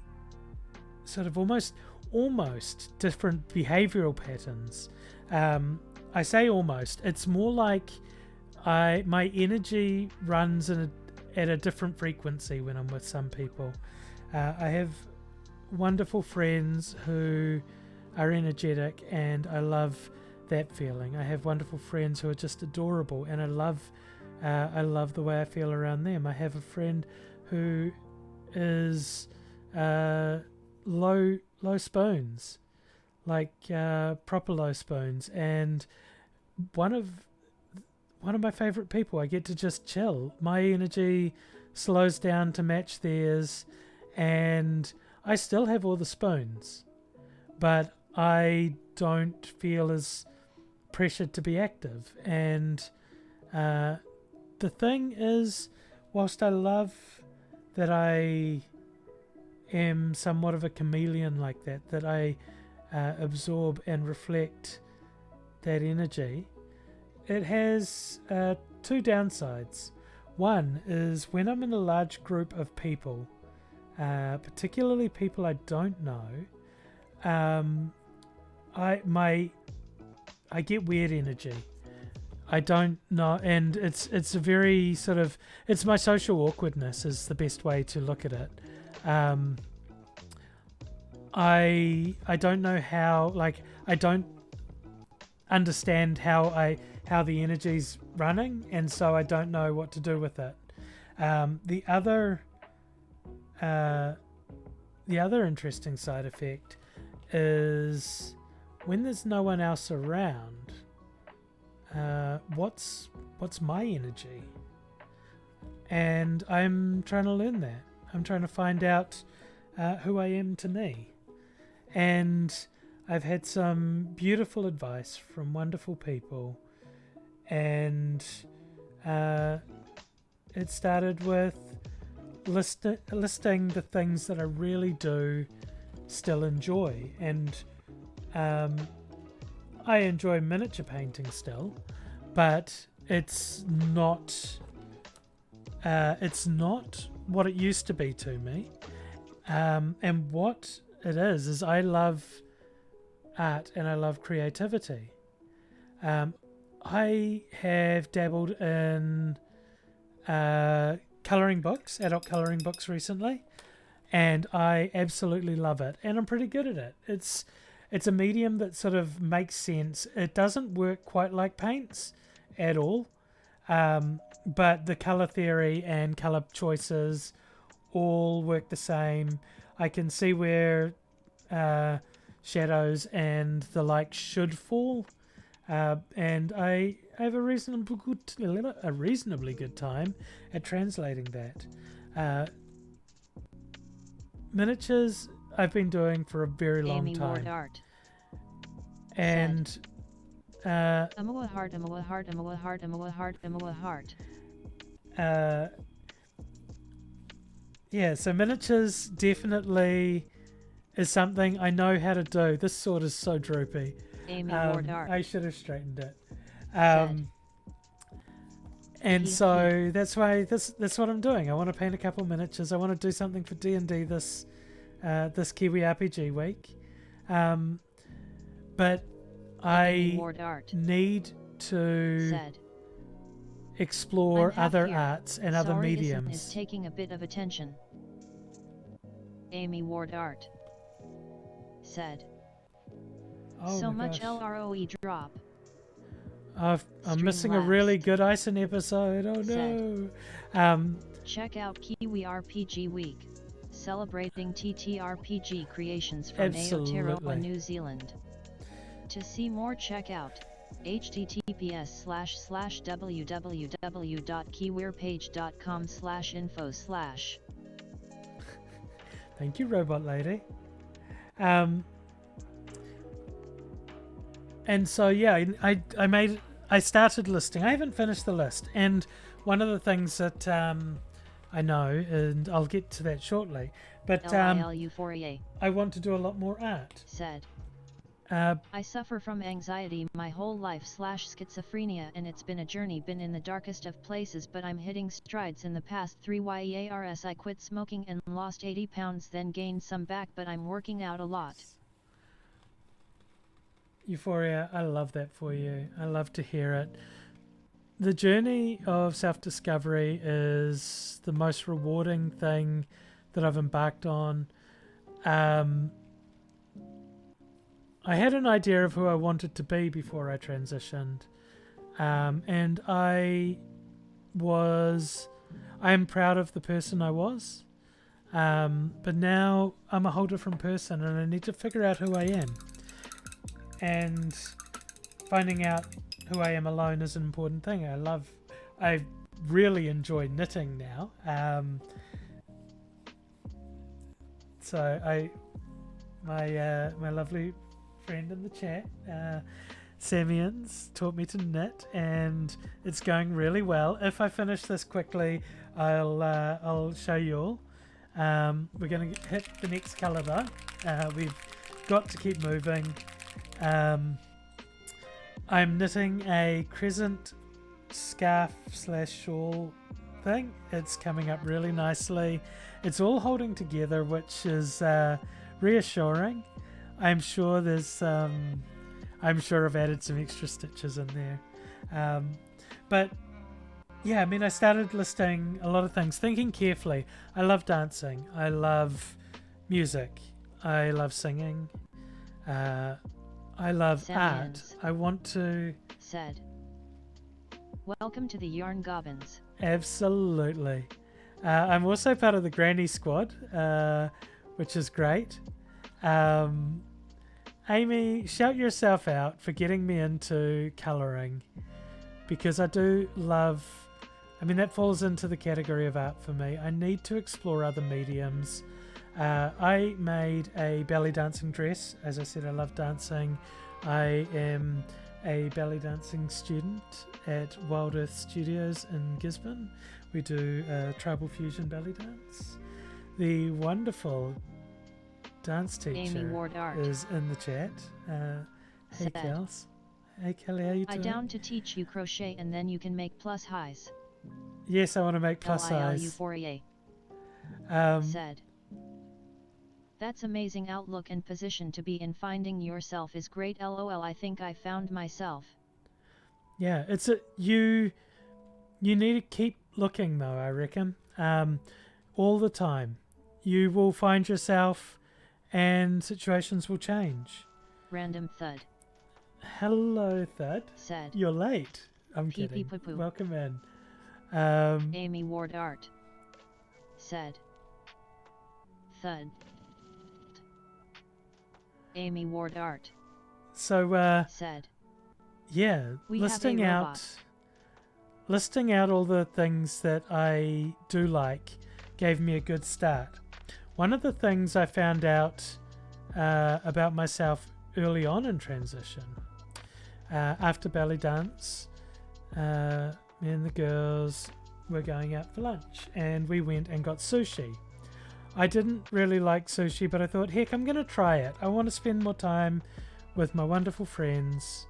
sort of almost different behavioral patterns. I say almost. It's more like my energy runs at a different frequency when I'm with some people. I have wonderful friends who are energetic, and I love that feeling. I have wonderful friends who are just adorable, and I love the way I feel around them. I have a friend who is low spoons, like proper low spoons, and one of my favorite people. I get to just chill. My energy slows down to match theirs, and I still have all the spoons, but I don't feel as pressured to be active. And the thing is, whilst I love that I am somewhat of a chameleon like that I absorb and reflect that energy, it has two downsides. One is when I'm in a large group of people, particularly people I don't know, I get weird energy. I don't know, and it's a very sort of, it's my social awkwardness is the best way to look at it. I don't know how, like, I don't understand how the energy's running, and so I don't know what to do with it. The other interesting side effect is when there's no one else around. What's my energy? And I'm trying to learn that. I'm trying to find out who I am to me. And I've had some beautiful advice from wonderful people, and it started with listing the things that I really do still enjoy. And I enjoy miniature painting still, but it's not what it used to be to me. And what it is I love art and I love creativity. I have dabbled in colouring books, adult colouring books recently, and I absolutely love it, and I'm pretty good at it. It's a medium that sort of makes sense. It doesn't work quite like paints at all, but the colour theory and colour choices all work the same. I can see where shadows and the like should fall, and I have a reasonably good time at translating that. Miniatures I've been doing for a very long Amy Ward time, Art and Amawa Heart, Amawa Heart, Amawa Heart, Amawa Heart, Amawa Heart. Yeah, so miniatures definitely is something I know how to do. This sword is so droopy. Amy Ward Art I should have straightened it. said. And so that's why that's what I'm doing. I want to paint a couple miniatures. I want to do something for D&D this Kiwi RPG week. But Amy I Ward Art need to said. explore I'm half other here. arts and other Sorry, mediums. is taking a bit of attention. Amy Ward Art said. Oh So my much gosh. LROE drop. I'm missing a really good Ison episode. Oh no. Check out KiwiRPG Week, celebrating TTRPG creations from Aotearoa, New Zealand. To see more, check out https://www.kiwirpage.com/info/. Thank you, Robot Lady. And so yeah, I started listing. I haven't finished the list, and one of the things that I know, and I'll get to that shortly, but I want to do a lot more art. Said. I suffer from anxiety my whole life / schizophrenia, and it's been a journey, been in the darkest of places, but I'm hitting strides in the past 3 years. I quit smoking and lost 80 pounds, then gained some back, but I'm working out a lot. Euphoria, I love that for you. I love to hear it. The journey of self-discovery is the most rewarding thing that I've embarked on. I had an idea of who I wanted to be before I transitioned, and I am proud of the person I was, but now I'm a whole different person, and I need to figure out who I am. And finding out who I am alone is an important thing. I really enjoy knitting now. So my lovely friend in the chat, Samians, taught me to knit, and it's going really well. If I finish this quickly, I'll show you all. We're going to hit the next colour though. We've got to keep moving. I'm knitting a crescent scarf / shawl thing. It's coming up really nicely. It's all holding together, which is reassuring. I'm sure I've added some extra stitches in there. But yeah, I mean, I started listing a lot of things, thinking carefully. I love dancing. I love music. I love singing. I love art. I want to... Said. Welcome to the Yarn Gobbins. Absolutely. I'm also part of the Granny Squad, which is great. Amy, shout yourself out for getting me into colouring, because I do love... I mean, that falls into the category of art for me. I need to explore other mediums. I made a belly dancing dress. As I said, I love dancing. I am a belly dancing student at Wild Earth Studios in Gisborne. We do tribal fusion belly dance. The wonderful dance teacher is in the chat. Hey, Kels. Hey, Kelly, how you doing? I down to teach you crochet, and then you can make plus highs. Yes, I want to make plus size. Euphoria. Said. That's amazing outlook and position to be in. Finding yourself is great. LOL. I think I found myself. Yeah, you need to keep looking though, I reckon. All the time. You will find yourself and situations will change. Random thud. Hello, Thud. Said. You're late. I'm kidding. Welcome in. Amy Ward Art. Said. Thud. Amy Ward Art. So, said. yeah, We have a listing robot. out all the things that I do like gave me a good start. One of the things I found out about myself early on in transition, after belly dance, me and the girls were going out for lunch and we went and got sushi. I didn't really like sushi, but I thought, heck, I'm going to try it. I want to spend more time with my wonderful friends.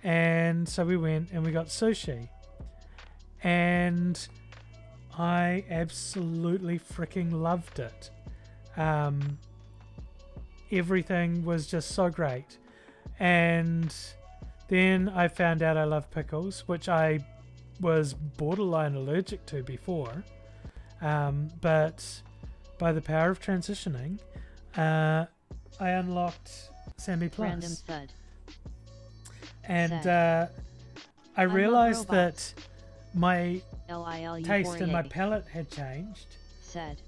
And so we went and we got sushi. And I absolutely freaking loved it. Everything was just so great. And then I found out I love pickles, which I was borderline allergic to before. But by the power of transitioning, I unlocked Sammy Plus. Random thud. And I love realized robots. that my LILU taste and my 48 palate had changed. said.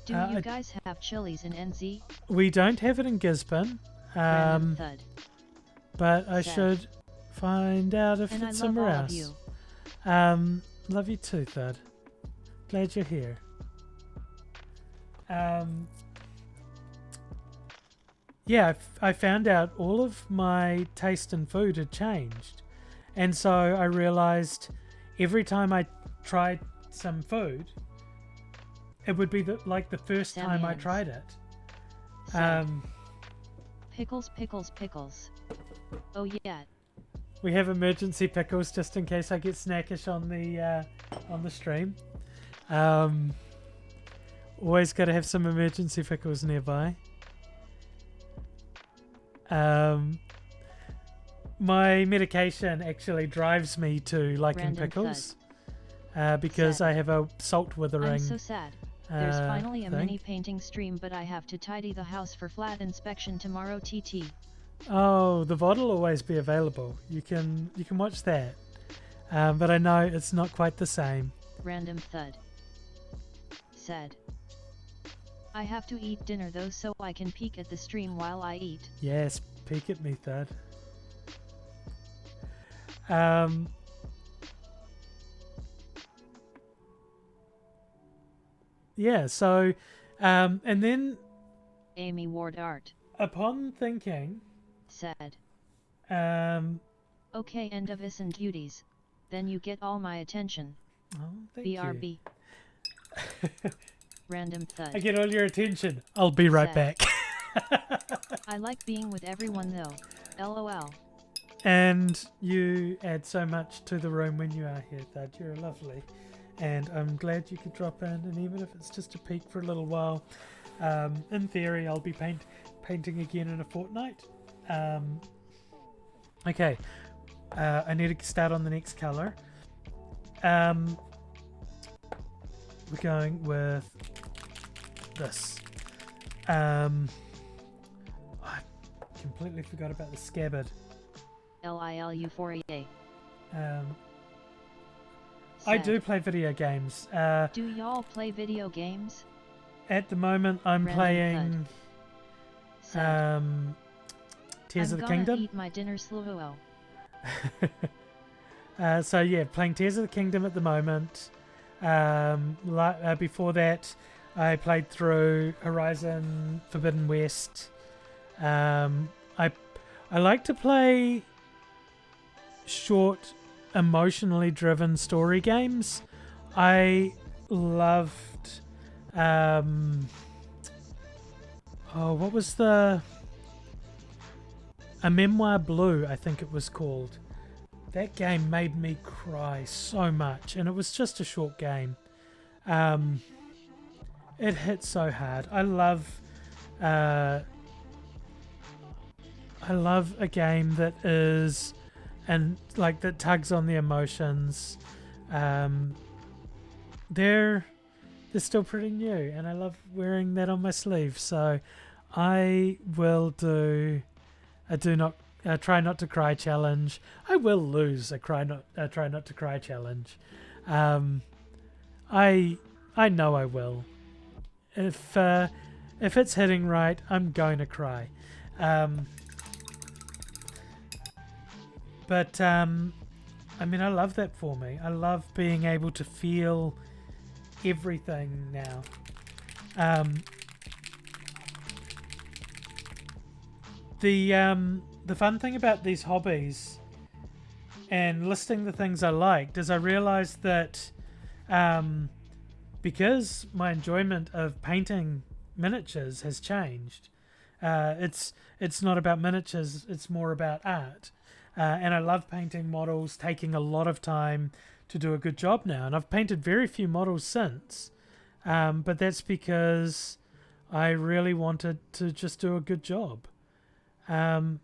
Do I- you guys have chilies in NZ? We don't have it in Gisborne, Random thud. but I Sad. should find out if And I it's love all somewhere of else. you. Love you too, Thud. Glad you're here. Yeah, I found out all of my taste in food had changed. And so I realized every time I tried some food, it would be like the first time I Sammy tried it. Sad. Pickles, pickles, pickles. Oh yeah. We have emergency pickles just in case I get snackish on the stream. Always got to have some emergency pickles nearby. My medication actually drives me to liking Random pickles because Sad. I have a salt withering. I'm so sad. There's finally a thing. mini painting stream, but I have to tidy the house for flat inspection tomorrow. TT. Oh, the VOD will always be available. You can watch that. But I know it's not quite the same. Random thud. Said. I have to eat dinner though, so I can peek at the stream while I eat. Yes, peek at me, Thud. Yeah, so and then Amy Ward Art upon thinking, said. Okay, end of Is and Cuties. Then you get all my attention. Oh, thank BRB. you. Random thud. I get all your attention. I'll be right Sad. back. I like being with everyone though. LOL. And you add so much to the room when you are here, Thud. You're lovely. And I'm glad you could drop in, and even if it's just a peek for a little while, in theory I'll be painting again in a fortnight. Okay, I need to start on the next colour. We're going with this. I completely forgot about the scabbard. LILU4EA. I do play video games. Do y'all play video games? At the moment, I'm Random playing Sad. Tears I'm of the gonna Kingdom. eat my dinner slow. So yeah, playing Tears of the Kingdom at the moment. Before that, I played through Horizon Forbidden West. I like to play short, emotionally driven story games. I loved what was A Memoir Blue, I think it was called. That game made me cry so much, and it was just a short game. It hit so hard. I love a game that is that tugs on the emotions. They're still pretty new, and I love wearing that on my sleeve. So I will do a try not to cry challenge. I will lose a try not to cry challenge. I know I will. If it's hitting right, I'm going to cry. But I mean, I love that for me. I love being able to feel everything now. The fun thing about these hobbies and listing the things I liked is I realized that because my enjoyment of painting miniatures has changed. It's not about miniatures, it's more about art. And I love painting models, taking a lot of time to do a good job now. And I've painted very few models since, but that's because I really wanted to just do a good job. And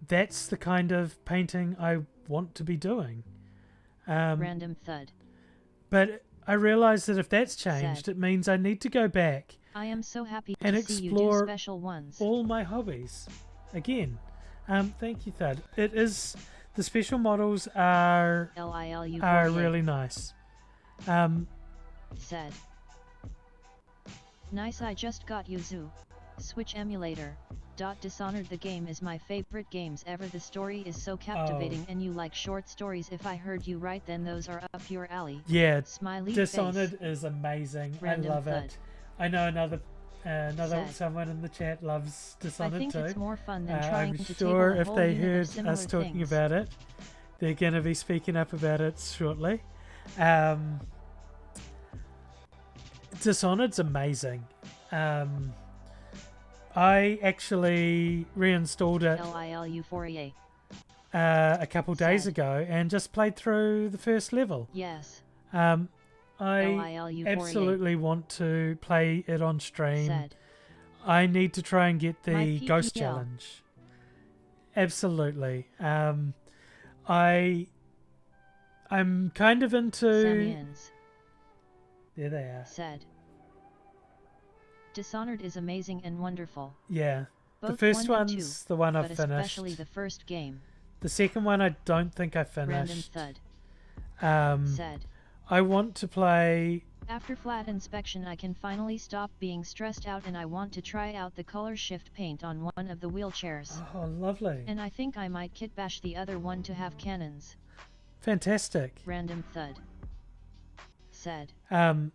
that's the kind of painting I want to be doing. Random thud. But I realize that if that's changed, it means I need to go back I am so happy and to see you do explore special ones. all my hobbies again. Thank you, Thud. It is the special models are really nice. Said. Nice, I just got you Zoo. Switch emulator. Dishonored, the game is my favorite games ever. The story is so captivating and you like short stories. If I heard you right, then those are up your alley. Yeah, Smiley Dishonored face. is amazing. Random I love thud. it. I know another Sad. someone in the chat loves I Dishonored think too. it's more fun than trying I'm to sure table a if whole they unit of heard similar us talking things. about it, they're going to be speaking up about it shortly. Dishonored's amazing. I actually reinstalled it LILU4EA. a couple days Sad. ago and just played through the first level. Yes. I LILU4EA. absolutely want to play it on stream. Said. I need to try and get My the Ghost PPL. Challenge. Absolutely. I'm kind of into... Samians. There they are. Said. Dishonored is amazing and wonderful. Yeah. Both the first 1 and one's 2, the one but I've finished. especially the first game. The second one I don't think I Random finished. thud. Said. I want to play... After flat inspection I can finally stop being stressed out and I want to try out the color shift paint on one of the wheelchairs. Oh, lovely. And I think I might kit bash the other one to have cannons. Fantastic. Random thud. Said. The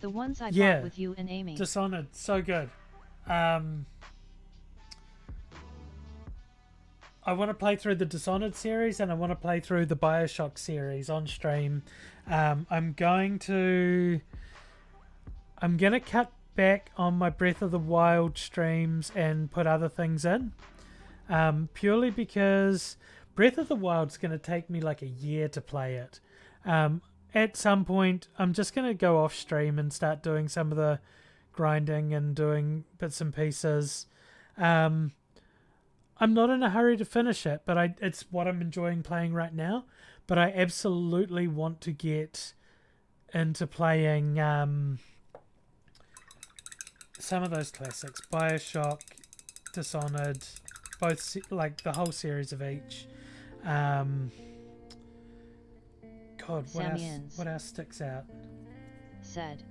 ones I Yeah. bought with you and Amy. Dishonored, so good. I want to play through the Dishonored series and I want to play through the BioShock series on stream. I'm going to cut back on my Breath of the Wild streams and put other things in. Purely because Breath of the Wild's going to take me like a year to play it. At some point, I'm just going to go off stream and start doing some of the grinding and doing bits and pieces. I'm not in a hurry to finish it, but it's what I'm enjoying playing right now. But I absolutely want to get into playing some of those classics. BioShock, Dishonored, both like the whole series of each. God, what else sticks out? Said.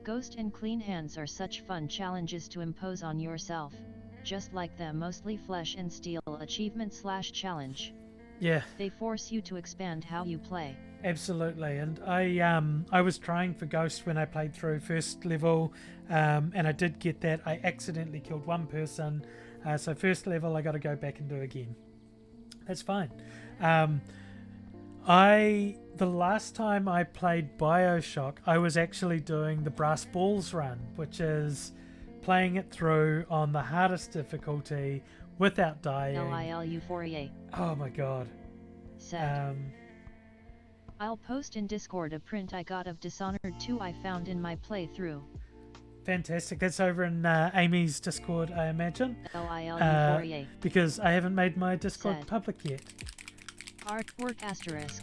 Ghost and Clean Hands are such fun challenges to impose on yourself, just like the Mostly Flesh and Steel achievement/challenge. Yeah. They force you to expand how you play. Absolutely, and I was trying for Ghost when I played through first level, and I did get that. I accidentally killed one person, so first level I got to go back and do again. That's fine. The last time I played BioShock, I was actually doing the Brass Balls run, which is playing it through on the hardest difficulty without dying. LILU4EA. Oh my god. Said. I'll post in Discord a print I got of Dishonored 2 I found in my playthrough. Fantastic. That's over in Amy's Discord, I imagine. LILU4EA. Because I haven't made my Discord Said. public yet. Artwork asterisk.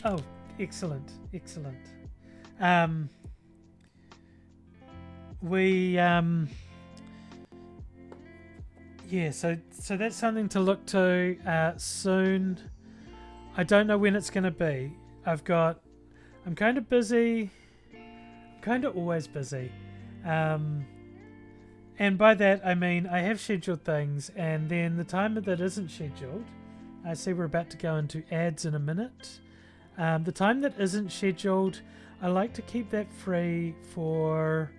Oh, excellent, excellent. Yeah, so that's something to look to soon. I don't know when it's going to be. I'm kind of busy. I'm kind of always busy. And by that I mean I have scheduled things, and then the time that isn't scheduled, I see we're about to go into ads in a minute. The time that isn't scheduled, I like to keep that free for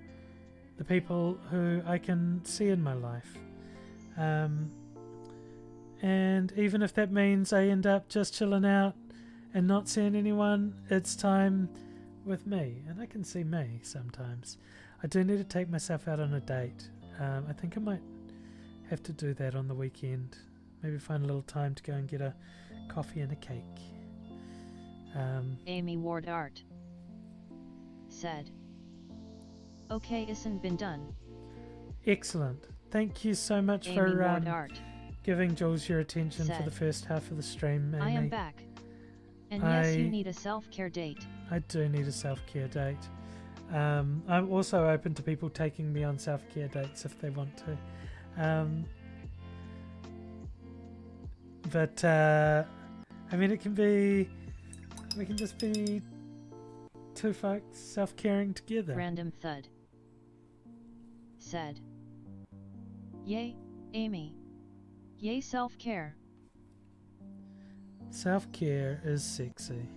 the people who I can see in my life. And even if that means I end up just chilling out and not seeing anyone, it's time with me, and I can see me sometimes. I do need to take myself out on a date. I think I might have to do that on the weekend. Maybe find a little time to go and get a coffee and a cake. Amy Ward Art said, okay, isn't been done. Excellent. Thank you so much Amy for Ward Art giving Jules your attention for said, the first half of the stream, Amy. I am back. And yes, you need a self-care date. I do need a self-care date. I'm also open to people taking me on self-care dates if they want to. But I mean, we can just be two folks self-caring together. Random Thud said, yay, Amy. Yay, self-care. Self-care is sexy.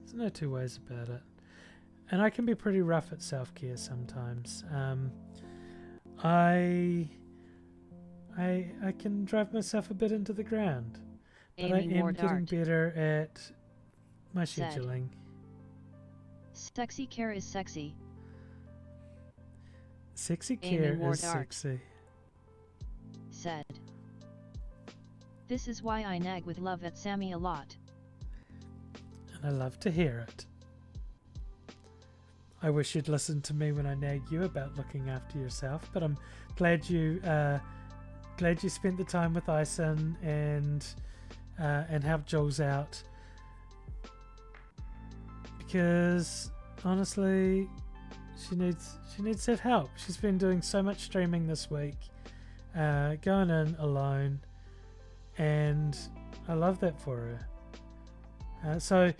There's no two ways about it. And I can be pretty rough at self-care sometimes. I can drive myself a bit into the ground. But Amy I am Ward getting Art better at my said, scheduling. sexy care is sexy. Sexy Amy care Ward is Art sexy. Said, this is why I nag with love at Sammy a lot. And I love to hear it. I wish you'd listen to me when I nag you about looking after yourself, but I'm glad you spent the time with Ison and helped Jules out, because honestly she needs that help. She's been doing so much streaming this week, going in alone, and I love that for her. So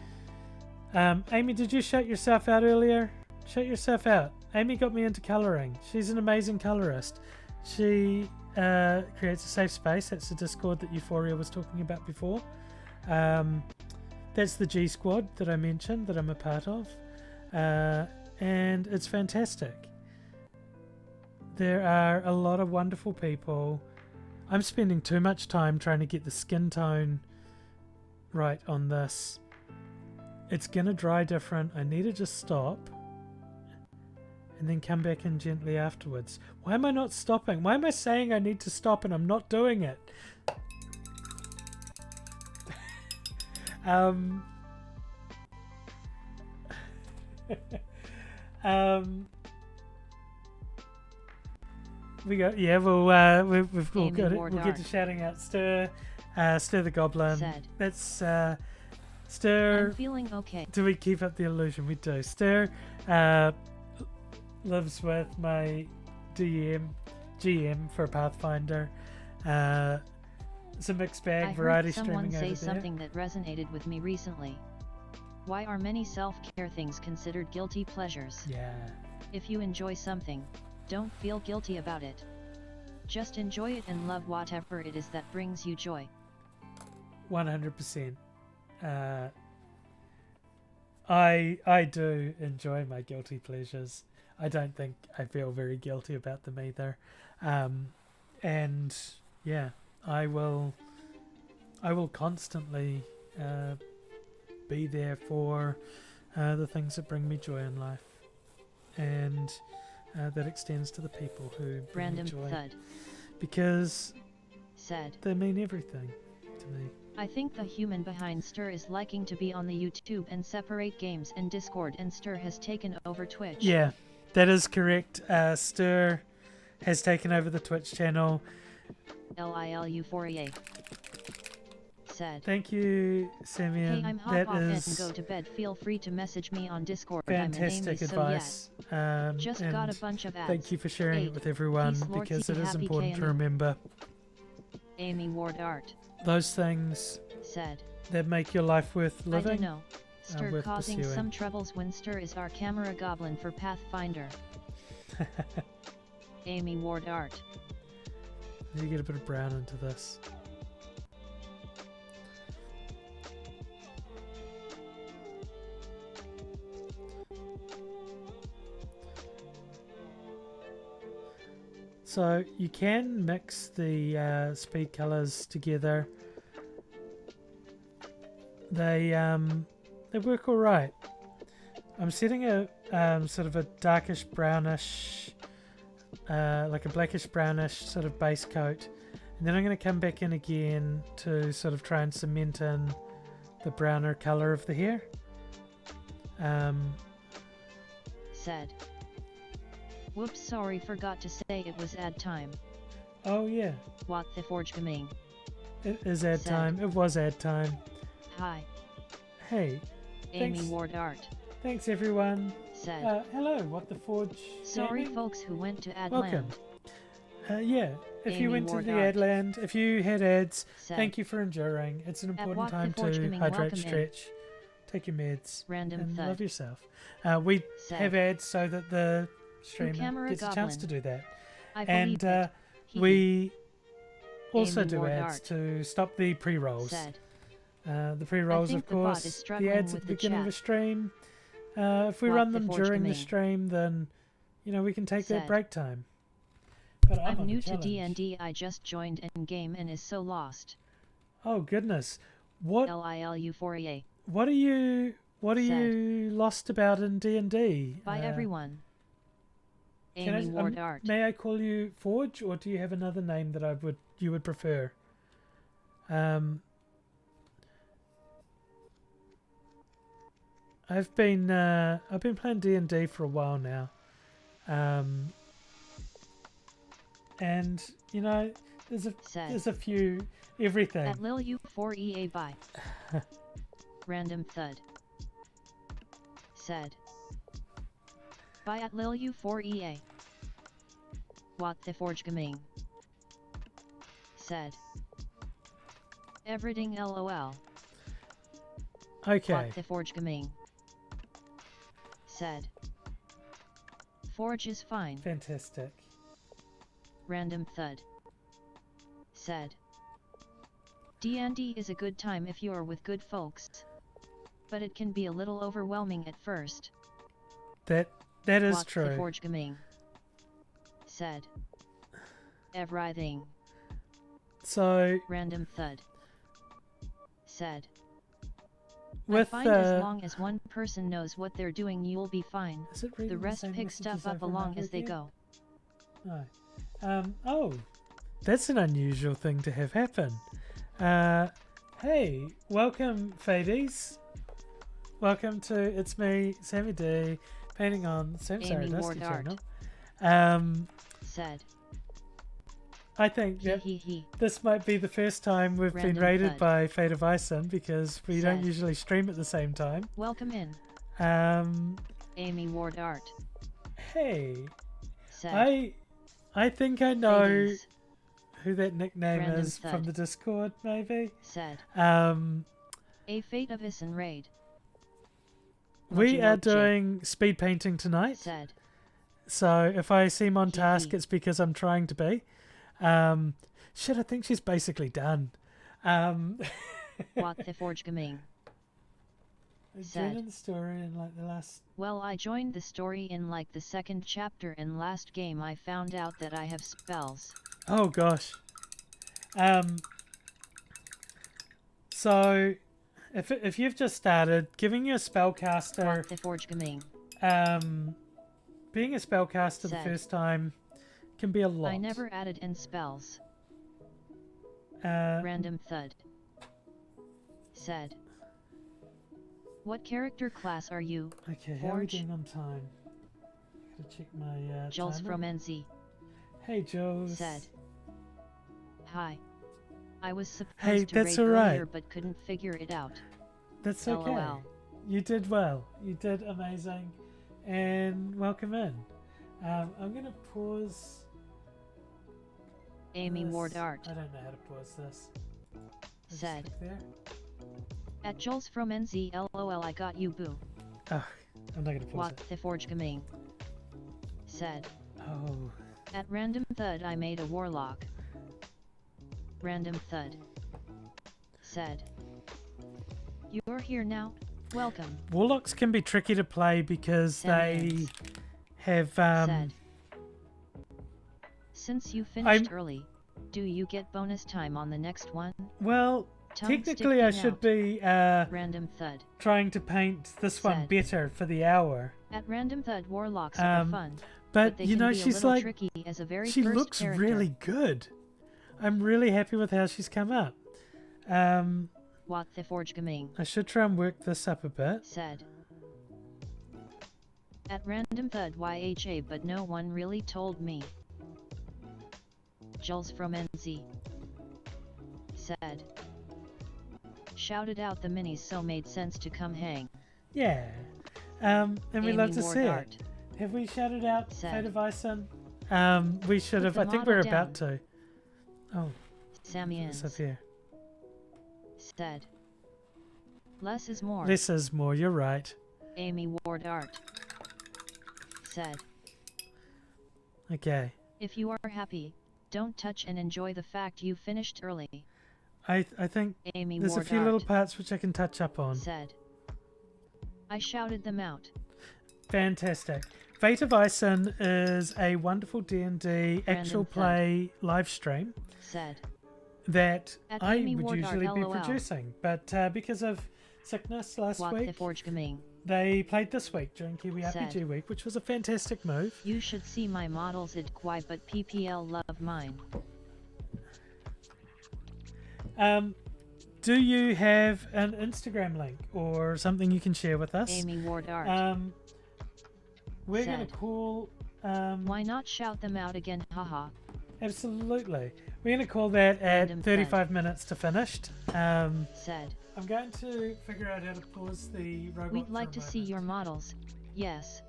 Amy, did you shout yourself out earlier? Shout yourself out. Amy got me into colouring. She's an amazing colourist. She creates a safe space. That's the Discord that Euphoria was talking about before. That's the G Squad that I mentioned that I'm a part of. And it's fantastic. There are a lot of wonderful people. I'm spending too much time trying to get the skin tone right on this. It's going to dry different. I need to just stop and then come back in gently afterwards. Why am I not stopping? Why am I saying I need to stop and I'm not doing it? We got, yeah, we'll got it. We'll get to shouting out. Stir the Goblin. Said, That's Stir. I'm feeling okay. Do we keep up the illusion? We do. Stir lives with my GM for Pathfinder. It's a mixed bag, I variety heard someone streaming say over there. something that resonated with me recently. Why are many self-care things considered guilty pleasures? Yeah. If you enjoy something, don't feel guilty about it. Just enjoy it and love whatever it is that brings you joy. 100%. I do enjoy my guilty pleasures. I don't think I feel very guilty about them either. And yeah, I will constantly be there for the things that bring me joy in life, and that extends to the people who bring Random me joy, Thud because said, they mean everything to me. I think the human behind Stir is liking to be on the YouTube and separate games and Discord, and Stir has taken over Twitch. Yeah, that is correct. Stir has taken over the Twitch channel. LIL Euphoria said, Thank you, Simeon. hey, I'm that hop off and is go to bed. Feel free to message me on Discord. fantastic I'm advice. Just and got a bunch of ads. thank you for sharing it with everyone, Peace, Lord because T, it is happy important to KMU. remember Amy Ward Art those things said, that make your life worth I living. don't know. Stir worth causing pursuing. some troubles when Stir is our camera goblin for Pathfinder. Amy Ward Art. I need to get a bit of brown into this. So you can mix the speed colors together. They work all right. I'm setting a sort of a darkish brownish, like a blackish brownish sort of base coat, and then I'm going to come back in again to sort of try and cement in the browner color of the hair. Said. Whoops, sorry, forgot to say it was ad time. Oh yeah, What the forge gaming. it is ad Said. time. It was ad time. Hi. Hey, Amy thanks. Ward Art. Thanks everyone. Said. Hello, what the forge? Sorry gaming? folks who went to ad Welcome. land. Yeah, if you Amy went to Ward the Art. ad land, if you had ads, Said. thank you for enduring. It's an important What the time Forge to Gaming, hydrate, welcome in. stretch, take your meds, Random and thud. love yourself. We Said. have ads so that the streamer camera gets a chance to goblin. do that. I And believe it. Hee hee. we also Amy do Ward ads Art. to stop the pre-rolls. Said. The pre-rolls, think of the bot course, is the struggling ads at with the the beginning of a chat. stream. If we What run the them Forge during the Gaming. stream, then we can take that Said. break time. But I'm on new the to challenge. D&D. I just joined in game and is so lost. Oh goodness, what LILU4EA. What are you Said. lost about in D&D? By everyone. Can Amy Ward Art. May I call you Forge, or do you have another name that you would prefer? I've been playing D&D for a while now, and there's a few everything. At LilU4EA by. Random thud. Said. By at LilU4EA. What the forge gaming. Said. Everything LOL. Okay. What the forge gaming. Said. Forge is fine. Fantastic. Random thud. Said. D&D is a good time if you're with good folks. But it can be a little overwhelming at first. That is what true. The forge gaming. Said. Everything. So Random thud. Said. with I find as long as one person knows what they're doing, you'll be fine. is it reading The rest same pick messages stuff up over and along over as they again? go. No. Oh, that's an unusual thing to have happen. Hey, welcome, Fades. Welcome to It's Me, Sammy D, painting on Samsara Amy Dusty Ward channel. Said. I think Hee that hee hee. this might be the first time we've been Random raided thud. by Fate of Ison, because we don't Said. usually stream at the same time. Welcome in. Hey, Amy Ward Art. Said. I think I know Ladies. who that nickname Random is from thud. the Discord, maybe. Said. Um, A Fate of Ison raid. we Mochi are Mochi. doing speed painting tonight, Said. so if I seem on Hee task, hee. it's because I'm trying to be. Shit, I think she's basically done. What the forge gaming. I Said. joined the story in like the last. Well, I joined the story in like the second chapter, and last game I found out that I have spells. Oh gosh. So, if you've just started, giving you a spellcaster, What the forge gaming. being a spellcaster the Said. first time can be a lot. I never added in spells. Uh, Random thud. Said. What character class are you? okay, how are we Forge. doing on time? Gotta check my Jules timer. from NZ. Hey, Jules. Said. Hi. I was supposed Hey, to that's raid alright. earlier but couldn't figure it out. That's okay. LOL. You did well. You did amazing. And welcome in. I'm gonna pause. Amy this. Ward Art. I don't know how to pause this. I'll just Said. click there. At Jules from NZ. LOL. I got you, boo. Oh, I'm not gonna pause What it. the forge gaming. Said. Oh, At random thud I made a warlock. Random thud said. You're here now? Welcome. Warlocks can be tricky to play because they have said. Since you finished early, do you get bonus time on the next one? Well, technically I should be random thud trying to paint this one better for the hour. At random thud warlocks are fun. But they you can know, be she's a like, tricky as a very she first looks character. really good. I'm really happy with how she's come up. What the Forge Gaming I should try and work this up a bit. Said. At random thud YHA, but no one really told me. Jules from NZ said. Shouted out the minis, so made sense to come hang. Yeah. And we love to see Art. it. Have we shouted out Fate of Ison? We should have. Put I the think we're model about to. Oh. Samians up here. Said. Less is more. Less is more, you're right. Amy Ward Art said. Okay. If you are happy, don't touch and enjoy the fact you finished early. I think Amy there's Ward a few Art little parts which I can touch up on. Said. I shouted them out. Fantastic. Fate of Ison is a wonderful D&D actual play live stream said. That I Amy would Ward usually Art, be LOL. producing, but because of sickness last week, the Forge Gaming they played this week during KiwiRPG week, which was a fantastic move. You should see my models at Kiwi, but PPL love mine. Do you have an Instagram link or something you can share with us? Amy Ward Art we're going to call... why not shout them out again, haha. Absolutely. We're going to call that at 35 minutes to finished. Said. I'm going to figure out how to pause the robot. We'd like to see your models. Yes.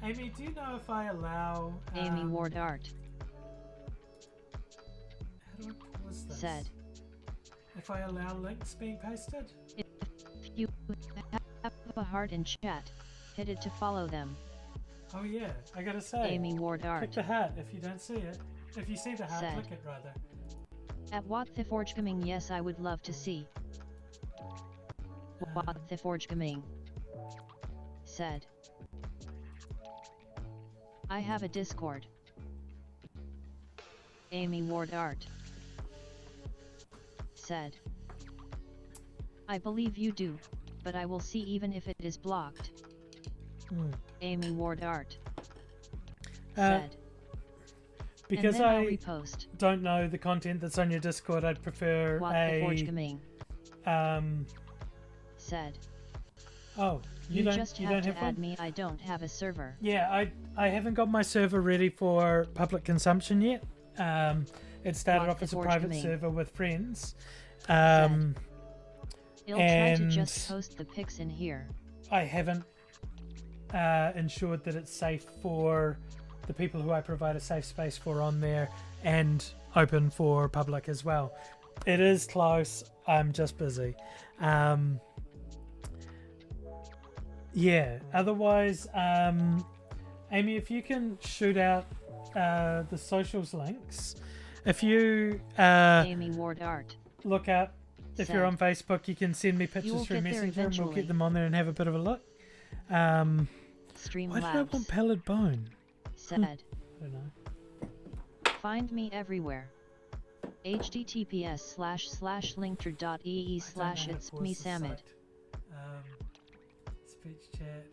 Amy, do you know if I allow... Amy Ward Art How do I pause this? said. If I allow links being pasted? If you have a heart in chat, hit it to follow them. Oh yeah, I gotta say. Amy Ward Art. Click the hat if you don't see it. If you see the hat, Said. click it rather. At What the Forge Gaming, yes, I would love to see. What the Forge Gaming said. I have a Discord. Amy Ward Art said. I believe you do, but I will see even if it is blocked. Amy Ward Art said. Because I repost. Don't know the content that's on your Discord, I'd prefer What a... the Forge Gaming said. Oh, you don't just you have don't to have add one? me. I don't have a server. Yeah, I haven't got my server ready for public consumption yet. It started off as a private server with friends. It'll try to just post the pics in here. I haven't ensured that it's safe for the people who I provide a safe space for on there and open for public as well. It is close. I'm just busy. Yeah, otherwise, Amy, if you can shoot out the socials links, if you Amy Ward Art look up, if you're on Facebook, you can send me pictures through Messenger and we'll get them on there and have a bit of a look. Why did I want Pallid Bone? Said. I don't know. Find me everywhere. https://linktree.ee/it's me Samid. Speech chat.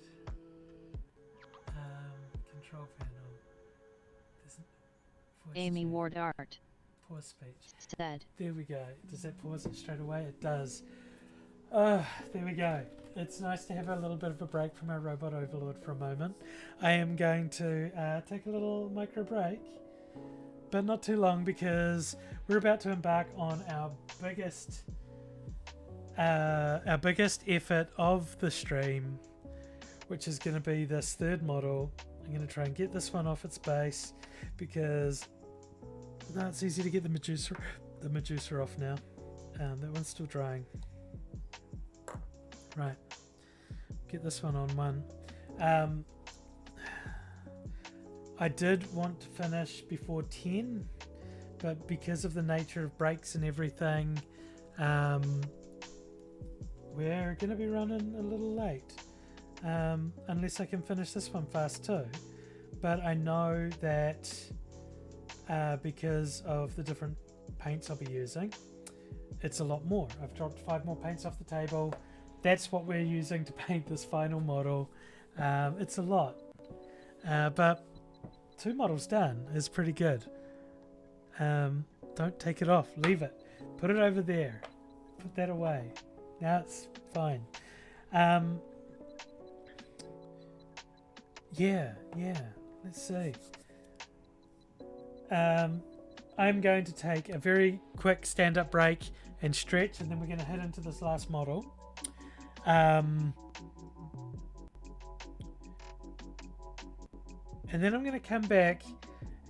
Control panel. Amy Ward Art Pause speech. said. There we go. Does that pause it straight away? It does. There we go. It's nice to have a little bit of a break from our robot overlord for a moment. I am going to take a little micro break, but not too long because we're about to embark on our biggest effort of the stream, which is going to be this third model. I'm going to try and get this one off its base because no, it's easy to get the Medusa off now. That one's still drying. Right, get this one on one. I did want to finish before 10, but because of the nature of breaks and everything, we're going to be running a little late. Unless I can finish this one fast too. But I know that because of the different paints I'll be using, it's a lot more. I've dropped 5 more paints off the table. That's what we're using to paint this final model. It's a lot. But 2 models done is pretty good. Don't take it off. Leave it. Put it over there. Put that away. Now it's fine. Yeah. Let's see. I'm going to take a very quick stand-up break and stretch, and then we're going to head into this last model. And then I'm going to come back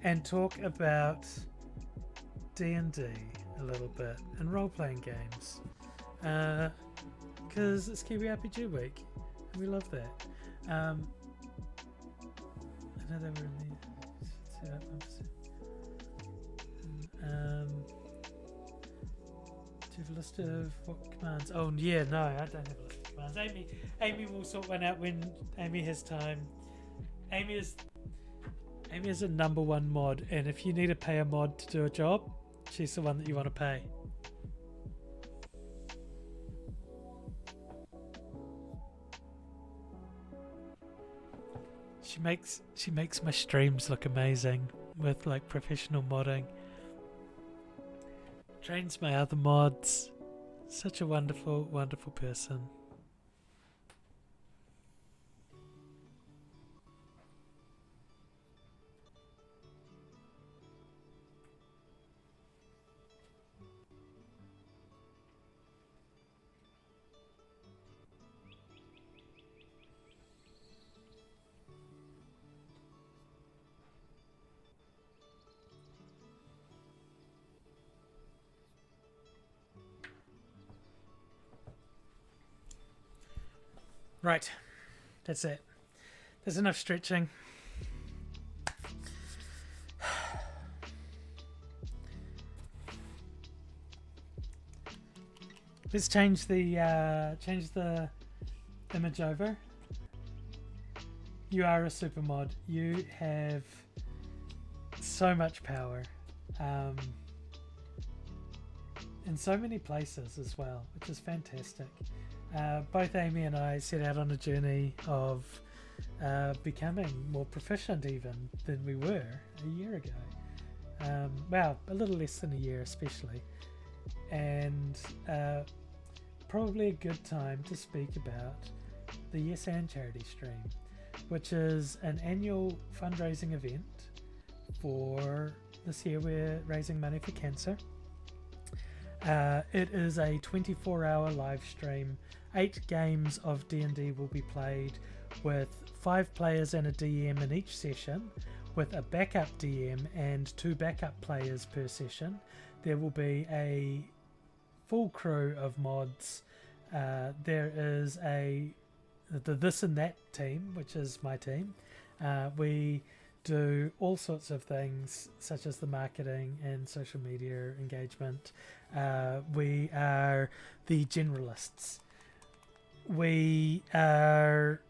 and talk about D&D a little bit and role-playing games. Because it's KiwiRPG week. And we love that. I know they were in the setup. Do you have a list of what commands? Oh yeah, no, I don't have a list of commands. Amy will sort one out when Amy has time. Amy is a number 1 mod, and if you need to pay a mod to do a job, she's the one that you want to pay. She makes my streams look amazing with like professional modding. Trains my other mods. Such a wonderful, wonderful person. Right, that's it. There's enough stretching. Let's change the image over. You are a super mod. You have so much power, in so many places as well, which is fantastic. Both Amy and I set out on a journey of becoming more proficient even than we were a year ago. Well, a little less than a year especially. And probably a good time to speak about the Yes and Charity Stream, which is an annual fundraising event for this year. We're raising money for cancer. It is a 24-hour live stream. 8 games of D&D will be played with 5 players and a DM in each session, with a backup DM and 2 backup players per session. There will be a full crew of mods. There is the This and That team, which is my team. We do all sorts of things, such as the marketing and social media engagement. We are the generalists. We are.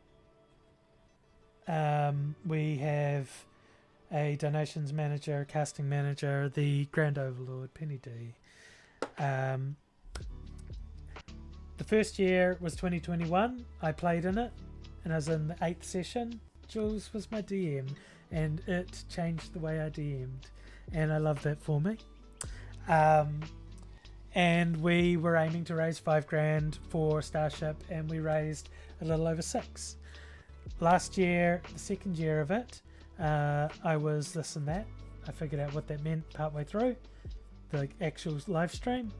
We have a donations manager, casting manager, the Grand Overlord, Penny D. The first year was 2021. I played in it, and I was in the 8th session. Jules was my DM, and it changed the way I DM'd, and I love that for me. And we were aiming to raise $5,000 for Starship, and we raised a little over 6. Last year, the second year of it, I was this and that. I figured out what that meant partway through the actual live stream,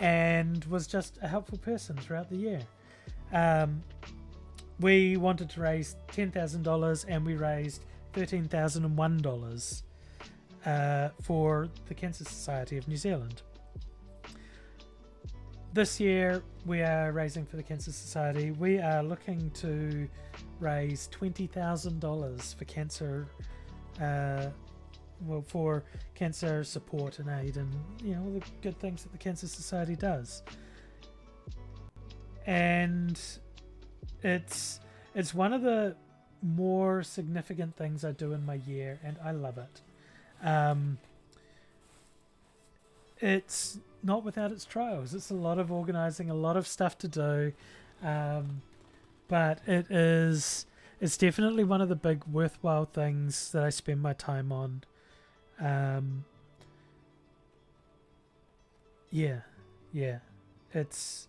and was just a helpful person throughout the year. We wanted to raise $10,000, and we raised $13,001 for the Cancer Society of New Zealand. This year we are raising for the Cancer Society. We are looking to raise $20,000 for cancer well, for cancer support and aid, and all the good things that the Cancer Society does. And it's one of the more significant things I do in my year, and I love it. It's not without its trials. It's a lot of organizing, a lot of stuff to do, but it's definitely one of the big worthwhile things that I spend my time on. Yeah, it's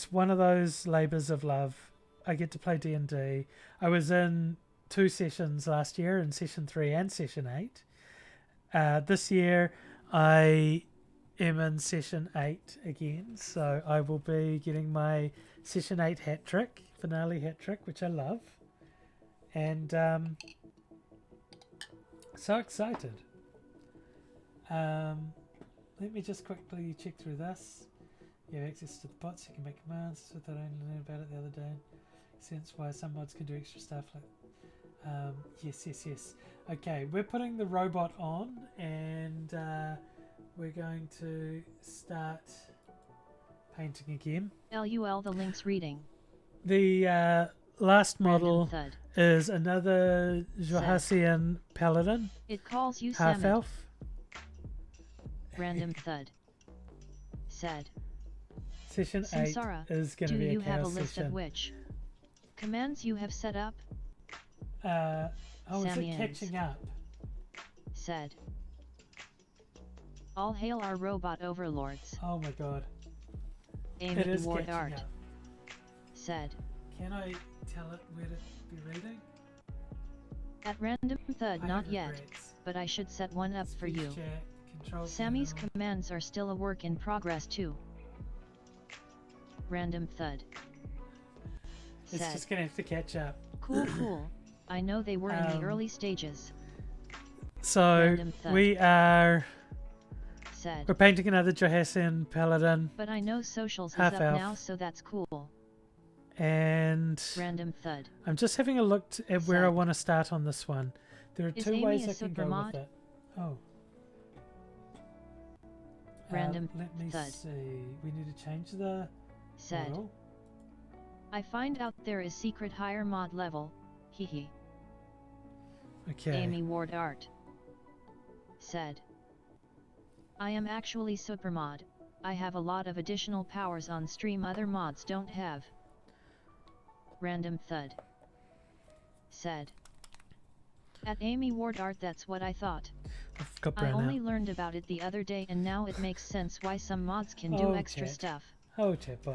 one of those labors of love. I get to play D&D. I was in 2 sessions last year, in session 3 and session 8. This year I am in session 8 again, so I will be getting my session 8 finale hat trick, which I love, and so excited. Let me just quickly check through this. You have access to the bots, you can make commands. I thought I only learned about it the other day. Sense why some mods can do extra stuff like yes. Okay, we're putting the robot on, and we're going to start painting again. LUL the links reading. The last model is another Johassian paladin. It calls you half elf. Random thud. Said. Session Samsara, 8 is going to be a chaos session. Do you have a list of which commands you have set up? Is it catching up? Said. All hail our robot overlords. Oh my god. Amy Ward Art. Up. Said. Can I tell it where to be reading? At random thud, not yet, but I should set one up for you. Sammy's commands are still a work in progress too. Random thud. It's just gonna have to catch up. Cool. I know they were in the early stages. So we're painting another Johassian paladin. But I know socials is up now, so that's cool. And random thud. I'm just having a look at where I want to start on this one. There are 2 ways I can go with it. Oh. Random let me thud. see. We need to change the model. I find out there is secret higher mod level. Hehe. Okay. Amy Ward Art. Said. I am actually super mod. I have a lot of additional powers on stream other mods don't have. Random thud. Said. At Amy Ward Art, that's what I thought. I only learned about it the other day, and now it makes sense why some mods can do extra stuff.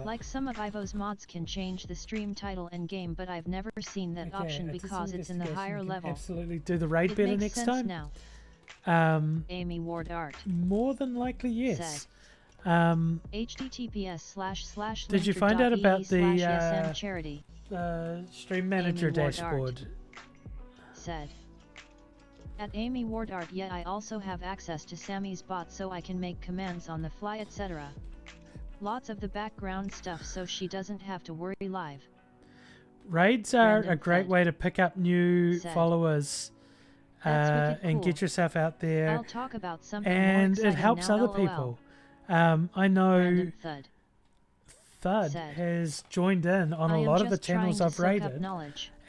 Like some of Ivo's mods can change the stream title and game, but I've never seen that option because it's in the higher level. Absolutely do the raid better next time. Now. Amy Ward Art. More than likely, yes. https:// Did you find out about the charity? Stream Manager dashboard? Said. At Amy Ward Art, yeah, I also have access to Sammy's bot so I can make commands on the fly, etc. Lots of the background stuff so she doesn't have to worry live. Raids are a great way to pick up new followers and get yourself out there. I'll talk about something and it helps other people. I know Thud has joined in on a lot of the channels I've raided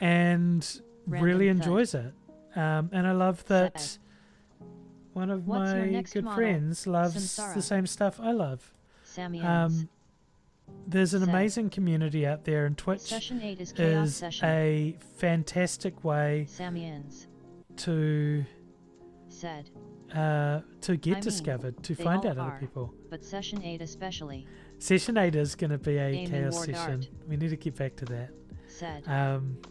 and really enjoys it. And I love that one of my good friends loves the same stuff I love. There's an amazing community out there, and Twitch is a fantastic way to get discovered, to find out other people. But Session 8 especially. Session 8 is going to be a chaos session. We need to get back to that.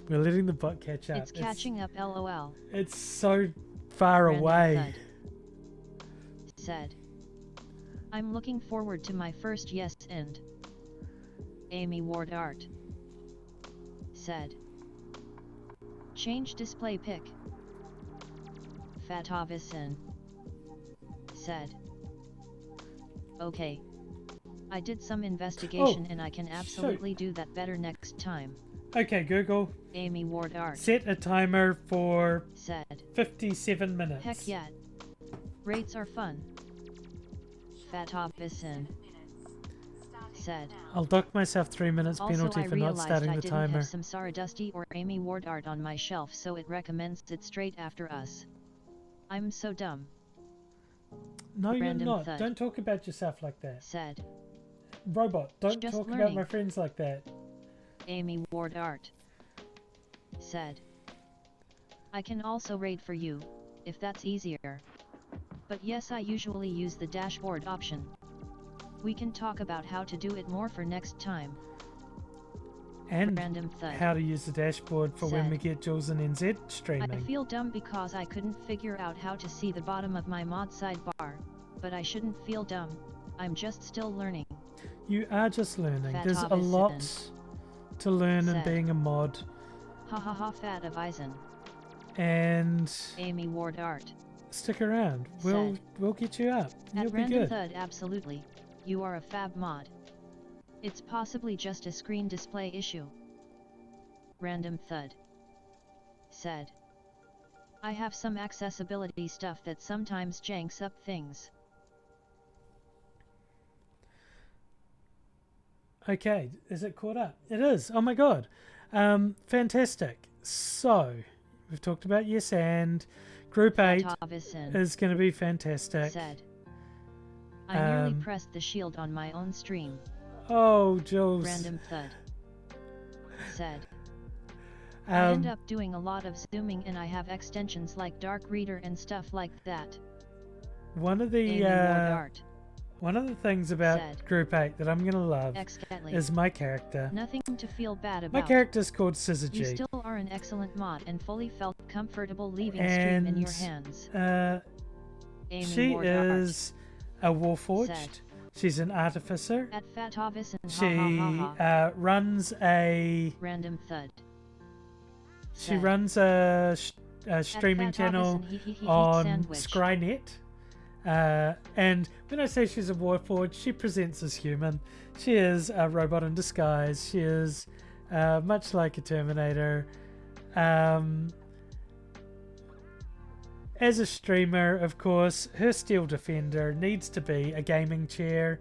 We're letting the bot catch up. It's catching up, lol. It's so far away. Said. I'm looking forward to my first yes and Amy Ward Art. Said. Change display pic. Fatovison. Said. Okay. I did some investigation and I can absolutely do that better next time. Okay, Google, Amy Ward Art set a timer for said. 57 minutes. Heck yeah. Rates are fun. Fatobison said. I'll dock myself 3 minutes Also, penalty I for not realized starting I the didn't timer. have some Sarah Dusty or Amy Ward art on my shelf, so it recommends it straight after us. I'm so dumb. No, you're Random not. thud. Don't talk about yourself like that. Said. Robot, don't Just talk about learning. my friends like that. Amy Ward art said. I can also raid for you, if that's easier. But yes, I usually use the dashboard option. We can talk about how to do it more for next time. And Random thud how to use the dashboard for when said. we get Jules and NZ streaming. I feel dumb because I couldn't figure out how to see the bottom of my mod sidebar, but I shouldn't feel dumb. I'm just still learning. You are just learning. Fat There's a Obison lot to learn in said. being a mod. Ha ha ha, Fat of Eisen. And Amy Ward art stick around. We'll get you up. You'll at be Random good. Thud, absolutely. You are a fab mod. It's possibly just a screen display issue. Random Thud said. I have some accessibility stuff that sometimes janks up things. Okay, is it caught up? It is. Oh my god. Fantastic. So, we've talked about Yes and Group 8 Fatobison is going to be fantastic. said. I nearly pressed the shield on my own stream. Oh, Jules. Random Thud said. I end up doing a lot of zooming and I have extensions like Dark Reader and stuff like that. One of the Amy Ward art one of the things about said. Group 8 that I'm going to love Excatly. is my character. Nothing to feel bad about. My character's called Scissor You G. still are an excellent mod and fully felt comfortable leaving stream in your hands. Amy She Ward is a art Warforged. said. She's an artificer. At Fatovis and She runs a Random Thud she said. runs a streaming At channel Fatovis on sandwich. Skynet. And when I say she's a Warforged, she presents as human. She is a robot in disguise. She is much like a Terminator. As a streamer, of course, her Steel Defender needs to be a gaming chair.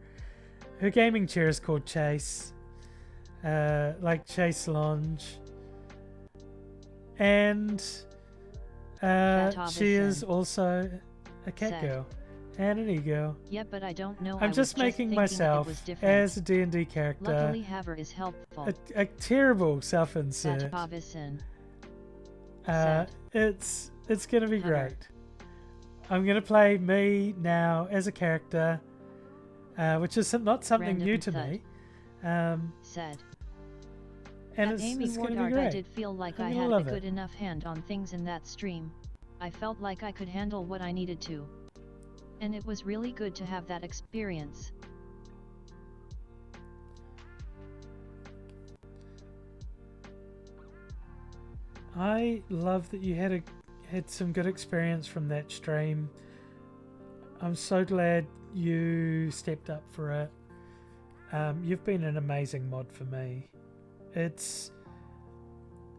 Her gaming chair is called Chase, like Chase Lounge. And she is also a cat said. girl and an e-girl. Yeah, but I don't know. I'm just making myself as a D&D character Luckily, Haver is helpful. a terrible self-insert. Fatobison Uh, said. it's gonna be Haver. great. I'm gonna play me now as a character, which is not something Random new to thud me. Said. And At Amy it's gonna be Ward great. I did feel like I'm I gonna had a love good it. enough hand on things in that stream. I felt like I could handle what I needed to. And it was really good to have that experience. I love that you had some good experience from that stream. I'm so glad you stepped up for it. You've been an amazing mod for me. It's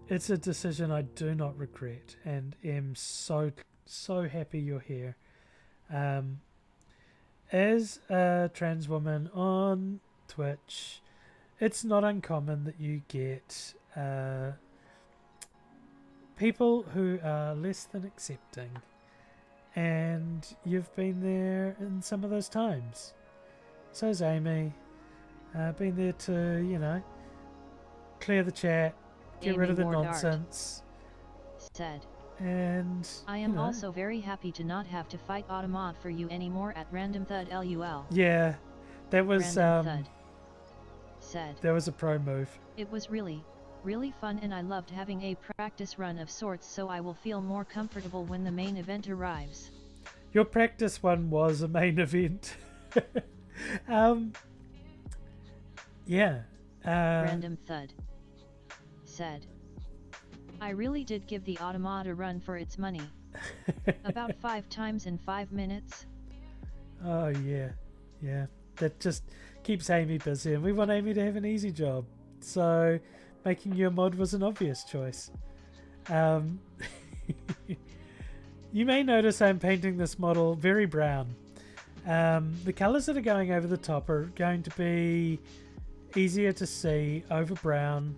a decision I do not regret, and am so happy you're here. As a trans woman on Twitch, it's not uncommon that you get people who are less than accepting, and you've been there in some of those times. So's Amy. Been there to, clear the chat, get Amy rid of the Ward Art nonsense, said. and I am also very happy to not have to fight Automod for you anymore at Random Thud LUL. yeah, that was Random Thud said. that was a pro move. It was really fun and I loved having a practice run of sorts, so I will feel more comfortable when the main event arrives. Your practice one was a main event. Yeah. Random Thud said. I really did give the Automod a run for its money. About 5 times in 5 minutes. Oh yeah. That just keeps Amy busy, and we want Amy to have an easy job. So making you a mod was an obvious choice. You may notice I'm painting this model very brown. The colours that are going over the top are going to be easier to see over brown.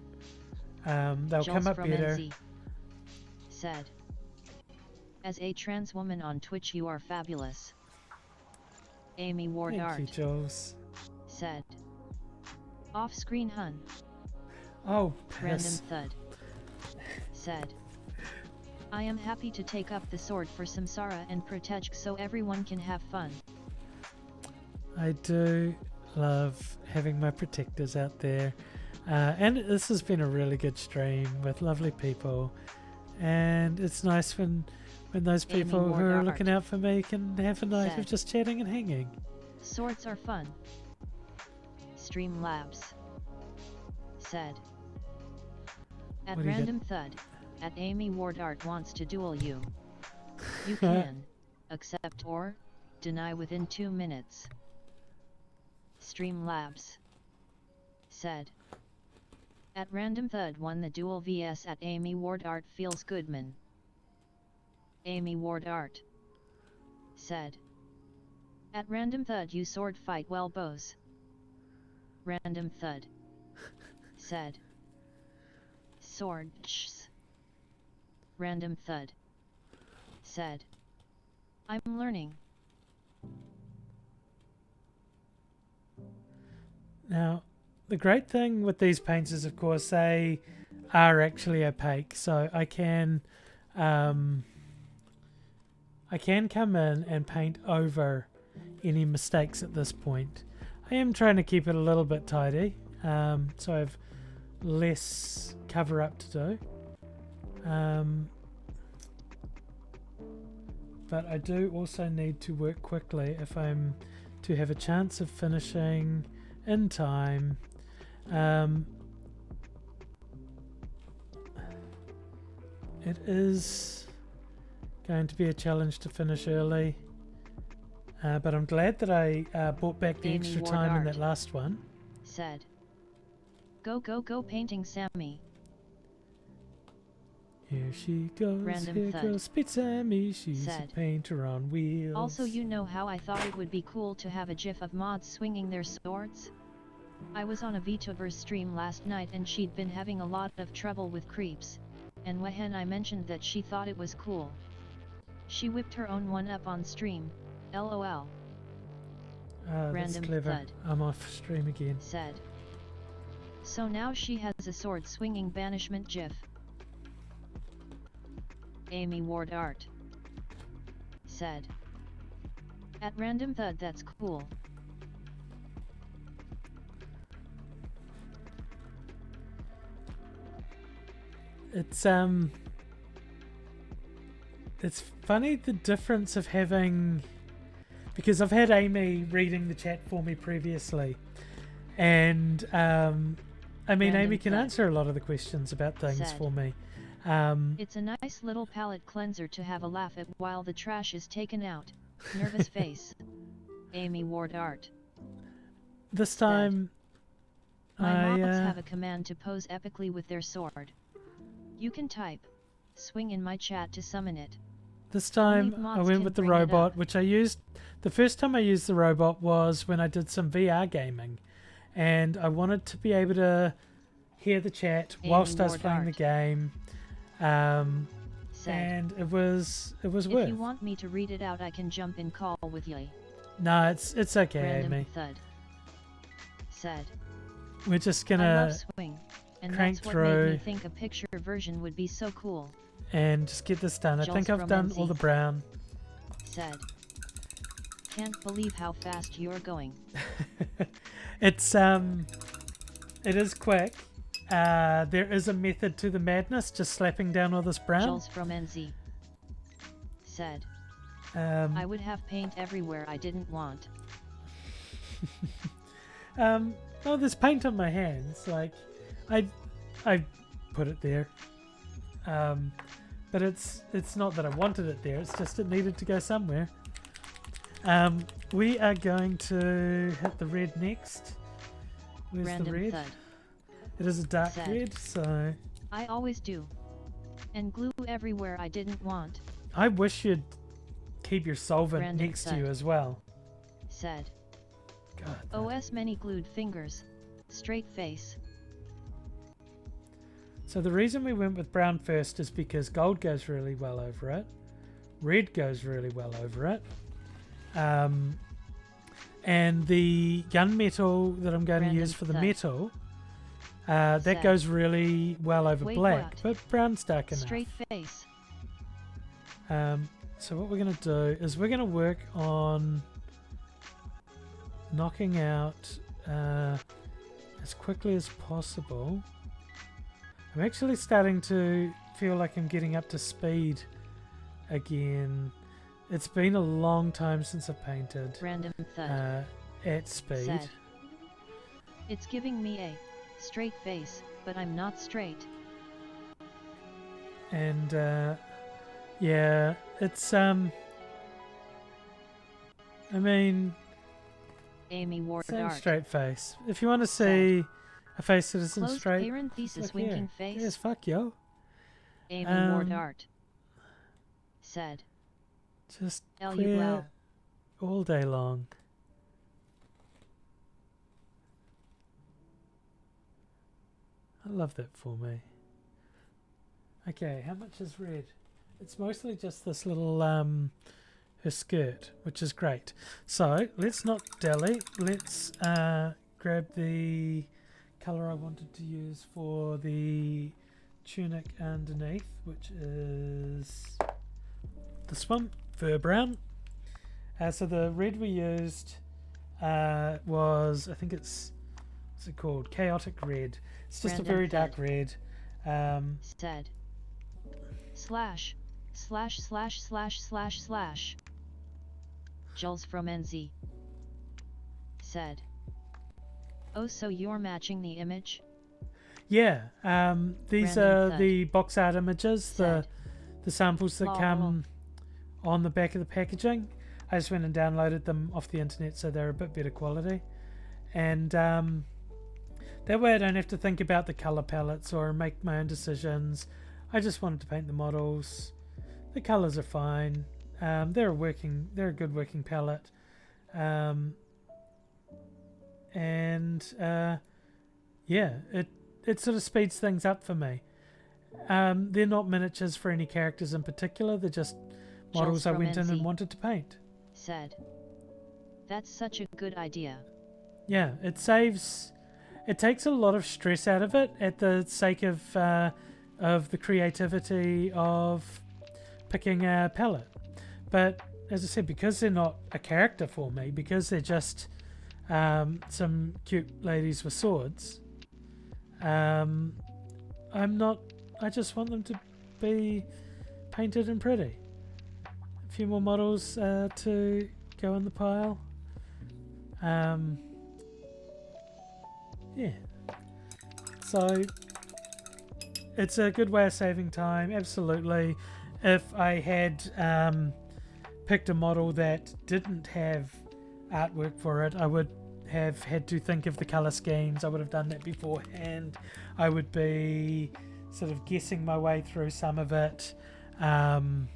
They'll come up better. NZ said, as a trans woman on Twitch, you are fabulous. Amy Ward Thank Art you, Jules. said, off-screen hun. Oh, Random piss. Thud said, I am happy to take up the sword for Samsara and Protej so everyone can have fun. I do love having my protectors out there. And this has been a really good stream with lovely people. And it's nice when those people who are looking out for me can have a night of just chatting and hanging. Swords are fun. Streamlabs said, at Random Thud, at Amy Ward Art wants to duel you. You can accept or deny within 2 minutes. Streamlabs said, at Random Thud won the duel vs at Amy Ward Art feels goodman. Amy Ward Art said, at Random Thud you sword fight well bows. Random Thud said, swords. Random Thud said, I'm learning. Now, the great thing with these paints is, of course, they are actually opaque, so I can come in and paint over any mistakes at this point. I am trying to keep it a little bit tidy, so I have less cover up to do. But I do also need to work quickly if I'm to have a chance of finishing in time. It is going to be a challenge to finish early, but I'm glad that I bought back the Amy extra Ward time in Art that last one. Said, go go go painting Sammy. Here she goes, Random here Thud goes Speed Sammy, she's said, a painter on wheels. also, you know how I thought it would be cool to have a gif of mods swinging their swords? I was on a VTuber stream last night and she'd been having a lot of trouble with creeps, and when I mentioned that she thought it was cool, she whipped her own one up on stream, lol. That's Random clever. Thud I'm off stream again. said, so now she has a sword swinging banishment gif. Amy Ward Art said, at Random Thud that's cool. It's funny the difference of having, because I've had Amy reading the chat for me previously, and I mean, Random Amy can Thud answer a lot of the questions about things said, for me. it's a nice little palate cleanser to have a laugh at while the trash is taken out. Nervous face. Amy Ward Art. This time, My mods have a command to pose epically with their sword. You can type swing in my chat to summon it. This time I went with the robot, which I used. The first time I used the robot was when I did some VR gaming, and I wanted to be able to hear the chat whilst I was playing the game. And it was worth. If you want me to read it out, I can jump in call with you. No, it's okay, Random Amy. Thud said, We're just I gonna love swing, and crank that's what through made me think a picture version would be so cool. and just get this done. I Jules think I've from done NZ all the brown. Said, can't believe how fast you're going. It's it is quick. There is a method to the madness, just slapping down all this brown. Jules from NZ said, I would have paint everywhere I didn't want. Oh, there's paint on my hands. Like, I put it there. But it's not that I wanted it there. It's just it needed to go somewhere. We are going to hit the red next. Where's Random the red? Thud It is a dark said. red, so I always do. And glue everywhere I didn't want, I wish you'd keep your solvent Brandon next to you said. as well. Said. God. OS many glued fingers. Straight face. So the reason we went with brown first is because gold goes really well over it. Red goes really well over it. And the gunmetal that I'm going to use for the metal, that goes really well over black, but brown's dark enough. Straight face. So what we're going to do is we're going to work on knocking out as quickly as possible. I'm actually starting to feel like I'm getting up to speed again. It's been a long time since I've painted Random thud. at speed. Said. It's giving me a straight face, but I'm not straight. And yeah, it's I mean, Amy Ward same Art. straight face. If you want to see a face that isn't Closed straight, parenthesis look winking here. face. Yes, fuck yo. Amy Ward Art. Said. Just L queer wow. all day long. I love that for me. Okay, how much is red? It's mostly just this little her skirt, which is great. So let's not dally. Let's grab the color I wanted to use for the tunic underneath, which is this one, fur brown. So the red we used was, I think it's, what's it called? Chaotic red. It's just a very dark red. Said. Slash. Slash slash slash slash slash. Jules from NZ. Said. Oh, so you're matching the image? Yeah. These are the box art images, the samples that come on the back of the packaging. I just went and downloaded them off the internet, so they're a bit better quality. And that way I don't have to think about the color palettes or make my own decisions. I just wanted to paint the models. The colors are fine. They're a good working palette. Yeah, it sort of speeds things up for me. They're not miniatures for any characters in particular. They're just models I went in and wanted to paint. Said. That's such a good idea. Yeah, it takes a lot of stress out of it at the sake of the creativity of picking a palette. But as I said, because they're not a character for me, because they're just some cute ladies with swords, I just want them to be painted and pretty. A few more models to go in the pile. Yeah. So it's a good way of saving time, absolutely. If I had picked a model that didn't have artwork for it, I would have had to think of the color schemes. I would have done that beforehand. I would be sort of guessing my way through some of it. And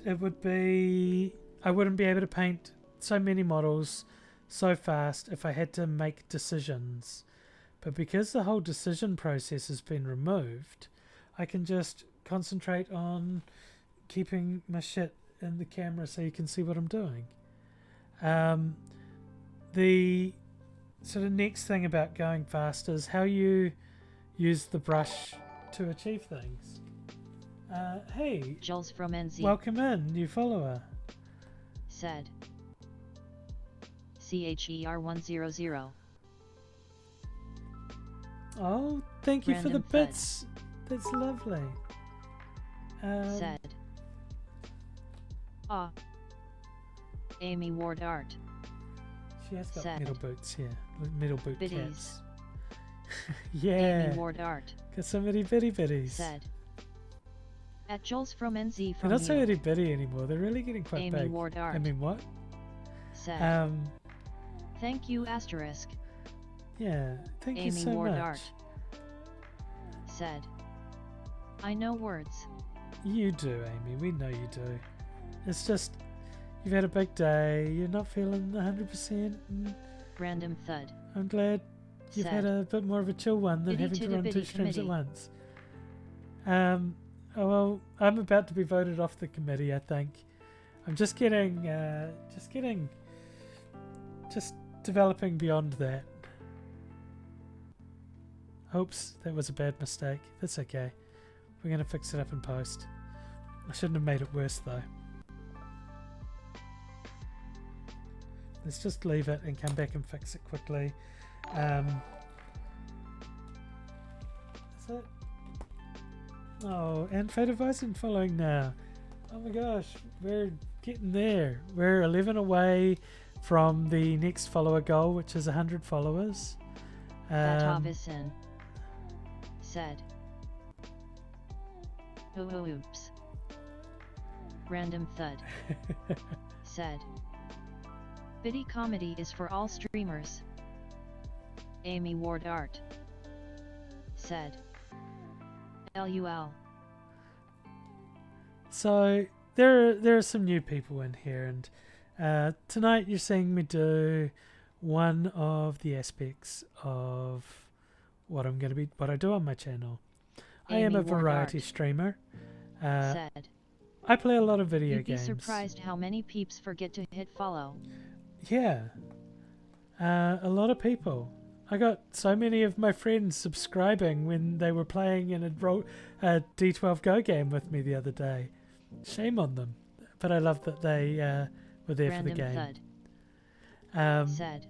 it would be, I wouldn't be able to paint so many models so fast if I had to make decisions. But because the whole decision process has been removed, I can just concentrate on keeping my shit in the camera so you can see what I'm doing. The sort of next thing about going fast is how you use the brush to achieve things. Hey, Jules from NZ. Welcome in, new follower. Said. CHER100. Oh, thank you for the Random thud. bits. That's lovely. Said. Ah. Amy Ward Art. She has got said. metal boots here. Metal boot Biddies. caps. Yeah. Amy Ward Art. Got so many bitty bitties. Said. At Jules from NZ They're from not so you. itty bitty anymore. They're really getting quite Amy big. Ward Art. I mean, what? Said. Um, Thank you asterisk. Yeah, thank you Amy so Ward much. Art said. I know words. You do, Amy. We know you do. It's just you've had a big day. You're not feeling 100%. And Random thud. I'm glad you've had Said. a bit more of a chill one than Itty having to titty run bitty 2 streams at committee. once. Oh well, I'm about to be voted off the committee. I think I'm just developing beyond that. Oops, that was a bad mistake. That's okay. We're gonna fix it up in post. I shouldn't have made it worse though. Let's just leave it and come back and fix it quickly. Is it? Oh, and Fate of Bison following now. Oh my gosh, we're getting there. We're 11 away from the next follower goal, which is 100 followers. Vatavison said. Oh, oops. Random thud said. Bitty comedy is for all streamers. Amy Ward Art said. LUL. So there are some new people in here, and tonight you're seeing me do one of the aspects of what I do on my channel. I am Amy a Ward variety Art streamer. said. I play a lot of video You'd be games. surprised how many peeps forget to hit follow. Yeah, a lot of people. I got so many of my friends subscribing when they were playing in a D12 Go game with me the other day. Shame on them, but I love that they were there Random for the game. thud said.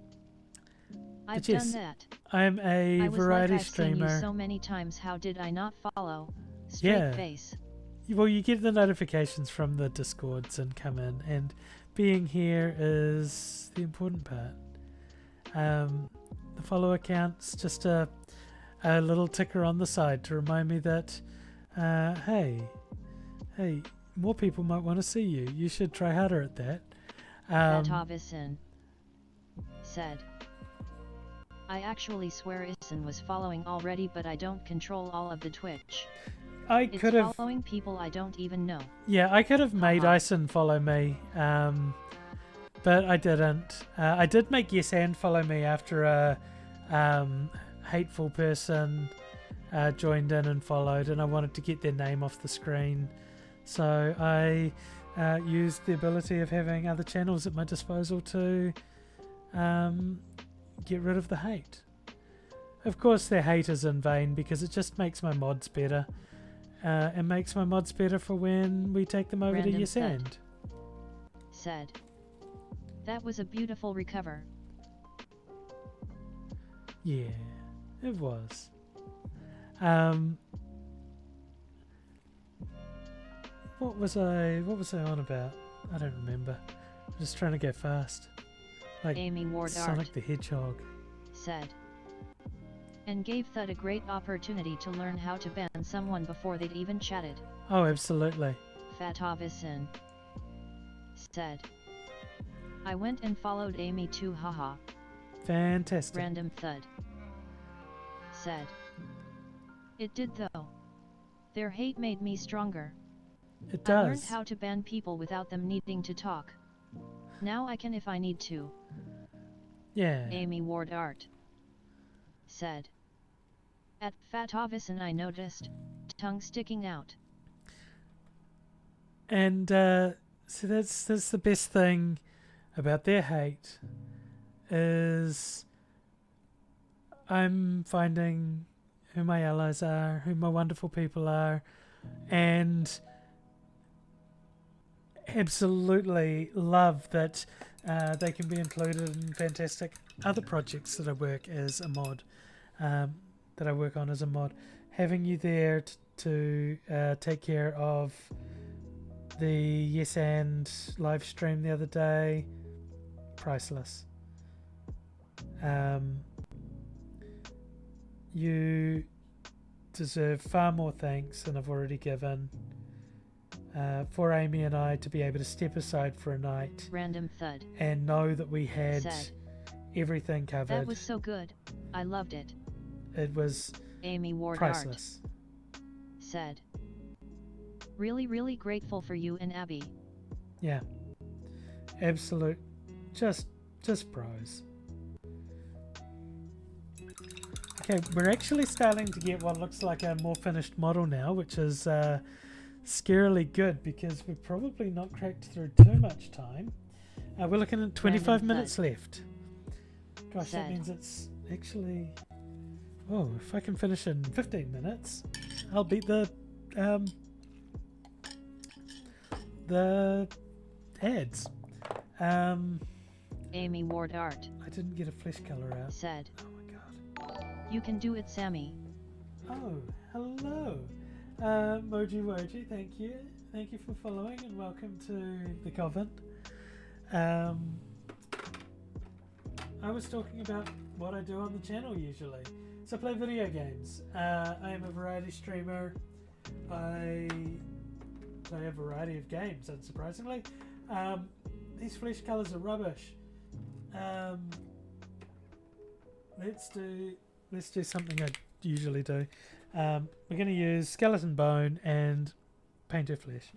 I've yes, done that. I'm a I was variety like, I've streamer. seen you so many times. How did I not follow? Straight face. Well, you get the notifications from the Discords and come in, and being here is the important part. The follow account's just a little ticker on the side to remind me that, hey, more people might want to see you. You should try harder at that. Vatavison said. I actually swear Ison was following already, but I don't control all of the Twitch. I could have following people I don't even know. Yeah, I could have made Ison follow me, but I didn't. I did make Yes and follow me after a hateful person joined in and followed, and I wanted to get their name off the screen. So I used the ability of having other channels at my disposal to get rid of the hate. Of course, their hate is in vain because it just makes my mods better. It makes my mods better for when we take them over Random to Yes and. Said. That was a beautiful recover. Yeah, it was. What was I on about? I don't remember. I'm just trying to go fast. Like Amy Ward Sonic Art the Hedgehog. said. And gave Thud a great opportunity to learn how to ban someone before they'd even chatted. Oh, absolutely. Fatavison said. I went and followed Amy too, haha. Fantastic. Random Thud said. It did though. Their hate made me stronger. It does. I learned how to ban people without them needing to talk. Now I can if I need to. Yeah. Amy Ward Art said. At Fatavison I noticed, tongue sticking out. And so that's the best thing about their hate is I'm finding who my allies are, who my wonderful people are, and absolutely love that they can be included in fantastic other projects that I work as a mod, that I work on as a mod. Having you there to take care of the Yes and live stream the other day, priceless. You deserve far more thanks than I've already given for Amy and I to be able to step aside for a night Random Thud and know that we had said. everything covered. That was so good. I loved it. It was Amy Ward priceless. said. Really, really grateful for you and Abby. Yeah. Absolute. Just pros. Okay, we're actually starting to get what looks like a more finished model now, which is scarily good because we've probably not cracked through too much time. We're looking at 25 minutes left. Gosh, that means it's actually... Oh, if I can finish in 15 minutes, I'll beat the ads. Amy Ward Art. I didn't get a flesh color out. Said. Oh my god. You can do it, Sammy. Oh, hello. Moji Woji, thank you. Thank you for following and welcome to the Coven. I was talking about what I do on the channel usually. So I play video games. I am a variety streamer. I play a variety of games, unsurprisingly. These flesh colours are rubbish. Let's do something I usually do. We're going to use skeleton bone and painter flesh.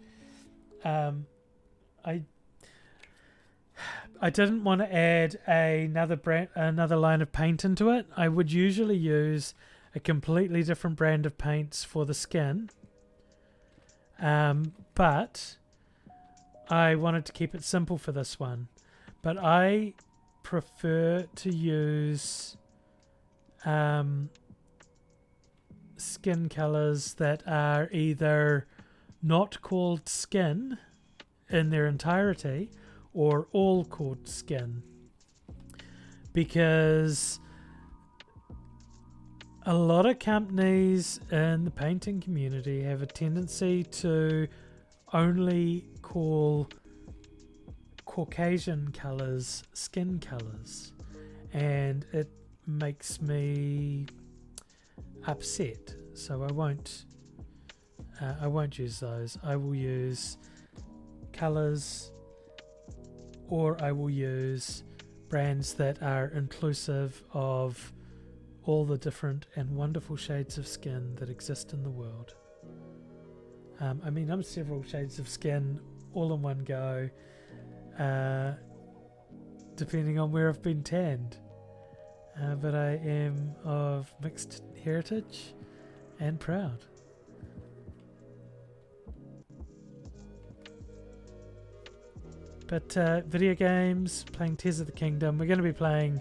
I didn't want to add another line of paint into it. I would usually use a completely different brand of paints for the skin, but I wanted to keep it simple for this one. But I prefer to use skin colors that are either not called skin in their entirety or all called skin, because a lot of companies in the painting community have a tendency to only call Caucasian colors skin colors, and it makes me upset. So I won't use those. I will use colors, or I will use brands that are inclusive of all the different and wonderful shades of skin that exist in the world. I mean, I'm several shades of skin all in one go, depending on where I've been tanned. But I am of mixed heritage and proud. But video games, playing Tears of the Kingdom. We're going to be playing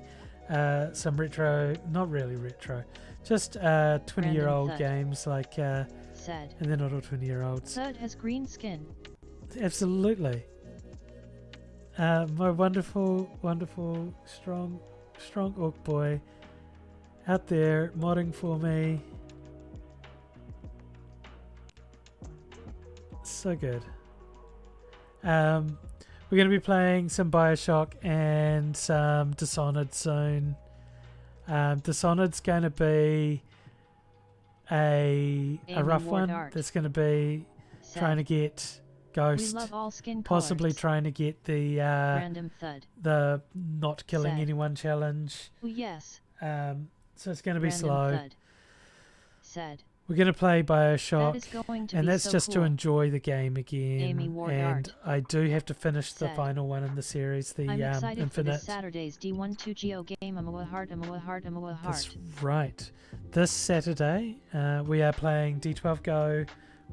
some retro, not really retro, just 20-year-old games like... said. And they're not all 20-year-olds. Thud has green skin. Absolutely. My wonderful, strong orc boy out there modding for me. So good. We're going to be playing some Bioshock and some Dishonored soon. Dishonored's going to be a rough one. That's going to be trying to get Ghost, we love all skin possibly colors. trying to get the Random thud. the not killing Said. anyone challenge. Oh, yes. So it's going to be Random slow. Thud. Said. We're going to play Bioshock, That is going to and be that's so just cool. to enjoy the game again. Amy Ward and Art. I do have to finish the Said. final one in the series, the I'm excited Infinite. for this Saturday's D12GO game. Amoa Heart. That's right. This Saturday, we are playing D12 Go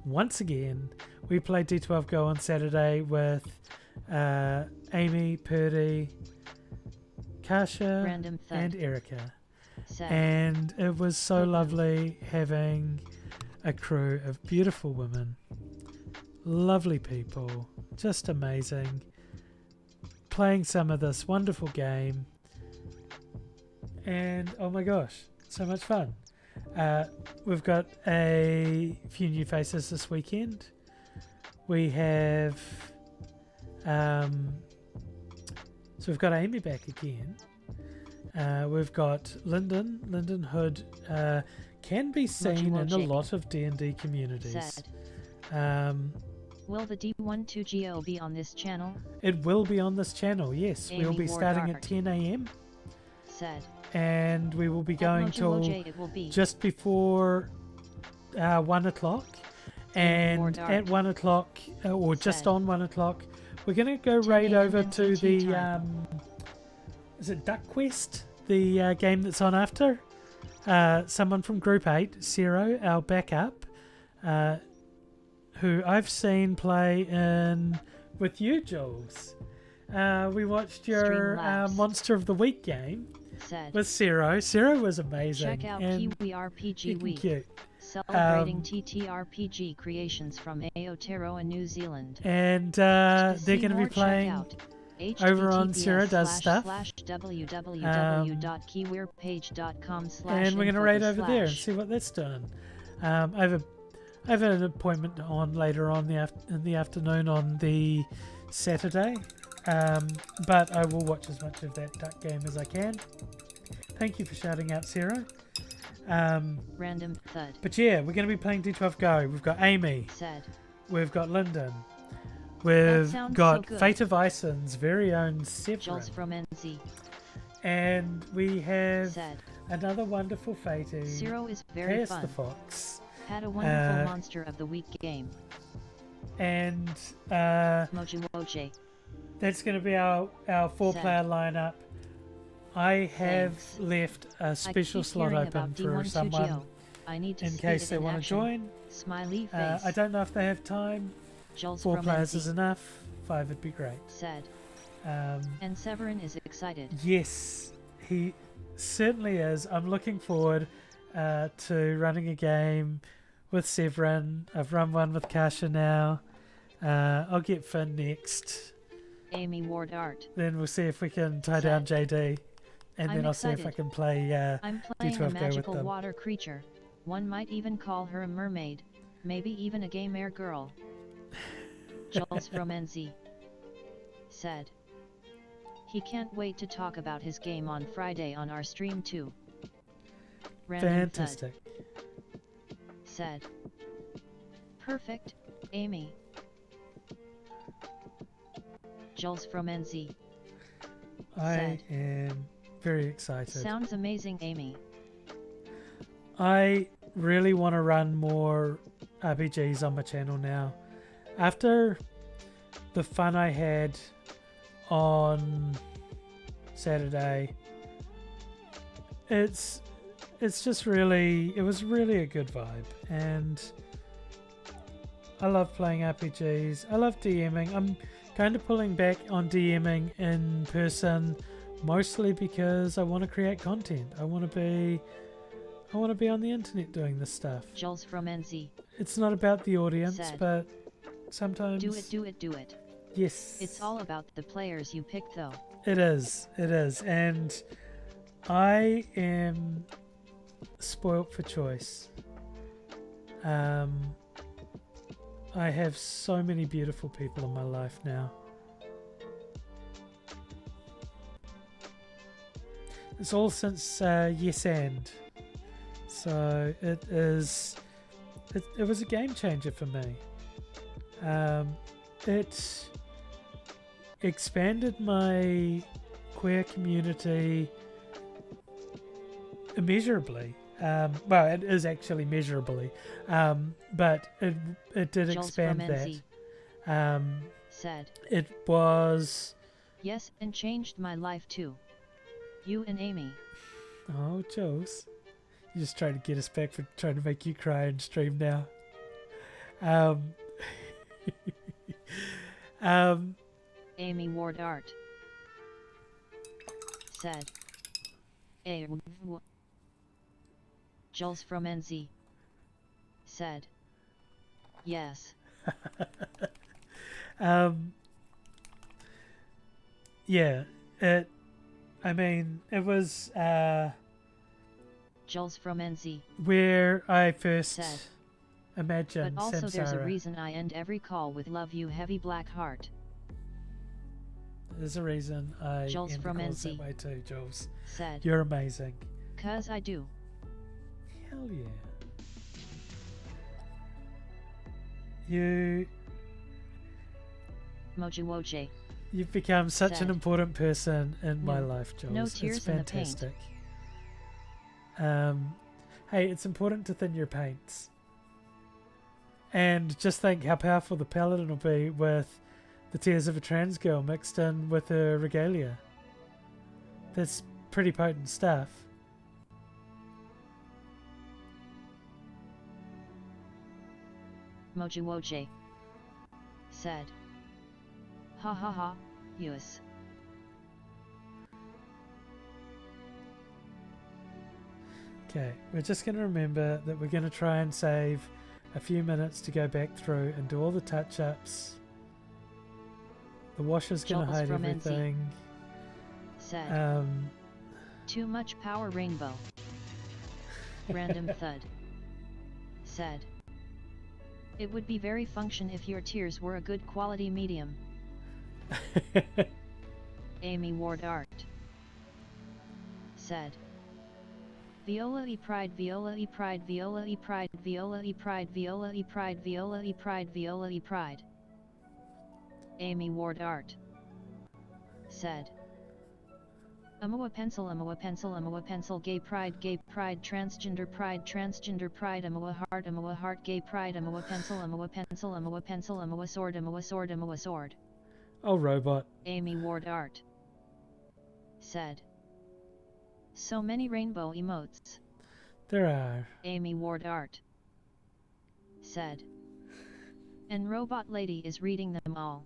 once again. We played D12 Go on Saturday with Amy, Purdy, Kasha, Random Thud. and Erica. Said. And it was so lovely having a crew of beautiful women, lovely people, just amazing, playing some of this wonderful game, and oh my gosh, so much fun. We've got a few new faces this weekend. We have so we've got Amy back again. We've got Lyndon Hood, can be seen in a lot of D&D communities. Will the D12GO be on this channel? It will be on this channel, yes. Amy We'll be Ward starting Art. at 10 a.m. Said. and we will be At going Mojo till Woj it will be. just before 1 o'clock. And Ward at Art. 1 o'clock, or just Said. on 1 o'clock, we're going to go 10 right a.m. over to NCT the, time. is it Duck Quest? The game that's on after. Someone from Group 8, Zero, our backup, who I've seen play in with you, Jules. We watched your Streamlabs. Monster of the Week game Said. with Zero. Zero was amazing. Check out and KiwiRPG Week. cute. Celebrating TTRPG creations from Aotearoa, New Zealand. And To they're see going to be more, check playing out over on Zero Does Stuff. www.kiwirpage.com/ And we're going to raid over there and / see what that's doing. I have an appointment on later on in the afternoon on the Saturday, but I will watch as much of that duck game as I can. Thank you for shouting out, Sarah. Random thud. But yeah, we're going to be playing D12 Go. We've got Amy. Said. We've got Lyndon. We've sounds got so good. Fate of Ison's very own Severin. Jules from NZ. And we have Said. another wonderful Fatey. Zero is very Pass fun. the Fox. Had a wonderful Monster of the Week game. And Mojo Woj. that's going to be our 4-player lineup. I have Thanks. left a special I keep slot hearing open about for D12 someone Geo. I need to in see case it they in want to action. join. Smiley face. I don't know if they have time. Jules 4 from players NZ. is enough. 5 would be great. Said. Um, And Severin is excited. yes, he certainly is. I'm looking forward to running a game with Severin. I've run one with Kasha now. I'll get Finn next. Amy Ward Art. Then we'll see if we can tie Said. down JD. And I'm then I'll see if I excited. can play I'm playing D12 a Go with magical them. water creature. One might even call her a mermaid. Maybe even a gay mare girl. Jules from NZ. Said. He can't wait to talk about his game on Friday on our stream too. Random Fantastic. Thud. Said. Perfect, Amy. Jules from NZ. I Said. am very excited. Sounds amazing, Amy. I really want to run more RPGs on my channel now. After the fun I had on Saturday, it's just really, it was really a good vibe, and I love playing RPGs. I love DMing. I'm kind of pulling back on DMing in person, mostly because I want to create content. I want to be on the internet doing this stuff. Jules from NZ. It's not about the audience, Said. but sometimes Do it, do it, do it. Yes, It's all about the players you pick though. It is, and I am spoilt for choice. I have so many beautiful people in my life now. It's all since Yes and. So it was a game changer for me. It expanded my queer community immeasurably. Well, it is actually measurably, but it did Jules expand from that. NZ. Said. It was... Yes, and changed my life too. You and Amy. Oh, Jules. You just trying to get us back for trying to make you cry and stream now. Amy Ward Art. Said. Jules from NZ. Said. Yes. Yeah, it was Jules from NZ. where I first Said. imagined But also there's a Samsara. reason I end every call with love you heavy black heart. There's a reason I Jules end the from calls NZ. that way too, Jules. Said. You're amazing. 'Cause I do. Hell yeah. You... Mojo Woj. You've become such an said. important person in my No. life, Jules. No It's tears in the paint. fantastic. Hey, it's important to thin your paints. And just think how powerful the paladin will be with the tears of a trans girl mixed in with her regalia. That's pretty potent stuff. Mojiwoje said. Ha ha ha, yes. Okay, we're just going to remember that we're going to try and save a few minutes to go back through and do all the touch-ups. The washer's going to Jules hide from NZ everything. said. Too much power rainbow. Random thud said. It would be very function if your tears were a good quality medium. Amy Ward Art said. Viola e pride, Viola e pride, Viola e pride, Viola e pride, Viola e pride, Viola e pride, Viola e pride. Amy Ward Art said. Amoa pencil, Amoa pencil, Amoa pencil, gay pride, transgender pride, Amoa heart, gay pride, Amoa pencil, Amoa pencil, Amoa pencil, Amoa sword, Amoa sword, Amoa sword. Oh, robot. Amy Ward Art said. So many rainbow emotes. There are. Amy Ward Art said. And Robot Lady is reading them all.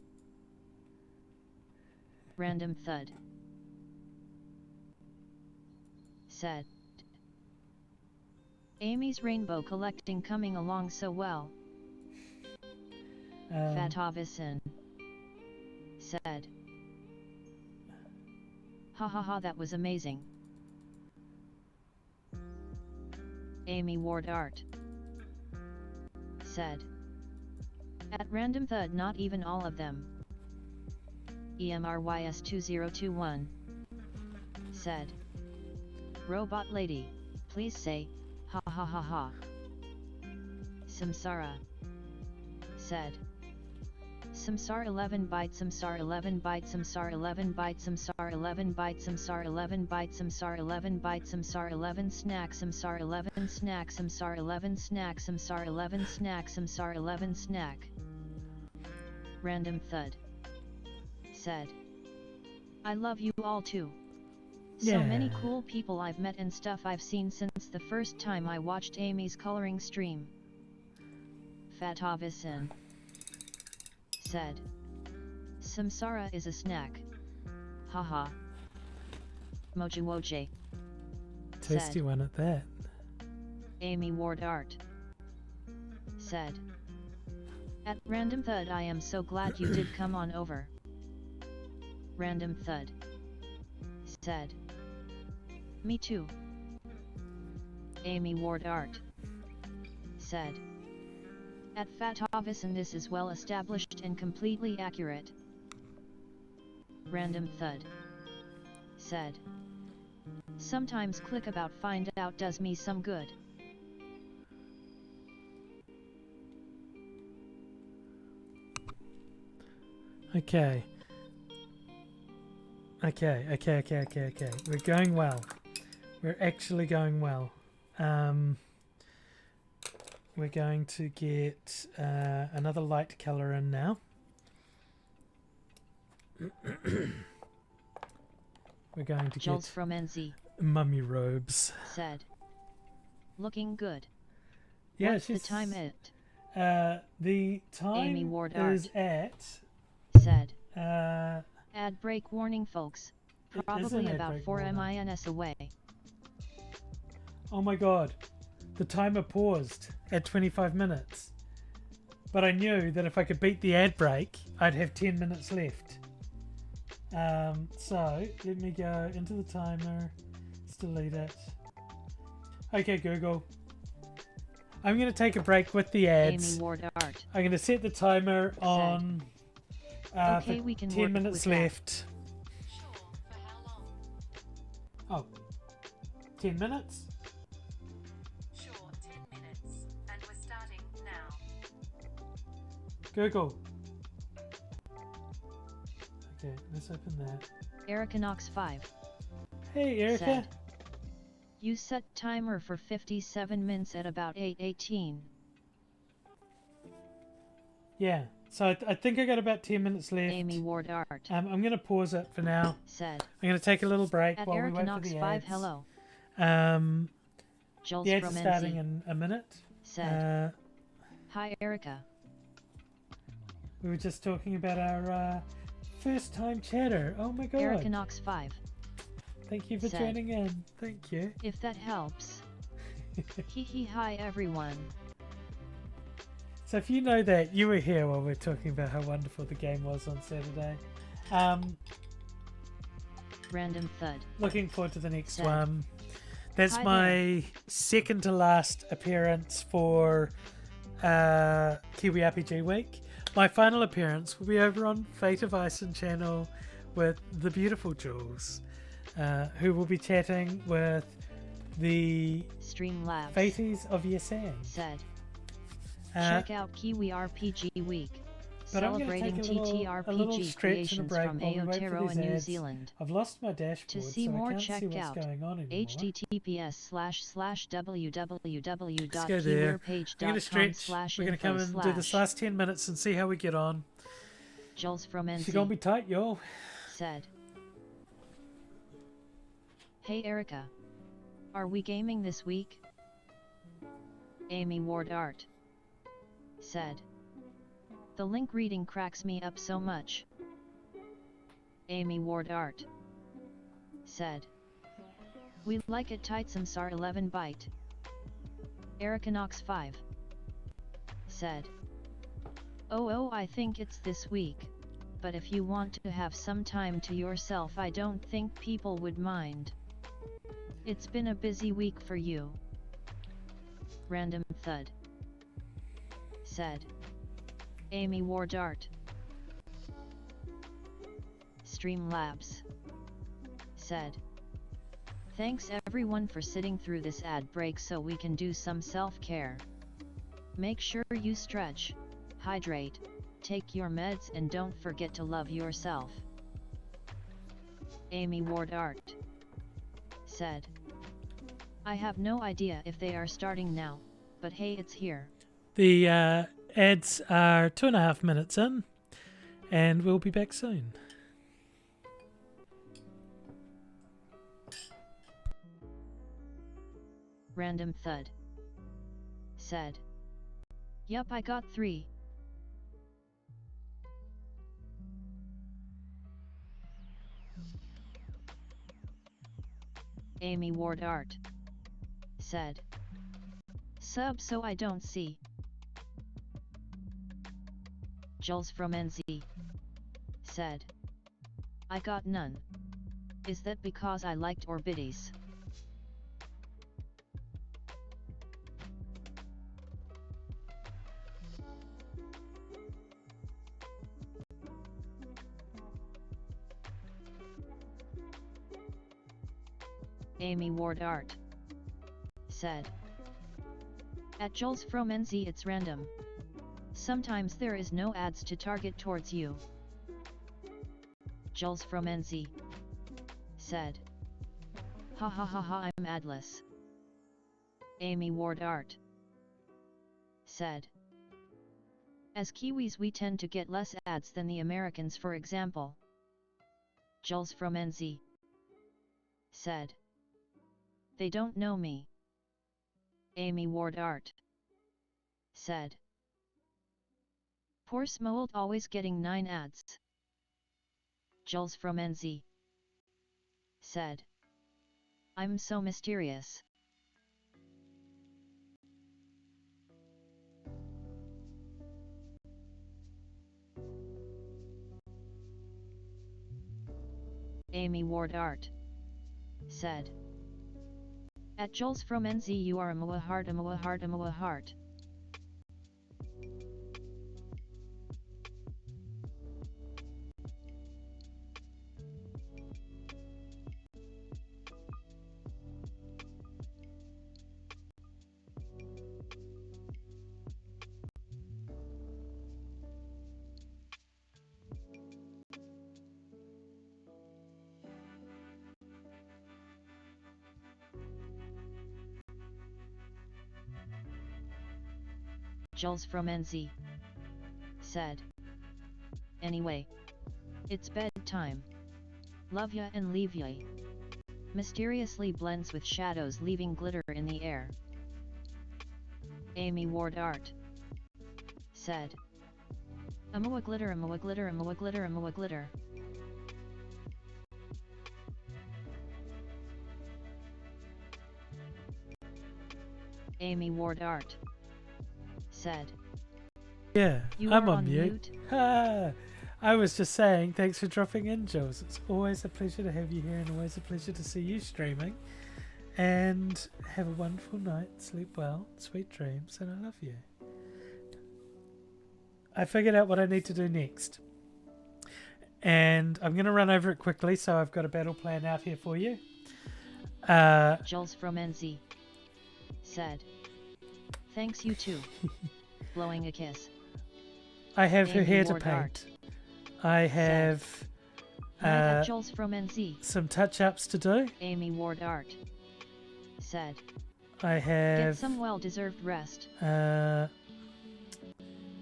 Random thud said. Amy's rainbow collecting coming along so well. Fatovison said. Ha ha ha, that was amazing. Amy Ward Art said. At random thud, not even all of them. EMRYS2021 said. Robot Lady, please say, ha ha ha ha. Samsara said. Samsar 11 bytes, Samsar 11 bytes, Samsar 11 bytes, Samsar 11 bytes, Samsar 11 bytes, Samsar 11 bytes, Samsar 11 snack, Samsar 11 snack, Samsar 11 snack, Samsar 11 snack, Samsar 11 snack. Random thud said. I love you all too. So many cool people I've met and stuff I've seen since the first time I watched Amy's coloring stream. Fatovison said. Samsara is a snack. Haha. Mojiwoje Tasty said. one at that. Amy Ward Art said. At Random Thud, I am so glad you did come on over. Random Thud said. Me too. Amy Ward Art said. At Fatovison, this is well established and completely accurate. Random Thud said. Sometimes click about find out does me some good. Okay. Okay. We're going well. We're actually going well. We're going to get another light colour in now. We're going to Jules get from NZ mummy robes. said. Looking good. Yeah, What's the time at? The time Amy Ward is Art at said. uh, Ad break warning, folks. It is Probably an ad about break 4 warning. minutes away. oh my god, the timer paused at 25 minutes. But I knew that if I could beat the ad break, I'd have 10 minutes left. So let me go into the timer. Let's delete it. Okay, Google. I'm going to take a break with the ads. Amy Ward Art I'm going to set the timer on okay, for we can 10 work minutes with that. left. Sure, for how long? Oh, 10 minutes? Sure, 10 minutes. And we're starting now. Google. chat. Let's open that. Erica Knox 5 Hey, Erica. said, you set timer for 57 minutes at about 8:18. Yeah. So I think I got about 10 minutes left. Amy Ward Art I'm going to pause it for now. said, I'm going to take a little break at while Erica we wait Knox for the 5 ads. hello. The Jules ads are from starting NZ in a minute. said, hi Erica. We were just talking about our first time chatter. Oh my god. Erica Knox 5 Thank you for said, joining in. Thank you. if that helps. Hee hee hi everyone. So if you know that, you were here while we were talking about how wonderful the game was on Saturday. Random thud Looking forward to the next said, one. That's hi my second to last appearance for KiwiRPG week. My final appearance will be over on Fate of Ison channel with the beautiful Jules, who will be chatting with the Streamlabs Faties of Yasan. said, check out KiwiRPG Week, But I'm going to celebrating take a little TTRPG stretch and a creations break from while we wait for Aotearoa these and New ads. Zealand. I've lost my dashboard, To see so more, I can't check see what's out going on anymore. https://www.kiwirpage.com/info/. We're going to come and do this last 10 minutes and see how we get on. Jules from She's going to be NZ tight, yo. said, hey Erica, are we gaming this week? Amy Ward Art said, the link reading cracks me up so much. Amy Ward Art said, we like it tight, some SAR 11 byte. Erica Knox 5 said, oh I think it's this week, but if you want to have some time to yourself I don't think people would mind. It's been a busy week for you. Random thud said, Amy Ward Art. Streamlabs said, thanks everyone for sitting through this ad break so we can do some self-care. Make sure you stretch, hydrate, take your meds and don't forget to love yourself. Amy Ward Art said, I have no idea if they are starting now, but hey, it's here. The ads are 2.5 minutes in, and we'll be back soon. Random thud said, yup, I got 3. Amy Ward Art said, sub so I don't see. Jules from NZ said, I got none. Is that because I liked Orbides? Amy Ward Art said, at Jules from NZ it's random. Sometimes there is no ads to target towards you. Jules from NZ said, ha ha ha ha, I'm adless. Amy Ward Art said, as Kiwis we tend to get less ads than the Americans, for example. Jules from NZ said, they don't know me. Amy Ward Art said, poor Smold always getting 9 ads. Jules from NZ said, I'm so mysterious. Amy Ward Art said, at Jules from NZ you are a moa heart, a moa heart, a moa heart. Jules from NZ said. Anyway, it's bedtime. Love ya and leave ya. Mysteriously blends with shadows, leaving glitter in the air. Amy Ward Art said. Amoa glitter, amoa glitter, amoa glitter, amoa glitter. Amy Ward Art said. Yeah, You I'm are on on mute. Ah, I was just saying, thanks for dropping in, Jules. It's always a pleasure to have you here and always a pleasure to see you streaming. And have a wonderful night, sleep well, sweet dreams, and I love you. I figured out what I need to do next. And I'm going to run over it quickly, so I've got a battle plan out here for you. Jules from NZ said. Thanks, you too. Blowing a kiss. I have her Amy hair to Ward paint. Art I have Night at Jules from NZ. some touch-ups to do. Amy Ward Art said. I have... Get some well-deserved rest. and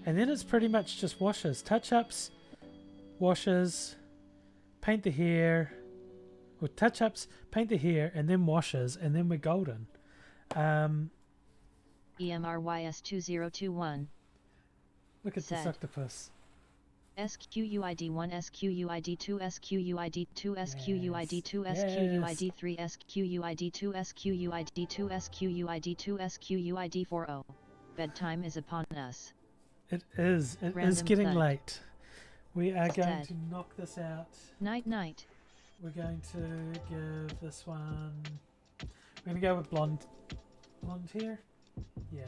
then it's pretty much just washes. Touch-ups, washes, paint the hair. Or touch-ups, paint the hair, and then washes, and then we're golden. EMRYS2021 Look at said. this octopus. SQUID1 SQUID2 SQUID2 SQUID2 Yes. SQUID3 SQUID2 SQUID2 SQUID2 SQUID40. Bedtime is upon us. It is. It is Random getting thud. late. We are going Dead. to knock this out. Night night. We're going to give this one... We're going to go with blonde. Blonde hair? Yeah.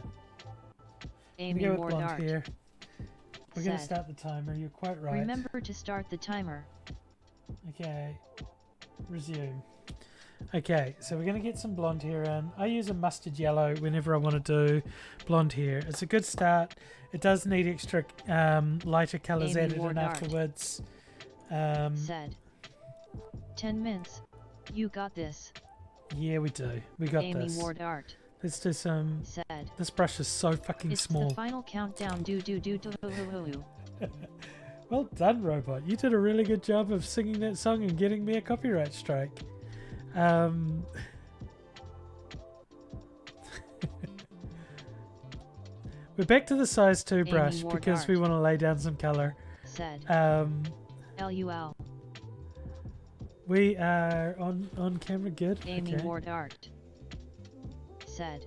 We're Amy going to go with Ward blonde Art hair. We're going to said. start the timer. You're quite right. Remember to start the timer. Okay. Resume. Okay, so we're going to get some blonde hair in. I use a mustard yellow whenever I want to do blonde hair. It's a good start. It does need extra lighter colours Amy added Ward in Art afterwards. said. 10 minutes. You got this. Yeah, we do. We got Amy this. Ward Art Let's do some... said. This brush is so fucking It's small. the final countdown. Do do do do do do do. Well done, Robot. You did a really good job of singing that song and getting me a copyright strike. We're back to the size 2 Amy brush Ward because we Art want to lay down some colour. Said. LUL. We are on camera. Good. Amy Okay. Ward Art said.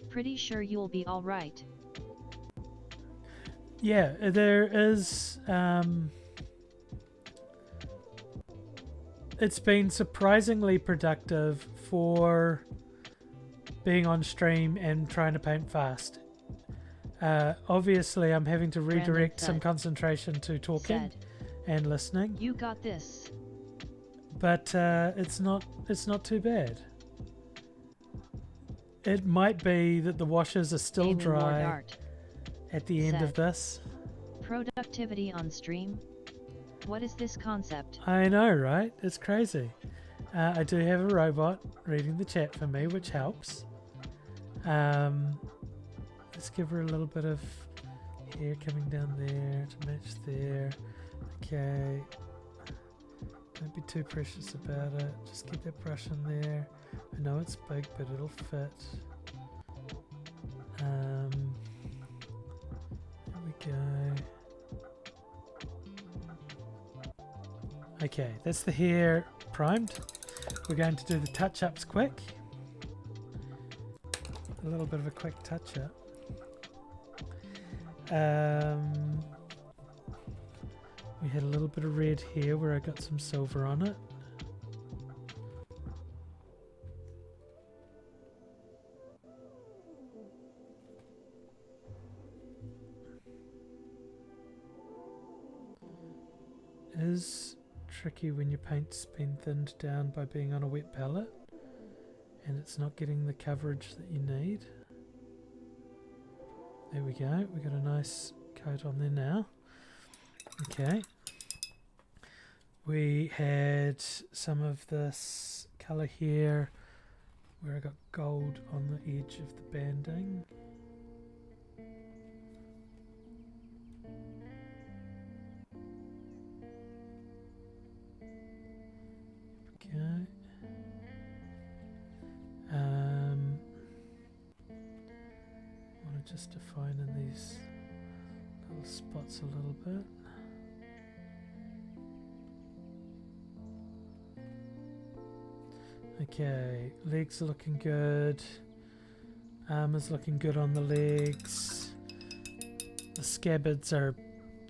Pretty sure you'll be alright. Yeah, there is... it's been surprisingly productive for being on stream and trying to paint fast. Obviously, I'm having to redirect some thud. concentration to talking Said. and listening, You got this. but it's not too bad. It might be that the washes are still Amy Ward dry Art. at the end of said. this. Productivity on stream? What is this concept? I know, right? It's crazy. I do have a robot reading the chat for me, which helps. Let's give her a little bit of hair coming down there to match there. Okay. Don't be too precious about it. Just keep that brush in there. I know it's big, but it'll fit. There we go. Okay, that's the hair primed. We're going to do the touch-ups quick. A little bit of a quick touch-up. We had a little bit of red here where I got some silver on it. Is tricky when your paint's been thinned down by being on a wet palette and it's not getting the coverage that you need. There we go, we got a nice coat on there now. Okay. We had some of this colour here where I got gold on the edge of the banding. just defining these little spots a little bit. Okay, legs are looking good. Armor's looking good on the legs. The scabbards are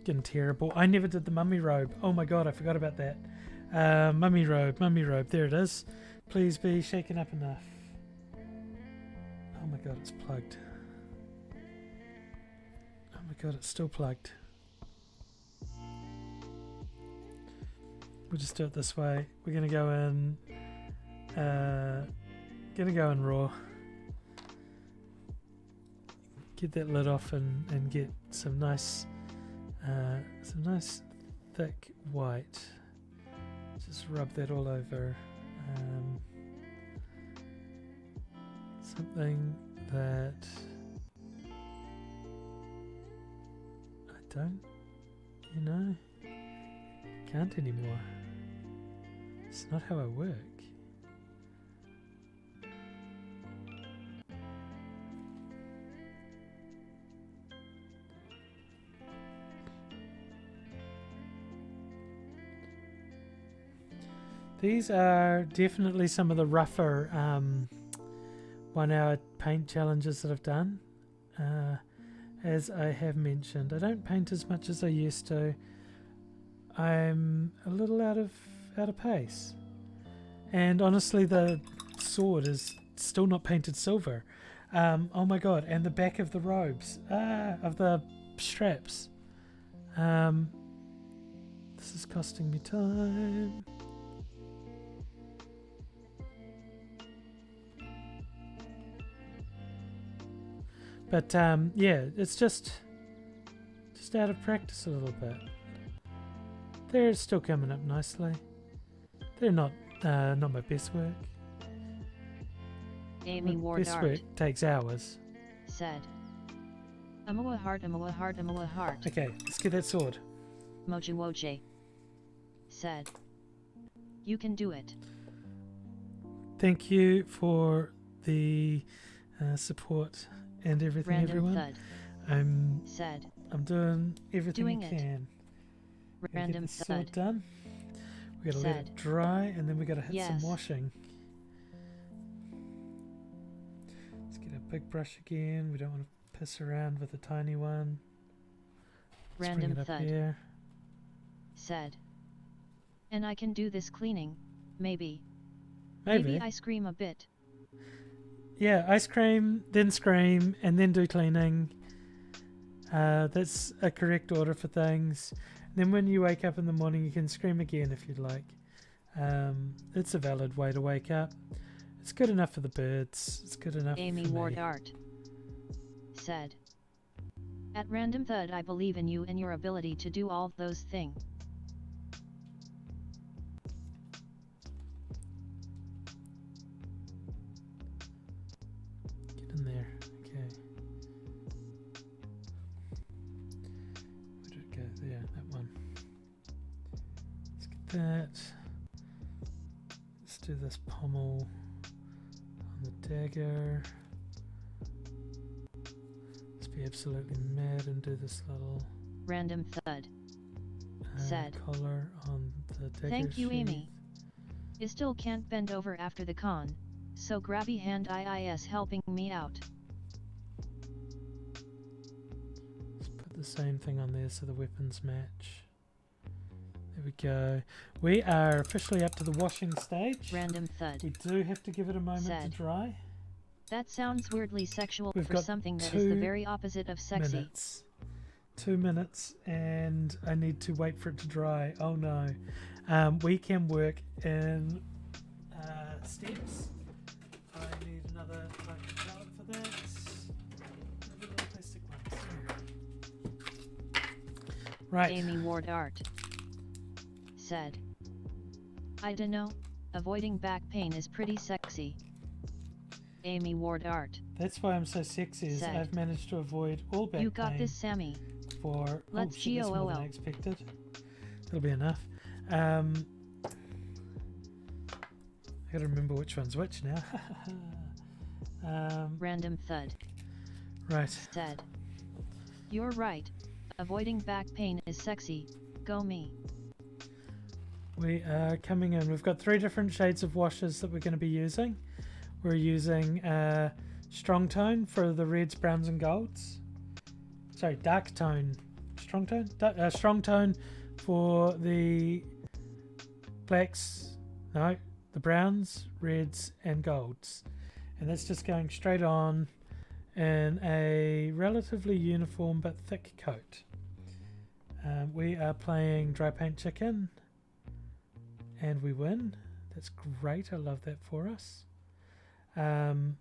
getting terrible. I never did the mummy robe. Oh my god, I forgot about that. Mummy robe, there it is. Please be shaken up enough. Oh my god, it's plugged. Oh my god, it's still plugged. We'll just do it this way. We're gonna go in raw. Get that lid off and get some nice thick white. Just rub that all over. Something that I don't, can't anymore. It's not how I work. These are definitely some of the rougher 1 hour paint challenges that I've done. As I have mentioned, I don't paint as much as I used to. I'm a little out of pace. And honestly, the sword is still not painted silver. Oh my god, and the back of the robes, of the straps. This is costing me time. But yeah, it's just out of practice a little bit. They're still coming up nicely. They're not my best work. Amy My best Wardart work takes hours. said. Amoa heart, Amoa heart, Amoa heart. Okay, let's get that sword. Mojuwoje said. You can do it. Thank you for the support and everything, Random everyone. thud said. I'm doing everything Doing I it. can. Gotta Random get the sword thud done. We gotta let it said. dry, and then we gotta hit some Yes. washing. Let's get a big brush again. We don't want to piss around with a tiny one. Let's Random bring it up thud here. said. And I can do this cleaning, maybe. Maybe. Maybe I scream a bit. Yeah, ice cream, then scream, and then do cleaning. That's a correct order for things. Then when you wake up in the morning, you can scream again if you'd like. It's a valid way to wake up. It's good enough for the birds. It's good enough Amy for me. Wardart said. At Random Thud, I believe in you and your ability to do all those things. Get in there. Okay. Where did it go? There, that one. Let's get that. Let's do this pommel on the dagger. Let's be absolutely mad and do this little Random Thud said. collar on the dagger. Thank you, sheath. Amy. I still can't bend over after the con, so grabby hand is helping me out. Let's put the same thing on there so the weapons match. There we go. We are officially up to the washing stage. Random Thud We do have to give it a moment said. to dry. That sounds weirdly sexual We've for got something that is the 2 very opposite of sexy. Minutes. 2 minutes, and I need to wait for it to dry. Oh no. We can work in steps. I need another plastic pallet for that. Maybe little plastic ones. Right. Amy Wardart said. I dunno, avoiding back pain is pretty sexy. Amy Wardart That's why I'm so sexy, is said. I've managed to avoid all back You got pain this, Sammy. for Let's shit, that's more than GOOL. I expected. That'll be enough. I gotta remember which one's which now. Random Thud Right. said. You're right. Avoiding back pain is sexy. Go me. We are coming in. We've got 3 different shades of washes that we're going to be using. We're using strong tone for the reds, browns, and golds. Sorry, dark tone. Strong tone? Strong tone for the blacks. No, the browns, reds, and golds. And that's just going straight on in a relatively uniform but thick coat. We are playing Dry Paint Chicken. And we win. That's great. I love that for us. And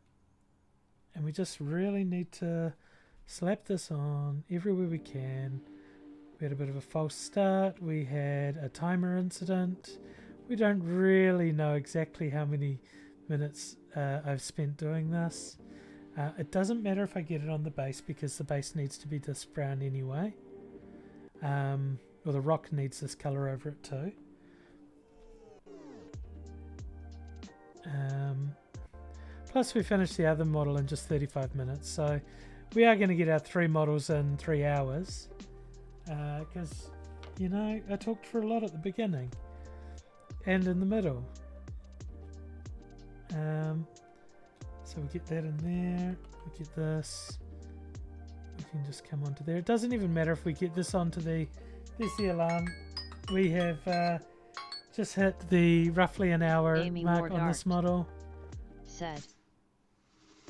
we just really need to slap this on everywhere we can. We had a bit of a false start. We had a timer incident. We don't really know exactly how many minutes I've spent doing this. It doesn't matter if I get it on the base because the base needs to be this brown anyway. Or the rock needs this colour over it too. Plus we finished the other model in just 35 minutes, so we are going to get our 3 models in 3 hours because you know I talked for a lot at the beginning and in the middle. So we get that in there, we get this, we can just come onto there. It doesn't even matter if we get this onto there's the alarm. We have just hit the roughly an hour Amy mark Ward on this Art model. said.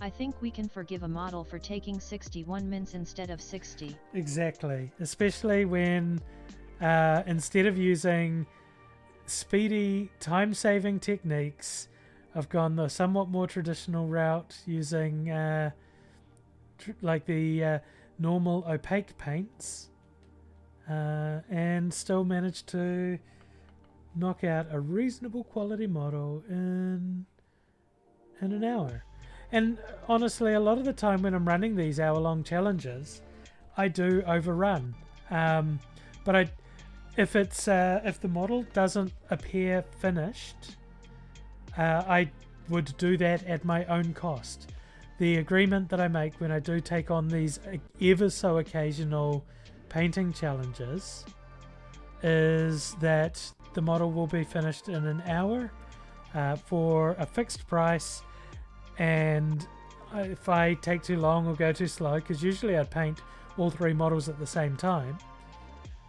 I think we can forgive a model for taking 61 minutes instead of 60. Exactly, especially when instead of using speedy time-saving techniques, I've gone the somewhat more traditional route using like the normal opaque paints and still managed to knock out a reasonable quality model in an hour. And honestly, a lot of the time when I'm running these hour-long challenges, I do overrun. But if the model doesn't appear finished, I would do that at my own cost. The agreement that I make when I do take on these ever so occasional painting challenges is that the model will be finished in an hour for a fixed price. And if I take too long or go too slow, because usually I'd paint all 3 models at the same time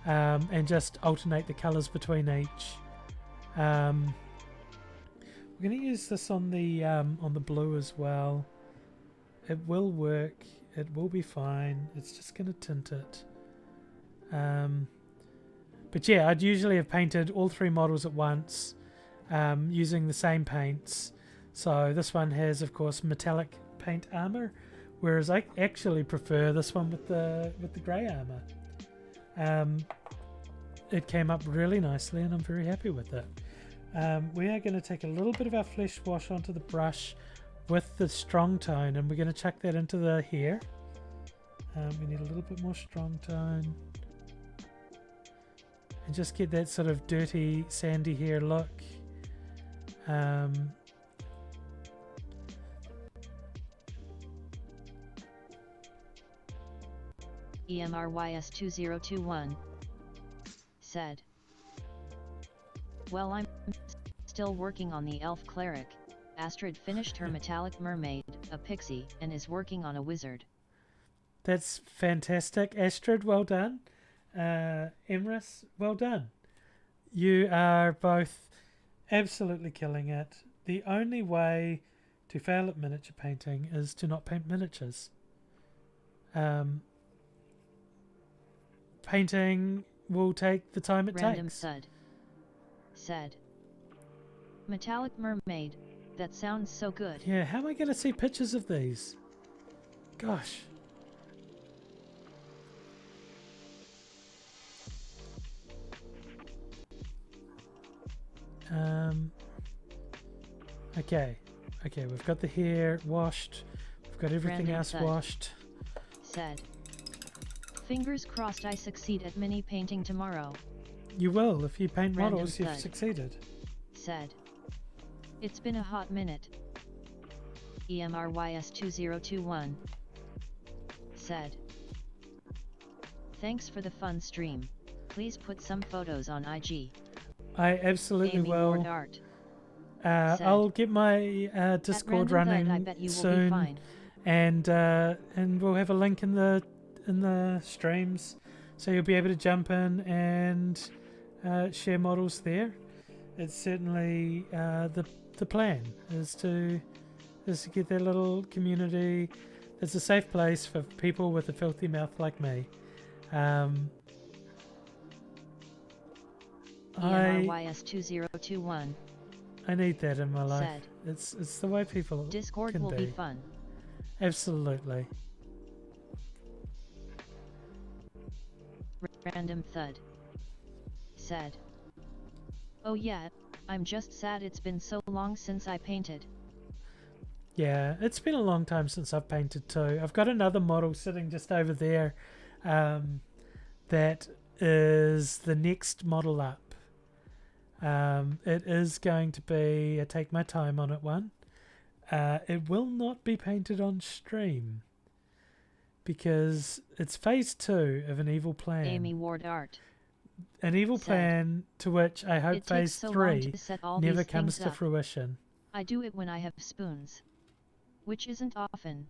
and just alternate the colours between each. We're going to use this on the blue as well. It will work. It will be fine. It's just going to tint it. But yeah, I'd usually have painted all 3 models at once using the same paints. So this one has, of course, metallic paint armor, whereas I actually prefer this one with the grey armor. It came up really nicely, and I'm very happy with it. We are going to take a little bit of our flesh wash onto the brush with the strong tone, and we're going to chuck that into the hair. We need a little bit more strong tone, and just get that sort of dirty, sandy hair look. EMRYS2021 said. Well, I'm still working on the elf cleric. Astrid finished her metallic mermaid, a pixie, and is working on a wizard. That's fantastic. Astrid, well done. Emrys, well done. You are both absolutely killing it. The only way to fail at miniature painting is to not paint miniatures. Painting will take the time it Random takes. Thud said. Metallic mermaid, that sounds so good. Yeah, how am I going to see pictures of these? Gosh. Okay, we've got the hair washed. We've got everything Random else Thud washed. said. Fingers crossed I succeed at mini painting tomorrow. You will. If you paint Random models, you've Thud succeeded. said. It's been a hot minute. EMRYS2021 said. Thanks for the fun stream. Please put some photos on IG. I absolutely Amy will. Ward Art. I'll get my Discord running I bet you will be soon, fine. and we'll have a link in the streams, so you'll be able to jump in and share models there. It's certainly the plan is to get that little community. It's a safe place for people with a filthy mouth like me. EMRYS2021 I need that in my life. said. It's the way people Discord can will be. be fun. Absolutely. Random Thud said. Oh yeah, I'm just sad it's been so long since I painted. Yeah, it's been a long time since I've painted too. I've got another model sitting just over there that is the next model up. It is going to be a take my time on it one. It will not be painted on stream because it's phase 2 of an evil plan. Amy Ward Art. An evil said, plan to which I hope It phase takes so long 3 to set all never these comes things to up. fruition. I do it when I have spoons. Which isn't often.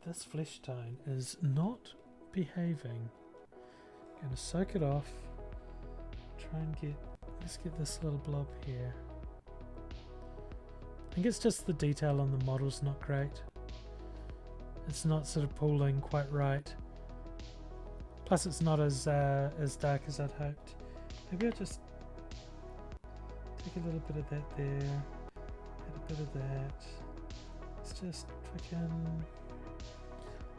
This flesh tone is not behaving. Gonna soak it off. Try and let's get this little blob here. I think it's just the detail on the model's not great. It's not sort of pulling quite right. Plus it's not as dark as I'd hoped. Maybe I'll just take a little bit of that there. Add a bit of that. Let's just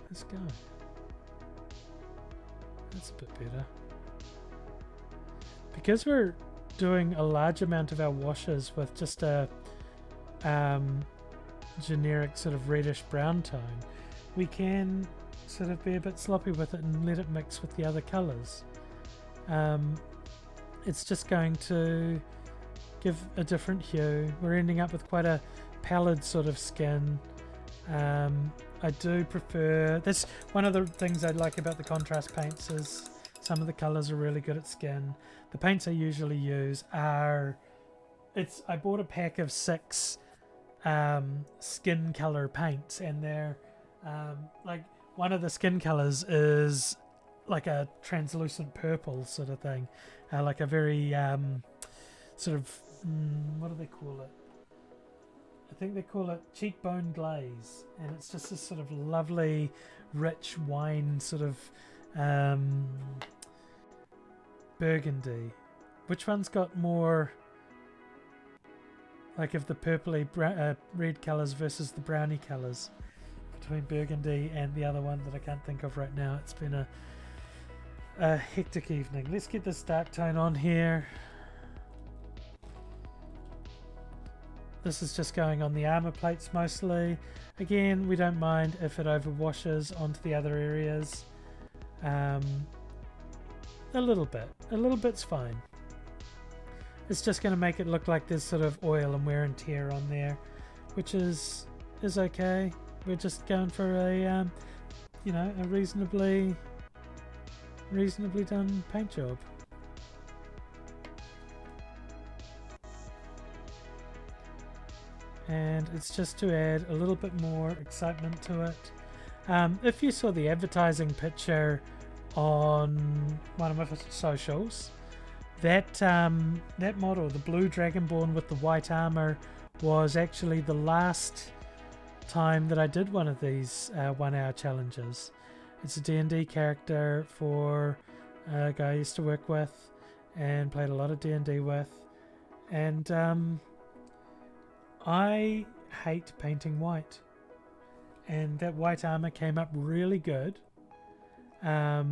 let's go. That's a bit better. Because we're doing a large amount of our washes with just a generic sort of reddish brown tone, we can sort of be a bit sloppy with it and let it mix with the other colours. It's just going to give a different hue. We're ending up with quite a pallid sort of skin. I do prefer, that's one of the things I like about the contrast paints is some of the colours are really good at skin. The paints I usually use are, I bought a pack of 6 skin colour paints, and they're like one of the skin colours is like a translucent purple sort of thing, like a very sort of what do they call it? I think they call it cheekbone glaze, and it's just this sort of lovely rich wine sort of burgundy. Which one's got more like of the purpley red colours versus the browny colours between burgundy and the other one that I can't think of right now? It's been a hectic evening. Let's get this dark tone on here. This is just going on the armor plates mostly. Again, we don't mind if it overwashes onto the other areas. A little bit's fine. It's just going to make it look like there's sort of oil and wear and tear on there, which is okay. We're just going for a a reasonably done paint job. And it's just to add a little bit more excitement to it. If you saw the advertising picture on one of my socials, that model, the blue dragonborn with the white armor, was actually the last time that I did one of these 1 hour challenges. It's a D&D character for a guy I used to work with and played a lot of D&D with, and I hate painting white, and that white armor came up really good. I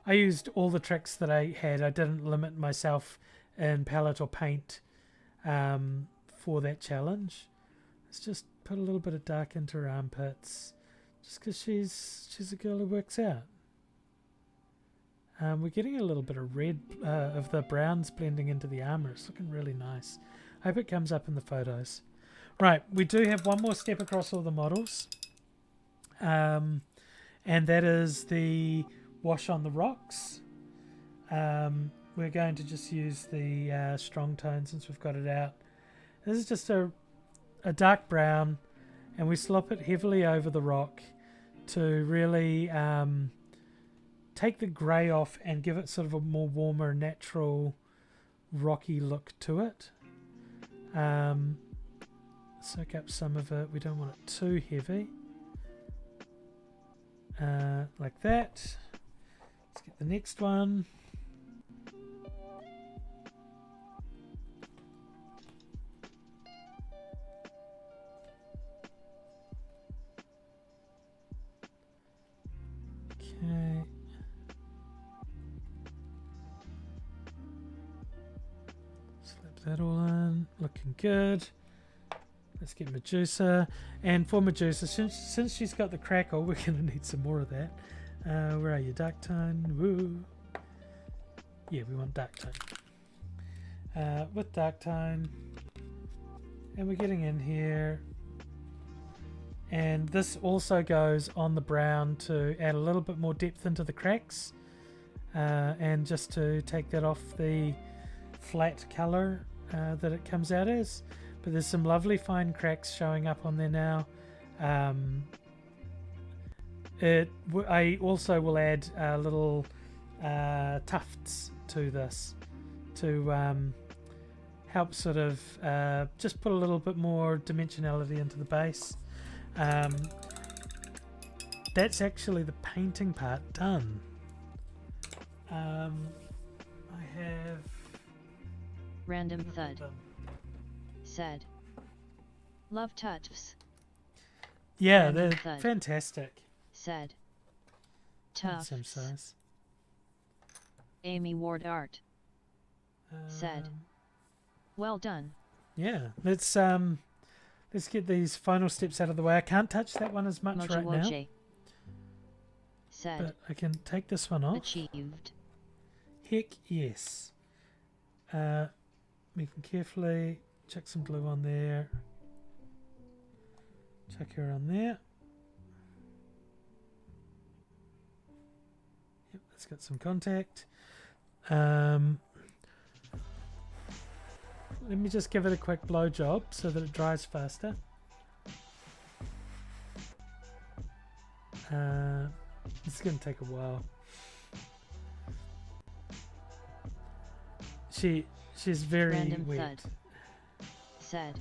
used all the tricks that I had. I didn't limit myself in palette or paint for that challenge. Let's just put a little bit of dark into her armpits, just because she's a girl who works out. We're getting a little bit of red of the browns blending into the armor. It's looking really nice. I hope it comes up in the photos. Right, we do have one more step across all the models. and that is the wash on the rocks. We're going to just use the strong tone since we've got it out. This is just a dark brown, and we slop it heavily over the rock to really take the grey off and give it sort of a more warmer, natural, rocky look to it. Soak up some of it. We don't want it too heavy. Like that. Let's get the next one. Okay. Slip that all in. Looking good. Let's get Medusa. And for Medusa, since she's got the crackle, we're going to need some more of that. Where are you? Dark tone. Woo. Yeah, we want dark tone. With dark tone. And we're getting in here. And this also goes on the brown to add a little bit more depth into the cracks. And just to take that off the flat colour that it comes out as. But there's some lovely fine cracks showing up on there now. I also will add little tufts to this to help sort of just put a little bit more dimensionality into the base. That's actually the painting part done. I have Random thud. Said. Love tufts. Yeah, Random they're thud. fantastic. Said. Same Tufts. size. Amy Ward Art. Said. Well done. Yeah, let's get these final steps out of the way. I can't touch that one as much right now, Mojiwoje. Said. but I can take this one off. Achieved. Heck yes. We can carefully chuck some glue on there. Chuck her on there. Yep, that's got some contact. Let me just give it a quick blow job so that it dries faster. It's going to take a while. She's very Random wet. thud. Said.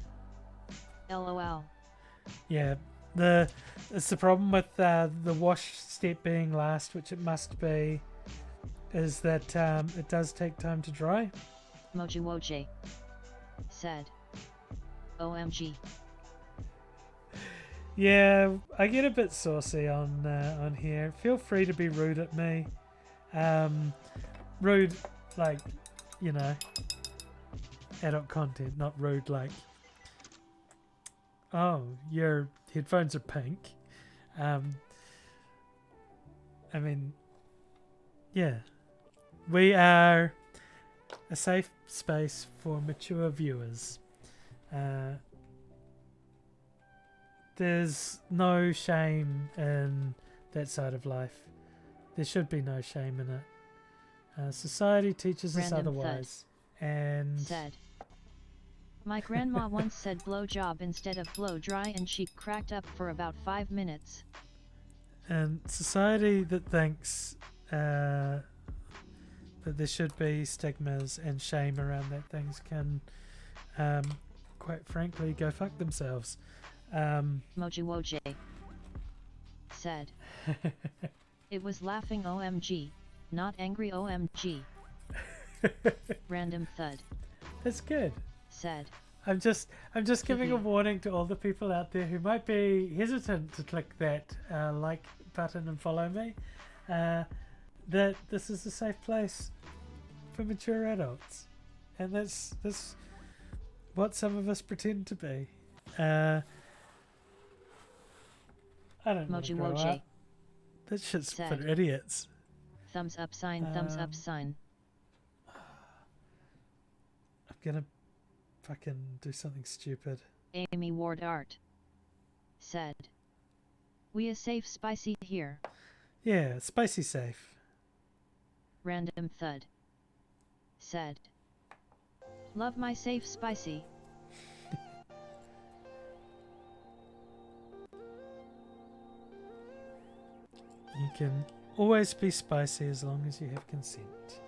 LOL. Yeah, it's the problem with the wash step being last, which it must be, is that it does take time to dry. Mojiwoje. Said. OMG. Yeah, I get a bit saucy on here. Feel free to be rude at me. Rude, like, you know, adult content, not rude like, oh, your headphones are pink. I mean, yeah, we are a safe space for mature viewers. There's no shame in that side of life. There should be no shame in it. Society teaches us Random otherwise. And Said. My grandma once said blow job instead of blow dry, and she cracked up for about 5 minutes. and society that thinks that there should be stigmas and shame around that things can, quite frankly, go fuck themselves. Mojiwoje. Said. It was laughing OMG, not angry OMG. Random thud. That's good. Said. I'm just giving a warning to all the people out there who might be hesitant to click that like button and follow me, that this is a safe place for mature adults, and that's what some of us pretend to be. I don't know. Mojiwoje. That shit's for Said. idiots. Thumbs up sign, thumbs up sign. I'm gonna fucking do something stupid. Amy Ward Art. Said. We a safe spicy here. Yeah, spicy safe. Random thud. Said. Love my safe spicy. You can always be spicy as long as you have consent.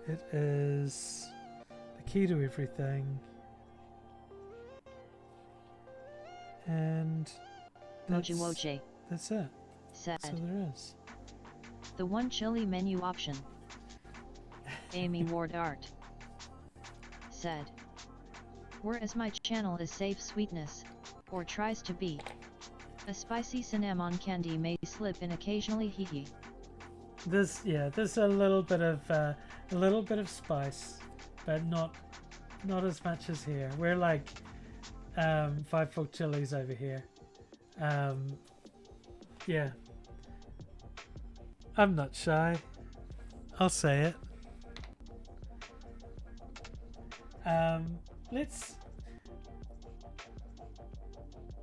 It is the key to everything. And Mojiwoje. that's it. Said. That's all there is. The one chili menu option. Amy Ward Art. Said. Whereas my channel is safe sweetness, or tries to be. A spicy cinnamon candy may slip in occasionally hee hee. There's a little bit of spice, but not as much as here. We're like 5-foot chilies over here. Yeah. I'm not shy. I'll say it.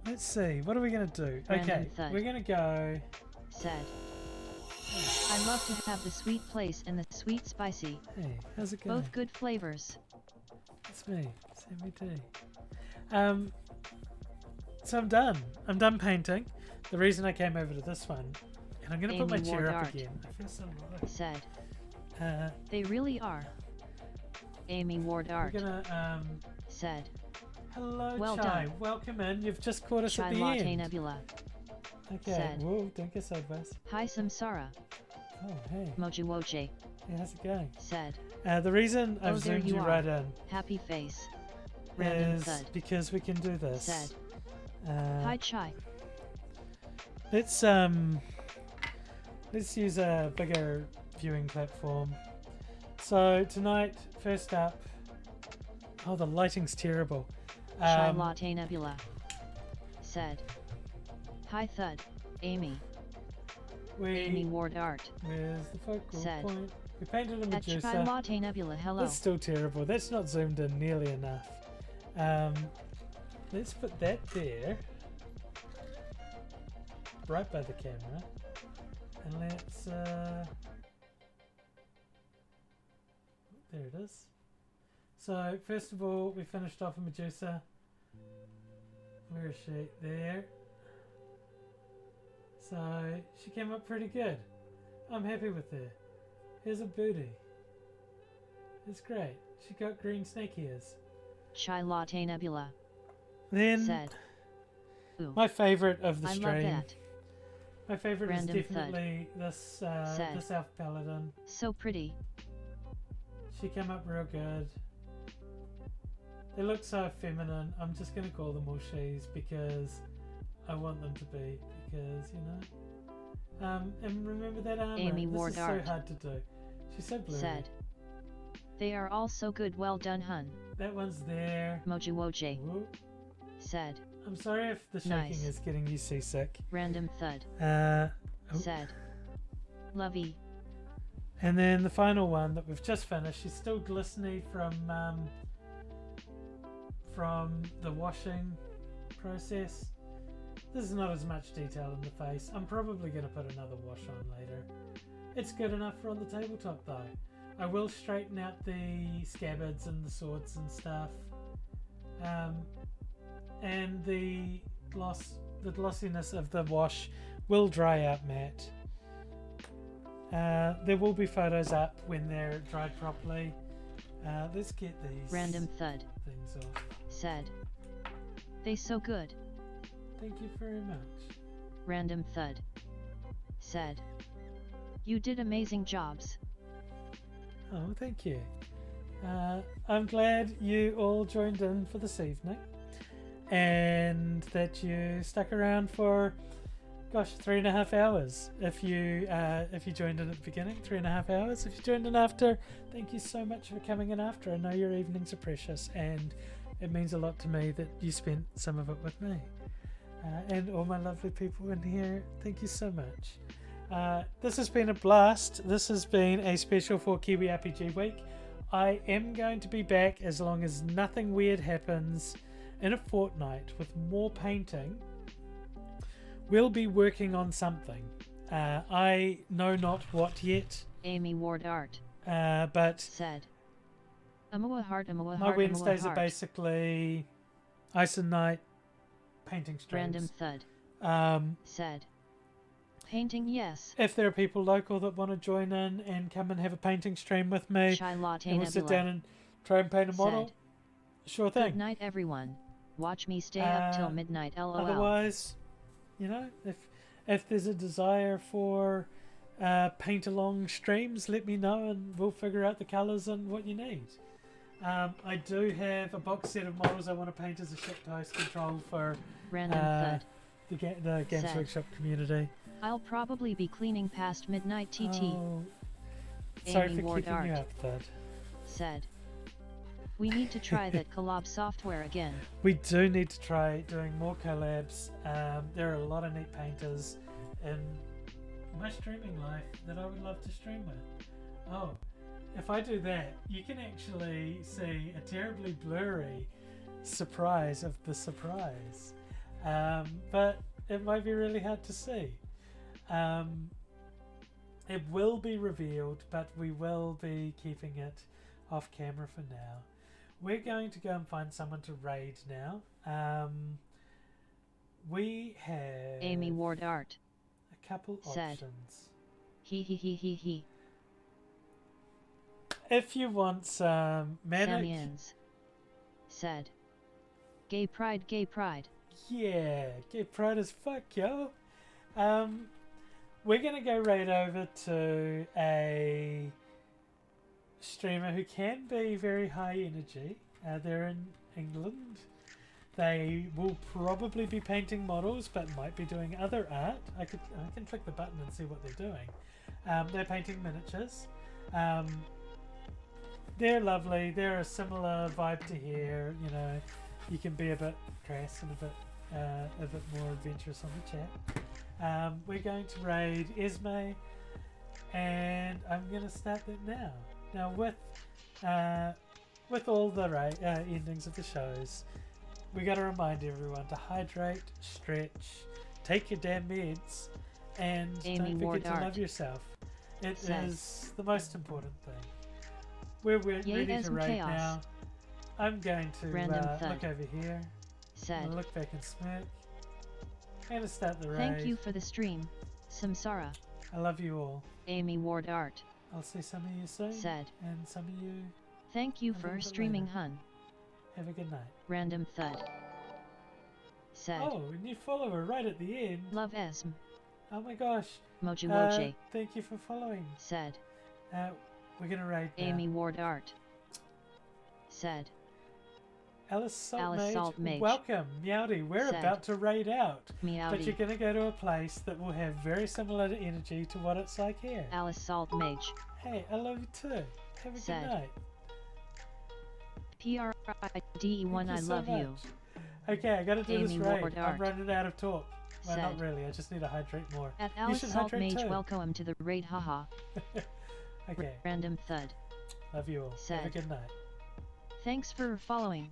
Let's see. What are we gonna do? Random Okay, thud. we're gonna go. Said. I love to have the sweet place and the sweet spicy. Hey, how's it going? Both good flavors. It's me, Sammy D. So I'm done. I'm done painting. The reason I came over to this one, and I'm gonna put my Amy chair Ward up Art. again. I feel so low. Said. Uh, They really are. Amy Ward we're Art. gonna Said. hello, Well Chai. done. Welcome in. You've just caught us Chai at the Latte end. Nebula. Okay. said. Whoa! Don't get sideways. Hi Samsara. Oh, hey. Mojiwoje. Hey, how's it going? Said. The reason Oh, I've there zoomed you you are. right in Happy face. Random is thud. because we can do this. Said. Uh, Hi Chai. Let's use a bigger viewing platform. So tonight, first up. Oh, the lighting's terrible. Chai Latte Nebula. Said. Hi Thud. Amy. Amy Ward Art. Where's the focal Said. point? We painted a At Chai Medusa. Latte Nebula. Hello. That's still terrible. That's not zoomed in nearly enough. Let's put that there, right by the camera, and let's. There it is. So first of all, we finished off a Medusa. Where is she? There. So she came up pretty good. I'm happy with her. Here's a booty. It's great. She got green snake ears. Chai Latte Nebula. Then Said. Ooh. my favorite of the I stream. love that. My favorite Random is definitely this Said. this elf paladin. So pretty. She came up real good. They look so feminine. I'm just gonna call them all she's because I want them to be, because you know. And remember that armor. Amy this Ward is Art. so hard to do. She's so blurry. Said. They are all so good. Well done, hun. That one's there. Mojiwoje. Whoa. Said. I'm sorry if the shaking Nice. is getting you seasick. Random thud. Oh. Said. Lovey. And then the final one that we've just finished, she's still glistening from the washing process. This is not as much detail in the face. I'm probably going to put another wash on later. It's good enough for on the tabletop though. I will straighten out the scabbards and the swords and stuff. And the glossiness of the wash will dry out matte. There will be photos up when they're dried properly. Let's get these Random thud. things off. Said. They so good. Thank you very much. Random thud. Said. You did amazing jobs. Oh, thank you. I'm glad you all joined in for this evening, and that you stuck around for, gosh, 3.5 hours. If you joined in at the beginning, 3.5 hours. If you joined in after, thank you so much for coming in after. I know your evenings are precious, and it means a lot to me that you spent some of it with me. And all my lovely people in here, thank you so much. This has been a blast. This has been a special for KiwiRPG week. I am going to be back as long as nothing weird happens in a fortnight with more painting. We'll be working on something. I know not what yet, Amy Ward Art but said. Amoa heart, Amoa my heart, Wednesdays Amoa are heart. basically ice and night painting Random streams. thud said. Painting, yes. If there are people local that want to join in and come and have a painting stream with me, Shy Latte and we'll sit Nebula down and try and paint a model, said. sure Good thing. night, everyone. Watch me stay up till midnight. LOL. Otherwise, you know, if there's a desire for paint along streams, let me know and we'll figure out the colours and what you need. I do have a box set of models I want to paint as a ship to host control for Random thud the Games said. Workshop community. I'll probably be cleaning past midnight. TT Oh, sorry Amy for Ward keeping you Art up, Thud. said. We need to try that collab software again. We do need to try doing more collabs. There are a lot of neat painters in my streaming life that I would love to stream with. Oh, if I do that, you can actually see a terribly blurry surprise of the surprise. But it might be really hard to see. It will be revealed, but we will be keeping it off camera for now. We're going to go and find someone to raid now. We have Amy Ward Art a couple said. options. He. If you want some manic, Samians said. Gay pride, gay pride. yeah, get proud as fuck, yo. We're gonna go right over to a streamer who can be very high energy. They're in England. They will probably be painting models, but might be doing other art. I can click the button and see what they're doing. They're painting miniatures. They're lovely. They're a similar vibe to here. You know, you can be a bit crass and a bit more adventurous on the chat. We're going to raid Esme, and I'm going to start that now. Now with all the endings of the shows, we got to remind everyone to hydrate, stretch, take your damn meds, and Amy don't Ward forget to Art love yourself. It said. is the most important thing. We're Yay, ready to Esm raid Chaos now. I'm going to Random thud look over here. said. Look back and smirk. I'm going to start the raid. Thank you for the stream, Samsara. I love you all. Amy Ward Art I'll see some of you soon. said. And some of you Thank you A for little bit streaming, later. hun. have a good night. Random thud said. Oh, a new follower right at the end. Love Esm. Oh my gosh. Moji Woje Thank you for following. said. We're going to raid now. Amy Ward Art said. Alice Salt Alice Mage, Salt Mage welcome. Meowdy, we're said. about to raid out. But you're Meowdy. going to go to a place that will have very similar energy to what it's like here. Alice Salt Mage Hey, I love you too. Have a said. good night. PRIDE1 Thank I so love you much. Okay, I gotta do this Amy raid. Ward I'm Art running out of talk. Well, not said. really. I just need to hydrate more. At You Alice should Salt hydrate Mage, too. welcome to the raid, haha. Okay, Random thud. love you all. Have a said. good night. Thanks for following.